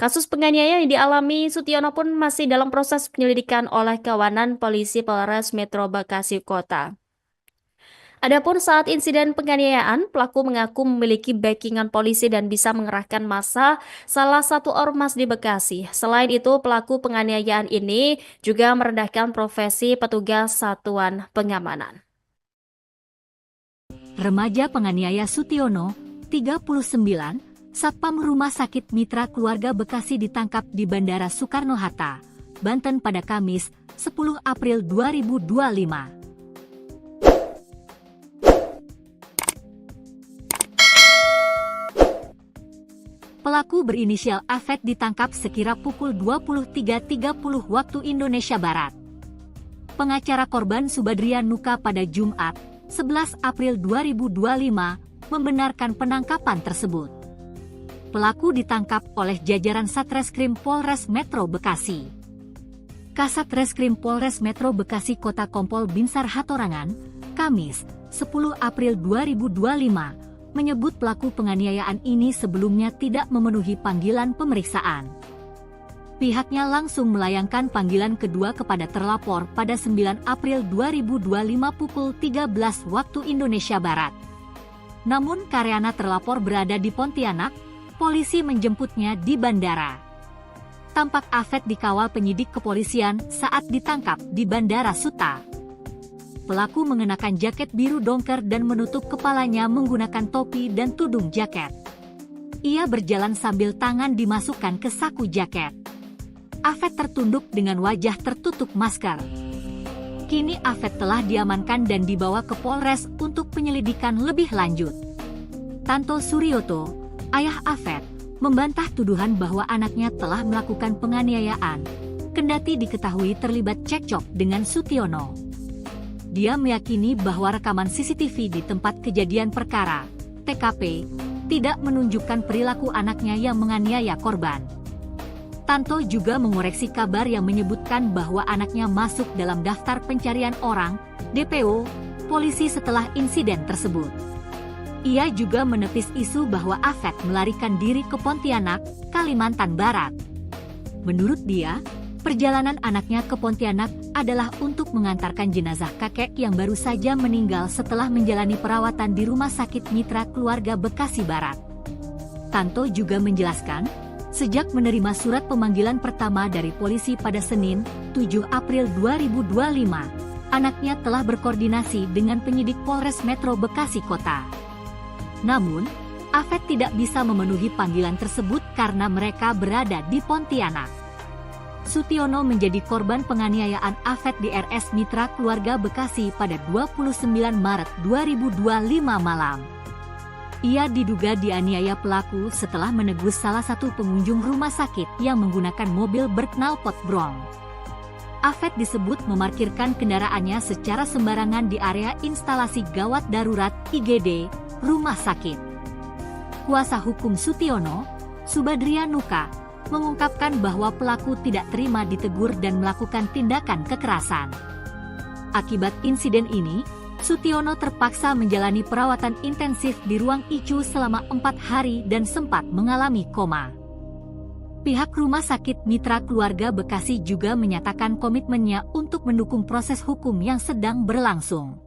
Kasus penganiayaan yang dialami Sutiono pun masih dalam proses penyelidikan oleh kawanan polisi Polres Metro Bekasi Kota. Adapun saat insiden penganiayaan, pelaku mengaku memiliki backingan polisi dan bisa mengerahkan massa salah satu ormas di Bekasi. Selain itu, pelaku penganiayaan ini juga merendahkan profesi petugas satuan pengamanan. Remaja penganiaya Sutiono, 39, Satpam Rumah Sakit Mitra Keluarga Bekasi ditangkap di Bandara Soekarno-Hatta, Banten pada Kamis, 10 April 2025. Pelaku berinisial AF ditangkap sekira pukul 23.30 waktu Indonesia Barat. Pengacara korban Subadrian Nuka pada Jumat, 11 April 2025, membenarkan penangkapan tersebut. Pelaku ditangkap oleh jajaran Satreskrim Polres Metro Bekasi. Kasat Reskrim Polres Metro Bekasi Kota Kompol Binsar Hatorangan, Kamis, 10 April 2025, menyebut pelaku penganiayaan ini sebelumnya tidak memenuhi panggilan pemeriksaan. Pihaknya langsung melayangkan panggilan kedua kepada terlapor pada 9 April 2025 pukul 13 waktu Indonesia Barat. Namun karena terlapor berada di Pontianak, polisi menjemputnya di bandara. Tampak AF dikawal penyidik kepolisian saat ditangkap di Bandara Suta. Pelaku mengenakan jaket biru dongker dan menutup kepalanya menggunakan topi dan tudung jaket. Ia berjalan sambil tangan dimasukkan ke saku jaket. AF tertunduk dengan wajah tertutup masker. Kini AF telah diamankan dan dibawa ke Polres untuk penyelidikan lebih lanjut. Tanto Suryoto, ayah AF, membantah tuduhan bahwa anaknya telah melakukan penganiayaan, kendati diketahui terlibat cekcok dengan Sutiono. Dia meyakini bahwa rekaman CCTV di tempat kejadian perkara, TKP, tidak menunjukkan perilaku anaknya yang menganiaya korban. Tanto juga mengoreksi kabar yang menyebutkan bahwa anaknya masuk dalam daftar pencarian orang, DPO, polisi setelah insiden tersebut. Ia juga menepis isu bahwa AF melarikan diri ke Pontianak, Kalimantan Barat. Menurut dia, perjalanan anaknya ke Pontianak adalah untuk mengantarkan jenazah kakek yang baru saja meninggal setelah menjalani perawatan di Rumah Sakit Mitra Keluarga Bekasi Barat. Tanto juga menjelaskan, sejak menerima surat pemanggilan pertama dari polisi pada Senin, 7 April 2025, anaknya telah berkoordinasi dengan penyidik Polres Metro Bekasi Kota. Namun, AF tidak bisa memenuhi panggilan tersebut karena mereka berada di Pontianak. Sutiono menjadi korban penganiayaan AF di RS Mitra Keluarga Bekasi pada 29 Maret 2025 malam. Ia diduga dianiaya pelaku setelah menegur salah satu pengunjung rumah sakit yang menggunakan mobil berknalpot brong. AF disebut memarkirkan kendaraannya secara sembarangan di area instalasi gawat darurat IGD, rumah sakit. Kuasa hukum Sutiono, Subadrian Nuka, mengungkapkan bahwa pelaku tidak terima ditegur dan melakukan tindakan kekerasan. Akibat insiden ini, Sutiono terpaksa menjalani perawatan intensif di ruang ICU selama 4 hari dan sempat mengalami koma. Pihak Rumah Sakit Mitra Keluarga Bekasi juga menyatakan komitmennya untuk mendukung proses hukum yang sedang berlangsung.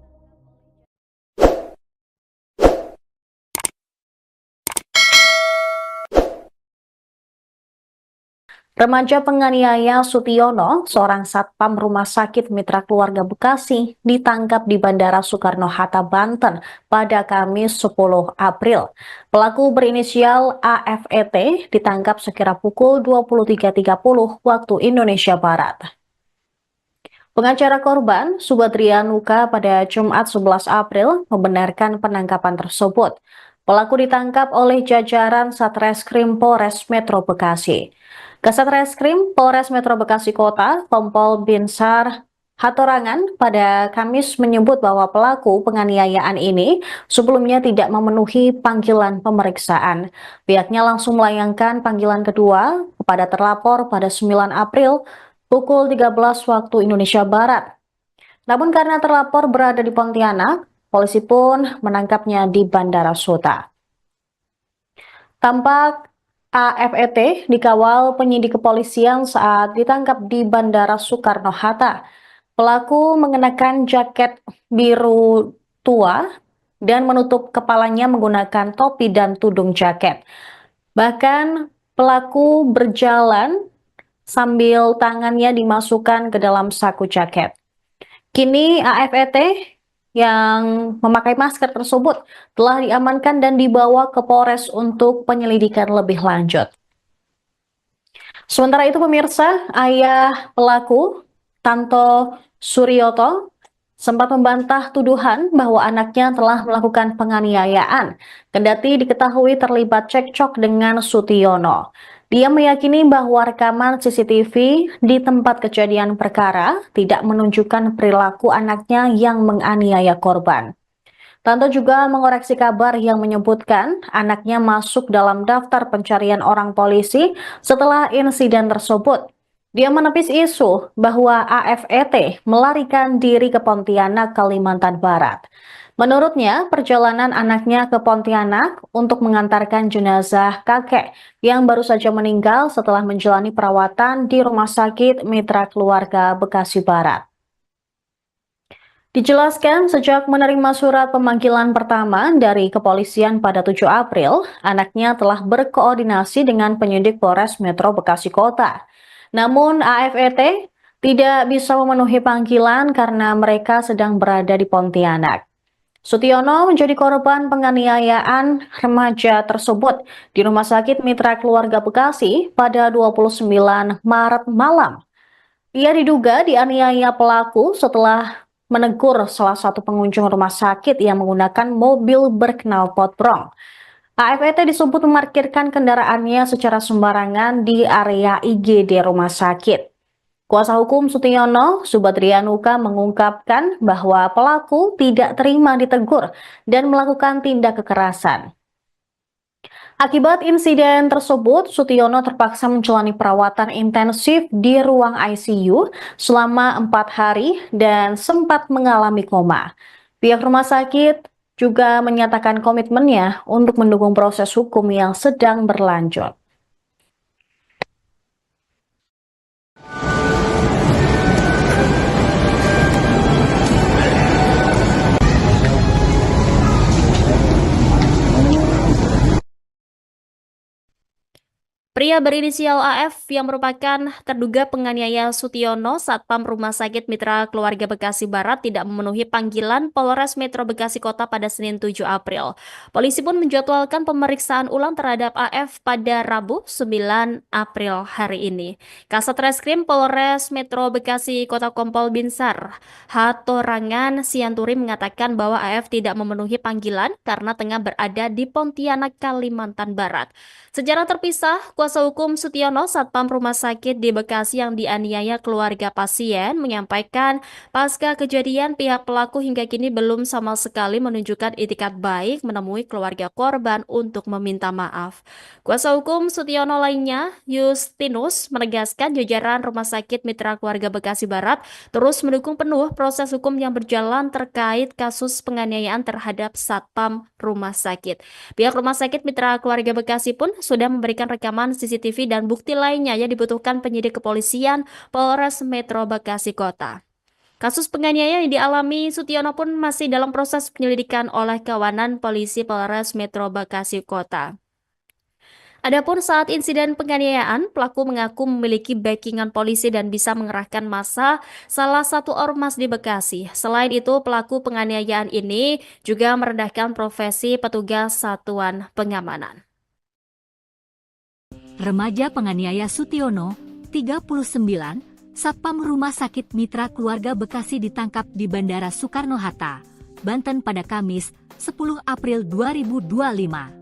Remaja penganiaya Sutiono, seorang satpam Rumah Sakit Mitra Keluarga Bekasi, ditangkap di Bandara Soekarno-Hatta, Banten pada Kamis 10 April. Pelaku berinisial AFET ditangkap sekira pukul 23.30 waktu Indonesia Barat. Pengacara korban, Subadria Nuka, pada Jumat 11 April membenarkan penangkapan tersebut. Pelaku ditangkap oleh jajaran Satreskrim Polres Metro Bekasi. Kasat Reskrim Polres Metro Bekasi Kota, Kompol Binsar Hatorangan, pada Kamis menyebut bahwa pelaku penganiayaan ini sebelumnya tidak memenuhi panggilan pemeriksaan. Pihaknya langsung melayangkan panggilan kedua kepada terlapor pada 9 April pukul 13 waktu Indonesia Barat. Namun karena terlapor berada di Pontianak, polisi pun menangkapnya di Bandara Suta. Tampak AFET dikawal penyidik kepolisian saat ditangkap di Bandara Soekarno-Hatta. Pelaku mengenakan jaket biru tua dan menutup kepalanya menggunakan topi dan tudung jaket. Bahkan pelaku berjalan sambil tangannya dimasukkan ke dalam saku jaket. Kini AFET yang memakai masker tersebut telah diamankan dan dibawa ke Polres untuk penyelidikan lebih lanjut. Sementara itu pemirsa, ayah pelaku, Tanto Suryoto, sempat membantah tuduhan bahwa anaknya telah melakukan penganiayaan, kendati diketahui terlibat cekcok dengan Sutiono. Dia meyakini bahwa rekaman CCTV di tempat kejadian perkara tidak menunjukkan perilaku anaknya yang menganiaya korban. Tanto juga mengoreksi kabar yang menyebutkan anaknya masuk dalam daftar pencarian orang polisi setelah insiden tersebut. Dia menepis isu bahwa AFET melarikan diri ke Pontianak, Kalimantan Barat. Menurutnya, perjalanan anaknya ke Pontianak untuk mengantarkan jenazah kakek yang baru saja meninggal setelah menjalani perawatan di Rumah Sakit Mitra Keluarga Bekasi Barat. Dijelaskan sejak menerima surat pemanggilan pertama dari kepolisian pada 7 April, anaknya telah berkoordinasi dengan penyidik Polres Metro Bekasi Kota. Namun AFET tidak bisa memenuhi panggilan karena mereka sedang berada di Pontianak. Sutiono menjadi korban penganiayaan remaja tersebut di Rumah Sakit Mitra Keluarga Bekasi pada 29 Maret malam. Ia diduga dianiaya pelaku setelah menegur salah satu pengunjung rumah sakit yang menggunakan mobil berknalpot brong. AFET disebut memarkirkan kendaraannya secara sembarangan di area IGD rumah sakit. Kuasa hukum Sutiono, Subadria Nuka, mengungkapkan bahwa pelaku tidak terima ditegur dan melakukan tindak kekerasan. Akibat insiden tersebut, Sutiono terpaksa menjalani perawatan intensif di ruang ICU selama 4 hari dan sempat mengalami koma. Pihak rumah sakit juga menyatakan komitmennya untuk mendukung proses hukum yang sedang berlanjut. Pria berinisial AF yang merupakan terduga penganiaya Sutiono, Satpam Rumah Sakit Mitra Keluarga Bekasi Barat, tidak memenuhi panggilan Polres Metro Bekasi Kota pada Senin 7 April. Polisi pun menjadwalkan pemeriksaan ulang terhadap AF pada Rabu 9 April hari ini. Kasat Reskrim Polres Metro Bekasi Kota Kompol Binsar Hatorangan Sianturi mengatakan bahwa AF tidak memenuhi panggilan karena tengah berada di Pontianak, Kalimantan Barat. Secara terpisah, kuasa hukum Sutiono, Satpam Rumah Sakit di Bekasi yang dianiaya keluarga pasien, menyampaikan pasca kejadian pihak pelaku hingga kini belum sama sekali menunjukkan itikat baik menemui keluarga korban untuk meminta maaf. Kuasa hukum Sutiono lainnya, Justinus, menegaskan jajaran Rumah Sakit Mitra Keluarga Bekasi Barat terus mendukung penuh proses hukum yang berjalan terkait kasus penganiayaan terhadap Satpam Rumah Sakit. Pihak Rumah Sakit Mitra Keluarga Bekasi pun sudah memberikan rekaman CCTV dan bukti lainnya yang dibutuhkan penyidik kepolisian Polres Metro Bekasi Kota. Kasus penganiayaan yang dialami Sutiono pun masih dalam proses penyelidikan oleh kawanan polisi Polres Metro Bekasi Kota. Adapun saat insiden penganiayaan, pelaku mengaku memiliki backingan polisi dan bisa mengerahkan massa salah satu ormas di Bekasi. Selain itu, pelaku penganiayaan ini juga merendahkan profesi petugas satuan pengamanan. Remaja penganiaya Sutiono, 39, Satpam Rumah Sakit Mitra Keluarga Bekasi ditangkap di Bandara Soekarno-Hatta, Banten pada Kamis, 10 April 2025.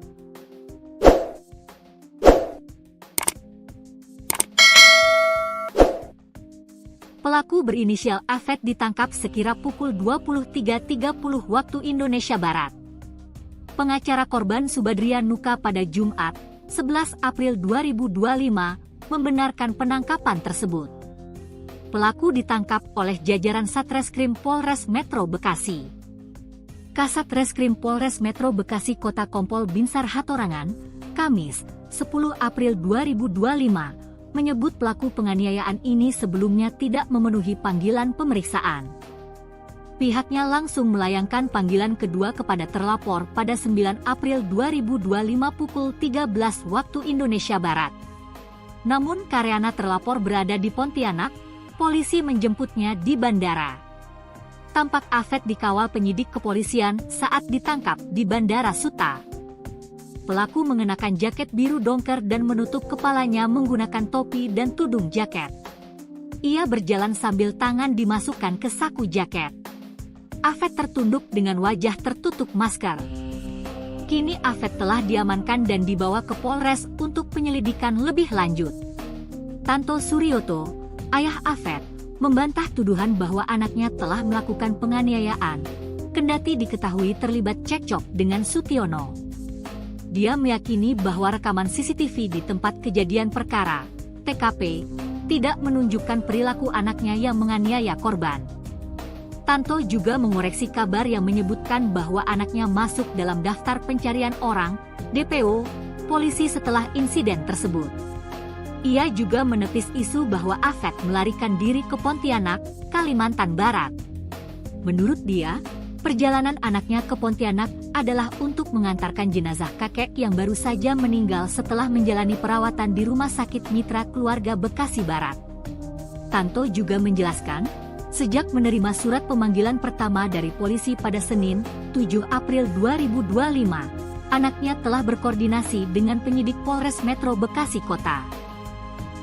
Pelaku berinisial AFET ditangkap sekira pukul 23.30 waktu Indonesia Barat. Pengacara korban Subadrian Nuka pada Jumat, 11 April 2025, membenarkan penangkapan tersebut. Pelaku ditangkap oleh jajaran Satreskrim Polres Metro Bekasi. Kasat Reskrim Polres Metro Bekasi Kota Kompol Binsar Hatorangan, Kamis, 10 April 2025, menyebut pelaku penganiayaan ini sebelumnya tidak memenuhi panggilan pemeriksaan. Pihaknya langsung melayangkan panggilan kedua kepada terlapor pada 9 April 2025 pukul 13 waktu Indonesia Barat. Namun karena terlapor berada di Pontianak, polisi menjemputnya di bandara. Tampak AFET dikawal penyidik kepolisian saat ditangkap di Bandara Suta. Pelaku mengenakan jaket biru dongker dan menutup kepalanya menggunakan topi dan tudung jaket. Ia berjalan sambil tangan dimasukkan ke saku jaket. AFET tertunduk dengan wajah tertutup masker. Kini AFET telah diamankan dan dibawa ke Polres untuk penyelidikan lebih lanjut. Tanto Suryoto, ayah AFET, membantah tuduhan bahwa anaknya telah melakukan penganiayaan, kendati diketahui terlibat cekcok dengan Sutiono. Dia meyakini bahwa rekaman CCTV di tempat kejadian perkara, TKP, tidak menunjukkan perilaku anaknya yang menganiaya korban. Tanto juga mengoreksi kabar yang menyebutkan bahwa anaknya masuk dalam daftar pencarian orang, DPO, polisi setelah insiden tersebut. Ia juga menepis isu bahwa AFET melarikan diri ke Pontianak, Kalimantan Barat. Menurut dia, perjalanan anaknya ke Pontianak adalah untuk mengantarkan jenazah kakek yang baru saja meninggal setelah menjalani perawatan di Rumah Sakit Mitra Keluarga Bekasi Barat. Tanto juga menjelaskan, sejak menerima surat pemanggilan pertama dari polisi pada Senin, 7 April 2025, anaknya telah berkoordinasi dengan penyidik Polres Metro Bekasi Kota.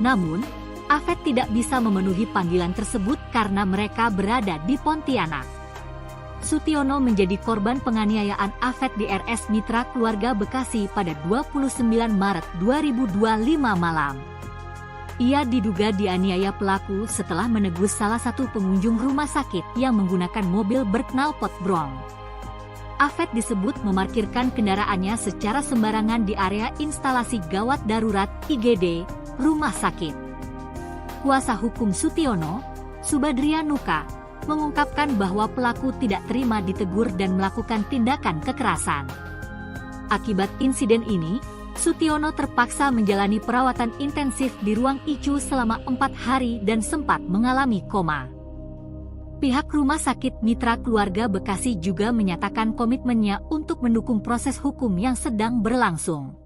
Namun, AFET tidak bisa memenuhi panggilan tersebut karena mereka berada di Pontianak. Sutiono menjadi korban penganiayaan AFET di RS Mitra Keluarga Bekasi pada 29 Maret 2025 malam. Ia diduga dianiaya pelaku setelah menegur salah satu pengunjung rumah sakit yang menggunakan mobil berknalpot brong. AFET disebut memarkirkan kendaraannya secara sembarangan di area instalasi gawat darurat IGD, rumah sakit. Kuasa hukum Sutiono, Subadrian Nuka, mengungkapkan bahwa pelaku tidak terima ditegur dan melakukan tindakan kekerasan. Akibat insiden ini, Sutiono terpaksa menjalani perawatan intensif di ruang ICU selama 4 hari dan sempat mengalami koma. Pihak Rumah Sakit Mitra Keluarga Bekasi juga menyatakan komitmennya untuk mendukung proses hukum yang sedang berlangsung.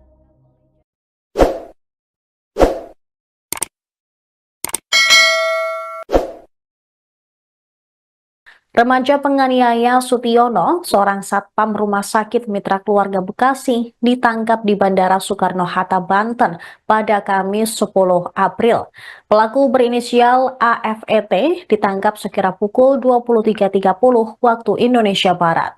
Remaja penganiaya Sutiono, seorang satpam Rumah Sakit Mitra Keluarga Bekasi, ditangkap di Bandara Soekarno-Hatta, Banten pada Kamis 10 April. Pelaku berinisial AFET ditangkap sekira pukul 23.30 waktu Indonesia Barat.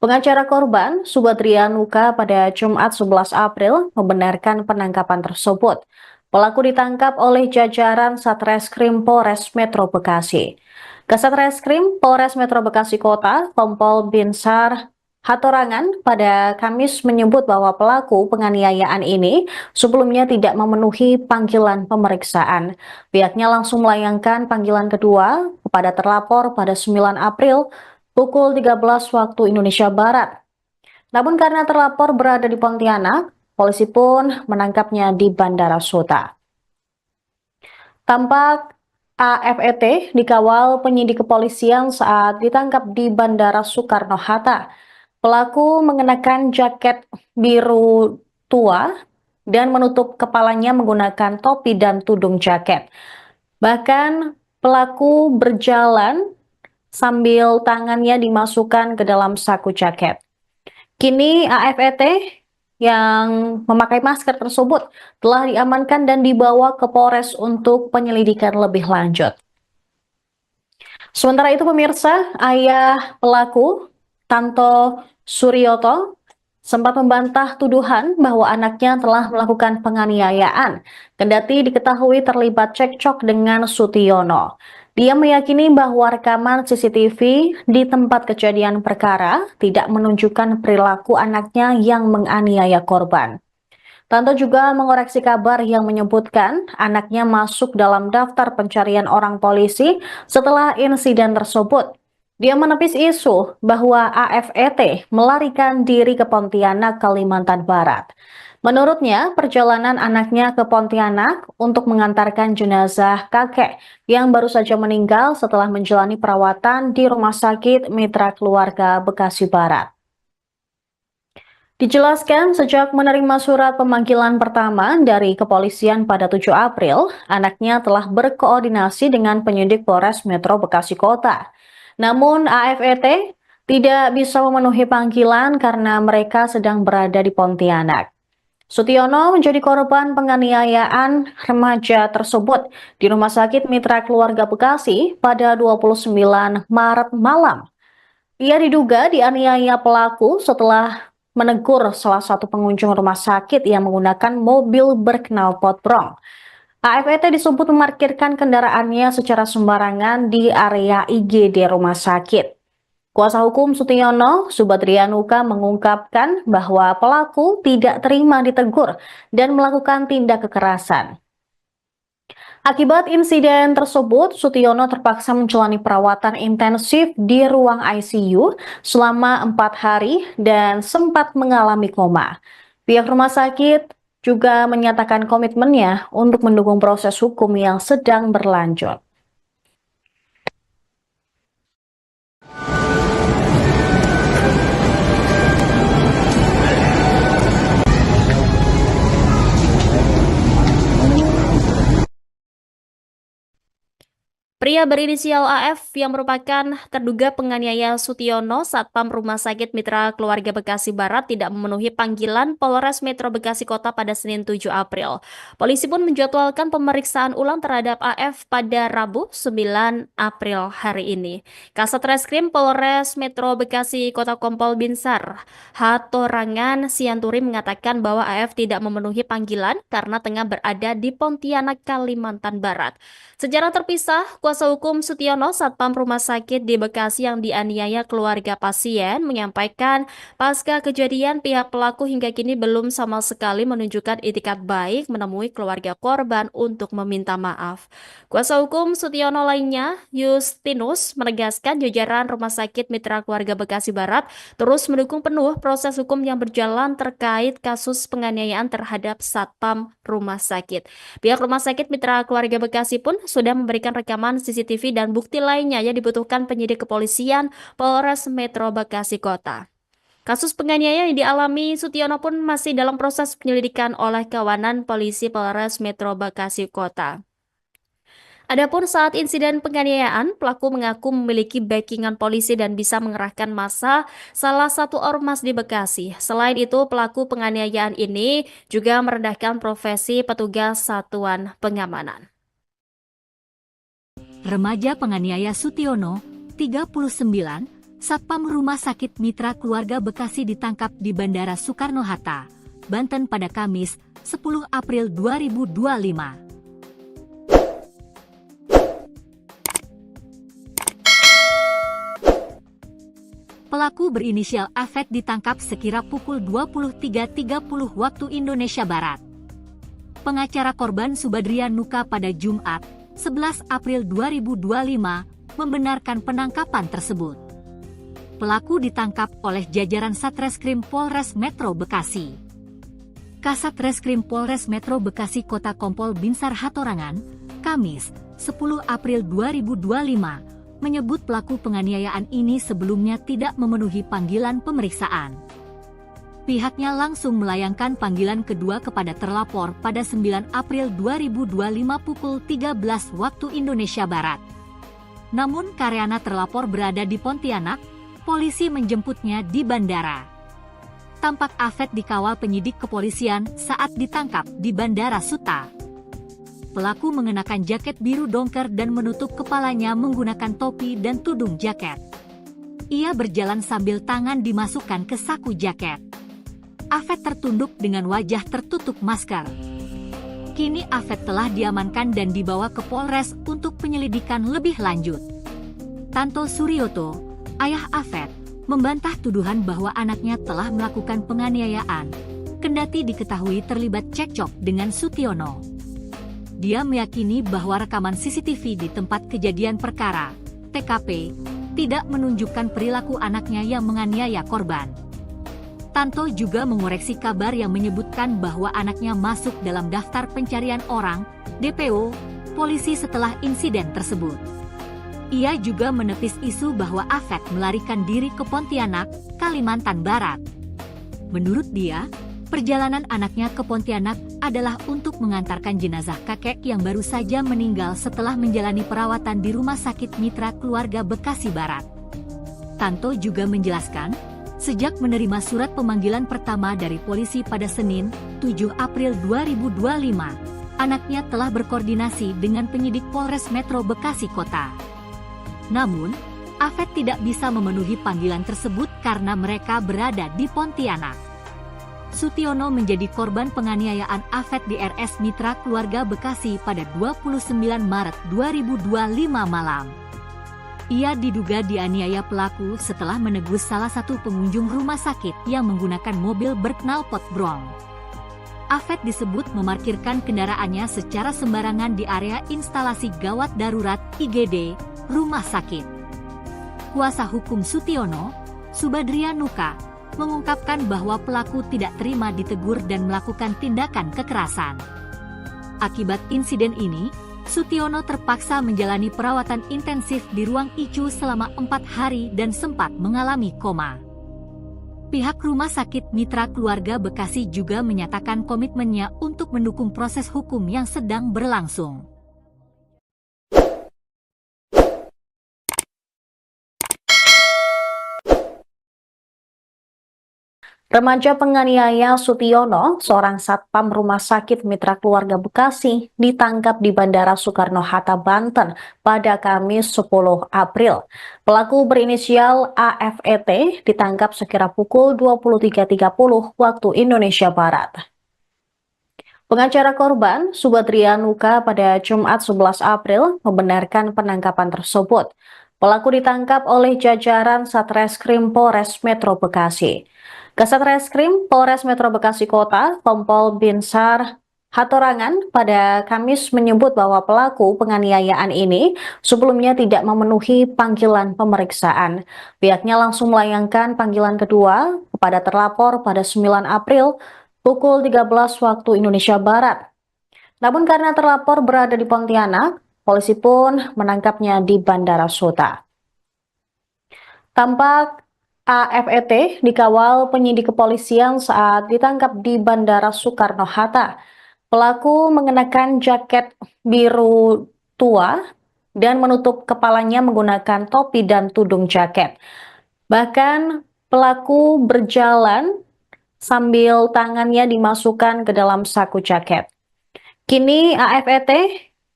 Pengacara korban, Subadrian Nuka, pada Jumat 11 April membenarkan penangkapan tersebut. Pelaku ditangkap oleh jajaran Satreskrim Polres Metro Bekasi. Kasat Reskrim Polres Metro Bekasi Kota, Kompol Binsar Hatorangan, pada Kamis menyebut bahwa pelaku penganiayaan ini sebelumnya tidak memenuhi panggilan pemeriksaan. Pihaknya langsung melayangkan panggilan kedua kepada terlapor pada 9 April pukul 13 waktu Indonesia Barat. Namun karena terlapor berada di Pontianak, polisi pun menangkapnya di Bandara Suta. Tampak AFET dikawal penyidik kepolisian saat ditangkap di Bandara Soekarno-Hatta. Pelaku mengenakan jaket biru tua dan menutup kepalanya menggunakan topi dan tudung jaket. Bahkan pelaku berjalan sambil tangannya dimasukkan ke dalam saku jaket. Kini AFET yang memakai masker tersebut telah diamankan dan dibawa ke Polres untuk penyelidikan lebih lanjut. Sementara itu pemirsa, ayah pelaku, Tanto Suryoto, sempat membantah tuduhan bahwa anaknya telah melakukan penganiayaan, kendati diketahui terlibat cekcok dengan Sutiono. Dia meyakini bahwa rekaman CCTV di tempat kejadian perkara tidak menunjukkan perilaku anaknya yang menganiaya korban. Tanto juga mengoreksi kabar yang menyebutkan anaknya masuk dalam daftar pencarian orang polisi setelah insiden tersebut. Dia menepis isu bahwa AFET melarikan diri ke Pontianak, Kalimantan Barat. Menurutnya, perjalanan anaknya ke Pontianak untuk mengantarkan jenazah kakek yang baru saja meninggal setelah menjalani perawatan di Rumah Sakit Mitra Keluarga Bekasi Barat. Dijelaskan sejak menerima surat pemanggilan pertama dari kepolisian pada 7 April, anaknya telah berkoordinasi dengan penyidik Polres Metro Bekasi Kota. Namun AFET tidak bisa memenuhi panggilan karena mereka sedang berada di Pontianak. Sutiono menjadi korban penganiayaan remaja tersebut di Rumah Sakit Mitra Keluarga Bekasi pada 29 Maret malam. Ia diduga dianiaya pelaku setelah menegur salah satu pengunjung rumah sakit yang menggunakan mobil berknalpot brong. AFET disebut memarkirkan kendaraannya secara sembarangan di area IGD rumah sakit. Kuasa hukum Sutiono, Subadrianuka, mengungkapkan bahwa pelaku tidak terima ditegur dan melakukan tindak kekerasan. Akibat insiden tersebut, Sutiono terpaksa menjalani perawatan intensif di ruang ICU selama 4 hari dan sempat mengalami koma. Pihak rumah sakit juga menyatakan komitmennya untuk mendukung proses hukum yang sedang berlanjut. Pria berinisial AF yang merupakan terduga penganiaya Sutiono Satpam Rumah Sakit Mitra Keluarga Bekasi Barat tidak memenuhi panggilan Polres Metro Bekasi Kota pada Senin 7 April. Polisi pun menjadwalkan pemeriksaan ulang terhadap AF pada Rabu 9 April hari ini. Kasat Reskrim Polres Metro Bekasi Kota Kompol Binsar Hatorangan Sianturi mengatakan bahwa AF tidak memenuhi panggilan karena tengah berada di Pontianak, Kalimantan Barat. Secara terpisah, kuasa hukum Sutiono Satpam Rumah Sakit di Bekasi yang dianiaya keluarga pasien menyampaikan pasca kejadian pihak pelaku hingga kini belum sama sekali menunjukkan itikat baik menemui keluarga korban untuk meminta maaf. Kuasa hukum Sutiono lainnya, Justinus, menegaskan jajaran Rumah Sakit Mitra Keluarga Bekasi Barat terus mendukung penuh proses hukum yang berjalan terkait kasus penganiayaan terhadap Satpam Rumah Sakit. Pihak Rumah Sakit Mitra Keluarga Bekasi pun sudah memberikan rekaman CCTV dan bukti lainnya yang dibutuhkan penyidik kepolisian Polres Metro Bekasi Kota. Kasus penganiayaan yang dialami Sutiono pun masih dalam proses penyelidikan oleh kawanan polisi Polres Metro Bekasi Kota. Adapun saat insiden penganiayaan, pelaku mengaku memiliki backingan polisi dan bisa mengerahkan massa salah satu ormas di Bekasi. Selain itu, pelaku penganiayaan ini juga merendahkan profesi petugas satuan pengamanan. Remaja penganiaya Sutiono, 39, Satpam Rumah Sakit Mitra Keluarga Bekasi ditangkap di Bandara Soekarno-Hatta, Banten pada Kamis, 10 April 2025. Pelaku berinisial AFET ditangkap sekira pukul 23.30 waktu Indonesia Barat. Pengacara korban Subadrian Nuka pada Jumat, 11 April 2025, membenarkan penangkapan tersebut. Pelaku ditangkap oleh jajaran Satreskrim Polres Metro Bekasi. Kasat Reskrim Polres Metro Bekasi Kota Kompol Binsar Hatorangan, Kamis, 10 April 2025, menyebut pelaku penganiayaan ini sebelumnya tidak memenuhi panggilan pemeriksaan. Pihaknya langsung melayangkan panggilan kedua kepada terlapor pada 9 April 2025 pukul 13 waktu Indonesia Barat. Namun karena terlapor berada di Pontianak, polisi menjemputnya di bandara. Tampak Afet dikawal penyidik kepolisian saat ditangkap di Bandara Suta. Pelaku mengenakan jaket biru dongker dan menutup kepalanya menggunakan topi dan tudung jaket. Ia berjalan sambil tangan dimasukkan ke saku jaket. Afet tertunduk dengan wajah tertutup masker. Kini Afet telah diamankan dan dibawa ke Polres untuk penyelidikan lebih lanjut. Tanto Suryoto, ayah Afet, membantah tuduhan bahwa anaknya telah melakukan penganiayaan, kendati diketahui terlibat cekcok dengan Sutiono. Dia meyakini bahwa rekaman CCTV di tempat kejadian perkara, TKP, tidak menunjukkan perilaku anaknya yang menganiaya korban. Tanto juga mengoreksi kabar yang menyebutkan bahwa anaknya masuk dalam daftar pencarian orang, DPO, polisi setelah insiden tersebut. Ia juga menepis isu bahwa Afet melarikan diri ke Pontianak, Kalimantan Barat. Menurut dia, perjalanan anaknya ke Pontianak adalah untuk mengantarkan jenazah kakek yang baru saja meninggal setelah menjalani perawatan di Rumah Sakit Mitra Keluarga Bekasi Barat. Tanto juga menjelaskan, sejak menerima surat pemanggilan pertama dari polisi pada Senin, 7 April 2025, anaknya telah berkoordinasi dengan penyidik Polres Metro Bekasi Kota. Namun, Afet tidak bisa memenuhi panggilan tersebut karena mereka berada di Pontianak. Sutiono menjadi korban penganiayaan Afet di RS Mitra Keluarga Bekasi pada 29 Maret 2025 malam. Ia diduga dianiaya pelaku setelah menegur salah satu pengunjung rumah sakit yang menggunakan mobil berknalpot brong. Afet disebut memarkirkan kendaraannya secara sembarangan di area instalasi gawat darurat IGD, rumah sakit. Kuasa hukum Sutiono, Subadria Nuka, mengungkapkan bahwa pelaku tidak terima ditegur dan melakukan tindakan kekerasan. Akibat insiden ini, Sutiono terpaksa menjalani perawatan intensif di ruang ICU selama 4 hari dan sempat mengalami koma. Pihak Rumah Sakit Mitra Keluarga Bekasi juga menyatakan komitmennya untuk mendukung proses hukum yang sedang berlangsung. Remaja penganiaya Sutiono, seorang satpam Rumah Sakit Mitra Keluarga Bekasi, ditangkap di Bandara Soekarno-Hatta, Banten pada Kamis 10 April. Pelaku berinisial AFET ditangkap sekira pukul 23.30 waktu Indonesia Barat. Pengacara korban, Subadria Nuka, pada Jumat 11 April membenarkan penangkapan tersebut. Pelaku ditangkap oleh jajaran Satreskrim Polres Metro Bekasi. Kasat Reskrim Polres Metro Bekasi Kota, Kompol Binsar Hatorangan, pada Kamis menyebut bahwa pelaku penganiayaan ini sebelumnya tidak memenuhi panggilan pemeriksaan. Pihaknya langsung melayangkan panggilan kedua kepada terlapor pada 9 April pukul 13 waktu Indonesia Barat. Namun karena terlapor berada di Pontianak, polisi pun menangkapnya di Bandara Suta. Tampak AFET dikawal penyidik kepolisian saat ditangkap di Bandara Soekarno-Hatta. Pelaku mengenakan jaket biru tua dan menutup kepalanya menggunakan topi dan tudung jaket. Bahkan pelaku berjalan sambil tangannya dimasukkan ke dalam saku jaket. Kini AFET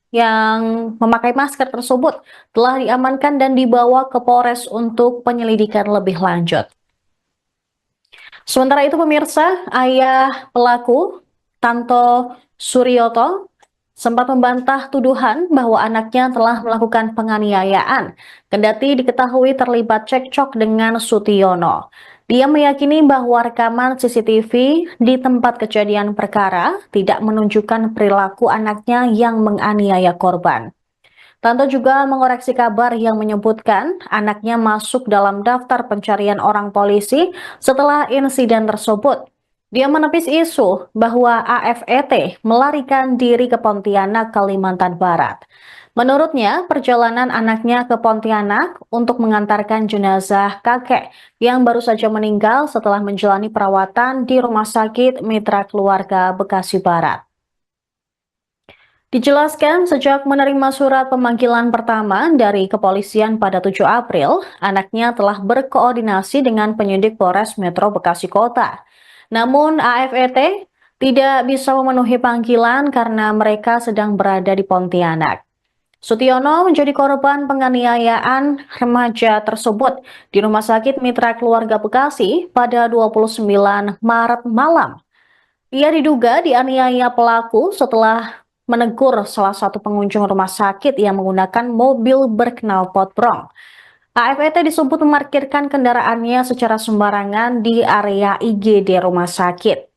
yang memakai masker tersebut telah diamankan dan dibawa ke Polres untuk penyelidikan lebih lanjut. Sementara itu pemirsa, ayah pelaku, Tanto Suryoto, sempat membantah tuduhan bahwa anaknya telah melakukan penganiayaan, kendati diketahui terlibat cekcok dengan Sutiono. Dia meyakini bahwa rekaman CCTV di tempat kejadian perkara tidak menunjukkan perilaku anaknya yang menganiaya korban. Tanto juga mengoreksi kabar yang menyebutkan anaknya masuk dalam daftar pencarian orang polisi setelah insiden tersebut. Dia menepis isu bahwa AFET melarikan diri ke Pontianak, Kalimantan Barat. Menurutnya, perjalanan anaknya ke Pontianak untuk mengantarkan jenazah kakek yang baru saja meninggal setelah menjalani perawatan di Rumah Sakit Mitra Keluarga Bekasi Barat. Dijelaskan sejak menerima surat pemanggilan pertama dari kepolisian pada 7 April, anaknya telah berkoordinasi dengan penyidik Polres Metro Bekasi Kota. Namun AFET tidak bisa memenuhi panggilan karena mereka sedang berada di Pontianak. Sutiono menjadi korban penganiayaan remaja tersebut di Rumah Sakit Mitra Keluarga Bekasi pada 29 Maret malam. Ia diduga dianiaya pelaku setelah menegur salah satu pengunjung rumah sakit yang menggunakan mobil berknalpot brong. AFET disebut memarkirkan kendaraannya secara sembarangan di area IGD rumah sakit.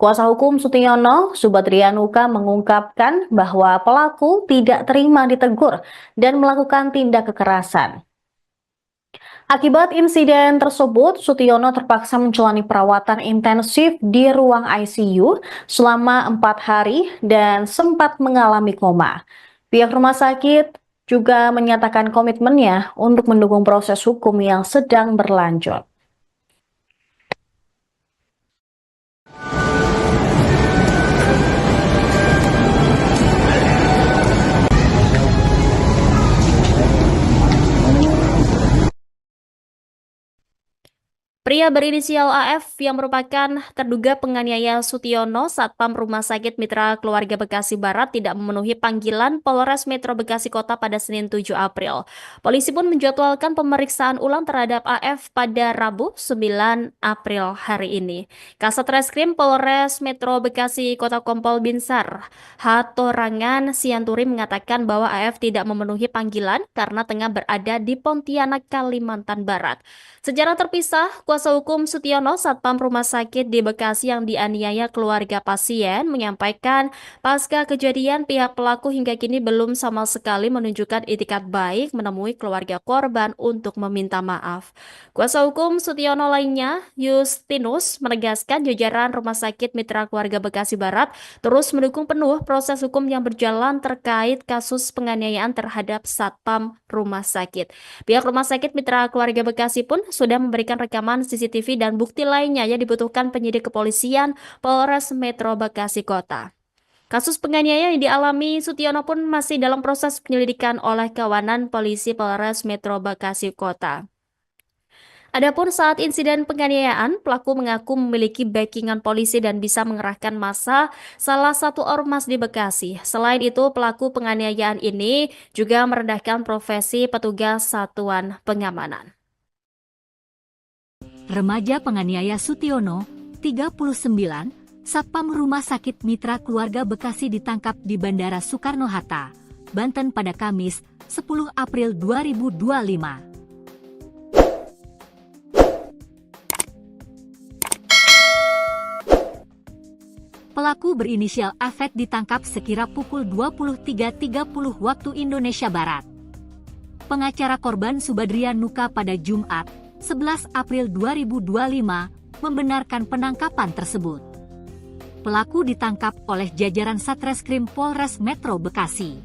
Kuasa hukum Sutiono, Subadrianuka, mengungkapkan bahwa pelaku tidak terima ditegur dan melakukan tindak kekerasan. Akibat insiden tersebut, Sutiono terpaksa menjalani perawatan intensif di ruang ICU selama 4 hari dan sempat mengalami koma. Pihak rumah sakit juga menyatakan komitmennya untuk mendukung proses hukum yang sedang berlanjut. Pria berinisial AF yang merupakan terduga penganiaya Sutiono Satpam Rumah Sakit Mitra Keluarga Bekasi Barat tidak memenuhi panggilan Polres Metro Bekasi Kota pada Senin 7 April. Polisi pun menjadwalkan pemeriksaan ulang terhadap AF pada Rabu 9 April hari ini. Kasat Reskrim Polres Metro Bekasi Kota Kompol Binsar Hatorangan Sianturi mengatakan bahwa AF tidak memenuhi panggilan karena tengah berada di Pontianak, Kalimantan Barat. Secara terpisah, kuasa hukum Sutiono Satpam Rumah Sakit di Bekasi yang dianiaya keluarga pasien menyampaikan pasca kejadian pihak pelaku hingga kini belum sama sekali menunjukkan itikat baik menemui keluarga korban untuk meminta maaf. Kuasa hukum Sutiono lainnya, Justinus, menegaskan jajaran Rumah Sakit Mitra Keluarga Bekasi Barat terus mendukung penuh proses hukum yang berjalan terkait kasus penganiayaan terhadap Satpam Rumah Sakit. Pihak Rumah Sakit Mitra Keluarga Bekasi pun sudah memberikan rekaman CCTV dan bukti lainnya yang dibutuhkan penyidik kepolisian Polres Metro Bekasi Kota. Kasus penganiayaan yang dialami Sutiono pun masih dalam proses penyelidikan oleh kawanan polisi Polres Metro Bekasi Kota. Adapun saat insiden penganiayaan, pelaku mengaku memiliki backingan polisi dan bisa mengerahkan massa salah satu ormas di Bekasi. Selain itu, pelaku penganiayaan ini juga merendahkan profesi petugas satuan pengamanan. Remaja penganiaya Sutiono, 39, Satpam Rumah Sakit Mitra Keluarga Bekasi ditangkap di Bandara Soekarno-Hatta, Banten pada Kamis, 10 April 2025. Pelaku berinisial AFET ditangkap sekira pukul 23.30 waktu Indonesia Barat. Pengacara korban Subadrianuka pada Jumat, 11 April 2025, membenarkan penangkapan tersebut. Pelaku ditangkap oleh jajaran Satreskrim Polres Metro Bekasi.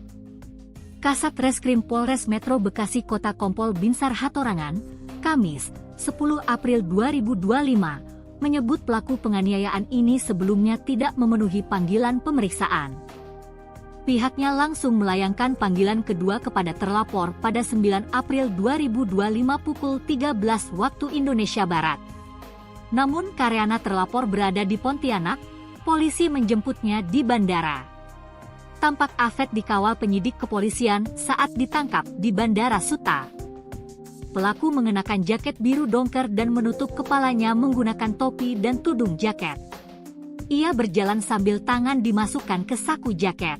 Kasat Reskrim Polres Metro Bekasi Kota Kompol Binsar Hatorangan, Kamis, 10 April 2025, menyebut pelaku penganiayaan ini sebelumnya tidak memenuhi panggilan pemeriksaan. Pihaknya langsung melayangkan panggilan kedua kepada terlapor pada 9 April 2025 pukul 13 waktu Indonesia Barat. Namun karena terlapor berada di Pontianak, polisi menjemputnya di bandara. Tampak AFET dikawal penyidik kepolisian saat ditangkap di Bandara Suta. Pelaku mengenakan jaket biru dongker dan menutup kepalanya menggunakan topi dan tudung jaket. Ia berjalan sambil tangan dimasukkan ke saku jaket.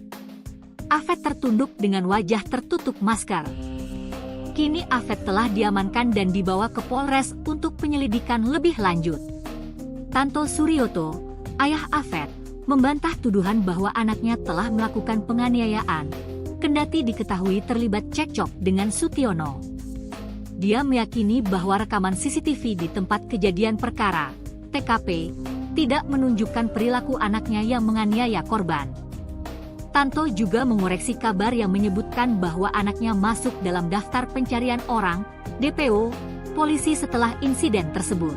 AFET tertunduk dengan wajah tertutup masker. Kini AFET telah diamankan dan dibawa ke Polres untuk penyelidikan lebih lanjut. Tanto Suryoto, ayah AFET, membantah tuduhan bahwa anaknya telah melakukan penganiayaan, kendati diketahui terlibat cekcok dengan Sutiono. Dia meyakini bahwa rekaman CCTV di tempat kejadian perkara, TKP, tidak menunjukkan perilaku anaknya yang menganiaya korban. Tanto juga mengoreksi kabar yang menyebutkan bahwa anaknya masuk dalam daftar pencarian orang (DPO) polisi setelah insiden tersebut.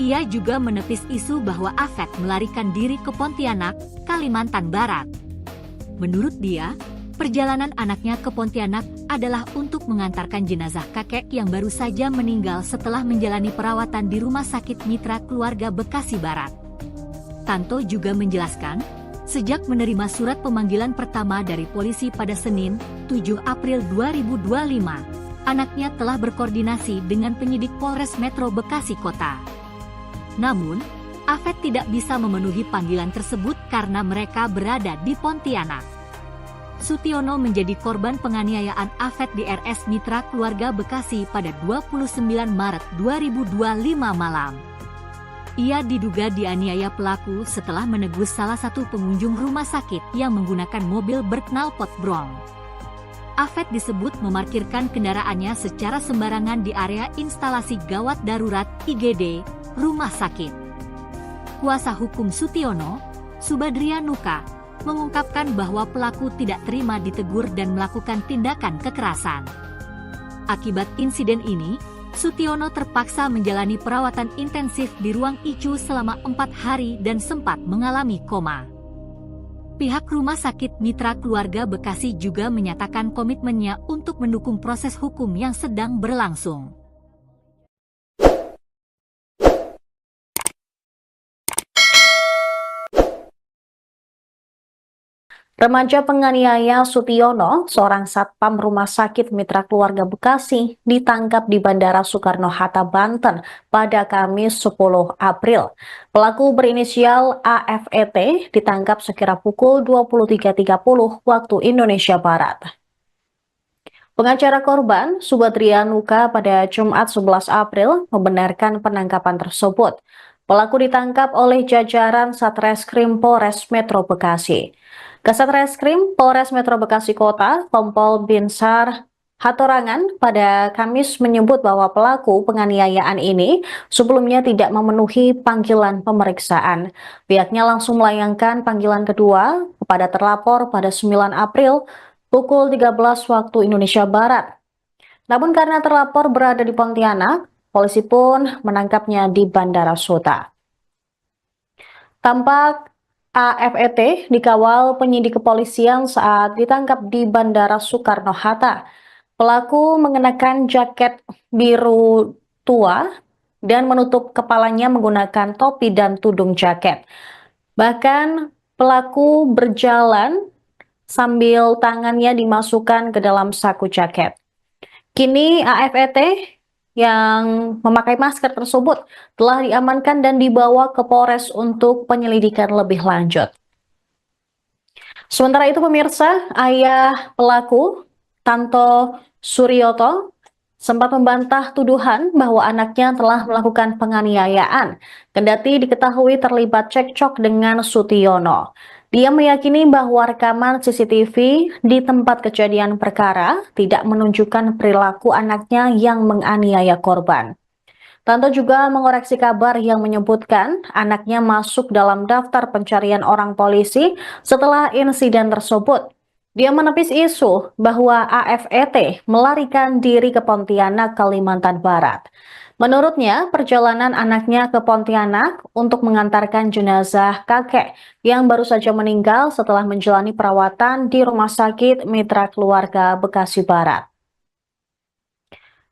Ia juga menepis isu bahwa Afet melarikan diri ke Pontianak, Kalimantan Barat. Menurut dia, perjalanan anaknya ke Pontianak adalah untuk mengantarkan jenazah kakek yang baru saja meninggal setelah menjalani perawatan di Rumah Sakit Mitra Keluarga Bekasi Barat. Tanto juga menjelaskan, sejak menerima surat pemanggilan pertama dari polisi pada Senin, 7 April 2025, anaknya telah berkoordinasi dengan penyidik Polres Metro Bekasi Kota. Namun, Afet tidak bisa memenuhi panggilan tersebut karena mereka berada di Pontianak. Sutiono menjadi korban penganiayaan Afet di RS Mitra Keluarga Bekasi pada 29 Maret 2025 malam. Ia diduga dianiaya pelaku setelah menegur salah satu pengunjung rumah sakit yang menggunakan mobil berknalpot brong. Afet disebut memarkirkan kendaraannya secara sembarangan di area instalasi gawat darurat (IGD) rumah sakit. Kuasa hukum Sutiono, Subadrian Nuka, mengungkapkan bahwa pelaku tidak terima ditegur dan melakukan tindakan kekerasan. Akibat insiden ini, Sutiono terpaksa menjalani perawatan intensif di ruang ICU selama 4 hari dan sempat mengalami koma. Pihak Rumah Sakit Mitra Keluarga Bekasi juga menyatakan komitmennya untuk mendukung proses hukum yang sedang berlangsung. Remaja penganiaya Sutiono, seorang satpam Rumah Sakit Mitra Keluarga Bekasi, ditangkap di Bandara Soekarno-Hatta, Banten pada Kamis 10 April. Pelaku berinisial AFET ditangkap sekira pukul 23.30 waktu Indonesia Barat. Pengacara korban, Subadrian Nuka, pada Jumat 11 April membenarkan penangkapan tersebut. Pelaku ditangkap oleh jajaran Satreskrim Polres Metro Bekasi. Kasat Reskrim Polres Metro Bekasi Kota, Kompol Binsar Hatorangan, pada Kamis menyebut bahwa pelaku penganiayaan ini sebelumnya tidak memenuhi panggilan pemeriksaan. Pihaknya langsung melayangkan panggilan kedua kepada terlapor pada 9 April pukul 13 waktu Indonesia Barat. Namun karena terlapor berada di Pontianak, polisi pun menangkapnya di Bandara Suta. Tampak AFET dikawal penyidik kepolisian saat ditangkap di Bandara Soekarno-Hatta. Pelaku mengenakan jaket biru tua dan menutup kepalanya menggunakan topi dan tudung jaket. Bahkan pelaku berjalan sambil tangannya dimasukkan ke dalam saku jaket. Kini AFET yang memakai masker tersebut telah diamankan dan dibawa ke Polres untuk penyelidikan lebih lanjut. Sementara itu pemirsa, ayah pelaku, Tanto Suryoto, sempat membantah tuduhan bahwa anaknya telah melakukan penganiayaan, kendati diketahui terlibat cekcok dengan Sutiono. Dia meyakini bahwa rekaman CCTV di tempat kejadian perkara tidak menunjukkan perilaku anaknya yang menganiaya korban. Tanto juga mengoreksi kabar yang menyebutkan anaknya masuk dalam daftar pencarian orang polisi setelah insiden tersebut. Dia menepis isu bahwa AFET melarikan diri ke Pontianak, Kalimantan Barat. Menurutnya, perjalanan anaknya ke Pontianak untuk mengantarkan jenazah kakek yang baru saja meninggal setelah menjalani perawatan di Rumah Sakit Mitra Keluarga Bekasi Barat.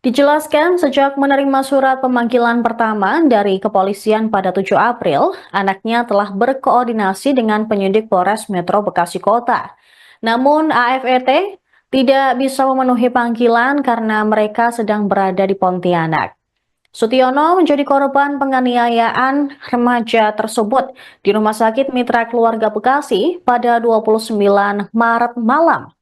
Dijelaskan sejak menerima surat pemanggilan pertama dari kepolisian pada 7 April, anaknya telah berkoordinasi dengan penyidik Polres Metro Bekasi Kota. Namun AFET tidak bisa memenuhi panggilan karena mereka sedang berada di Pontianak. Sutiono menjadi korban penganiayaan remaja tersebut di Rumah Sakit Mitra Keluarga Bekasi pada 29 Maret malam.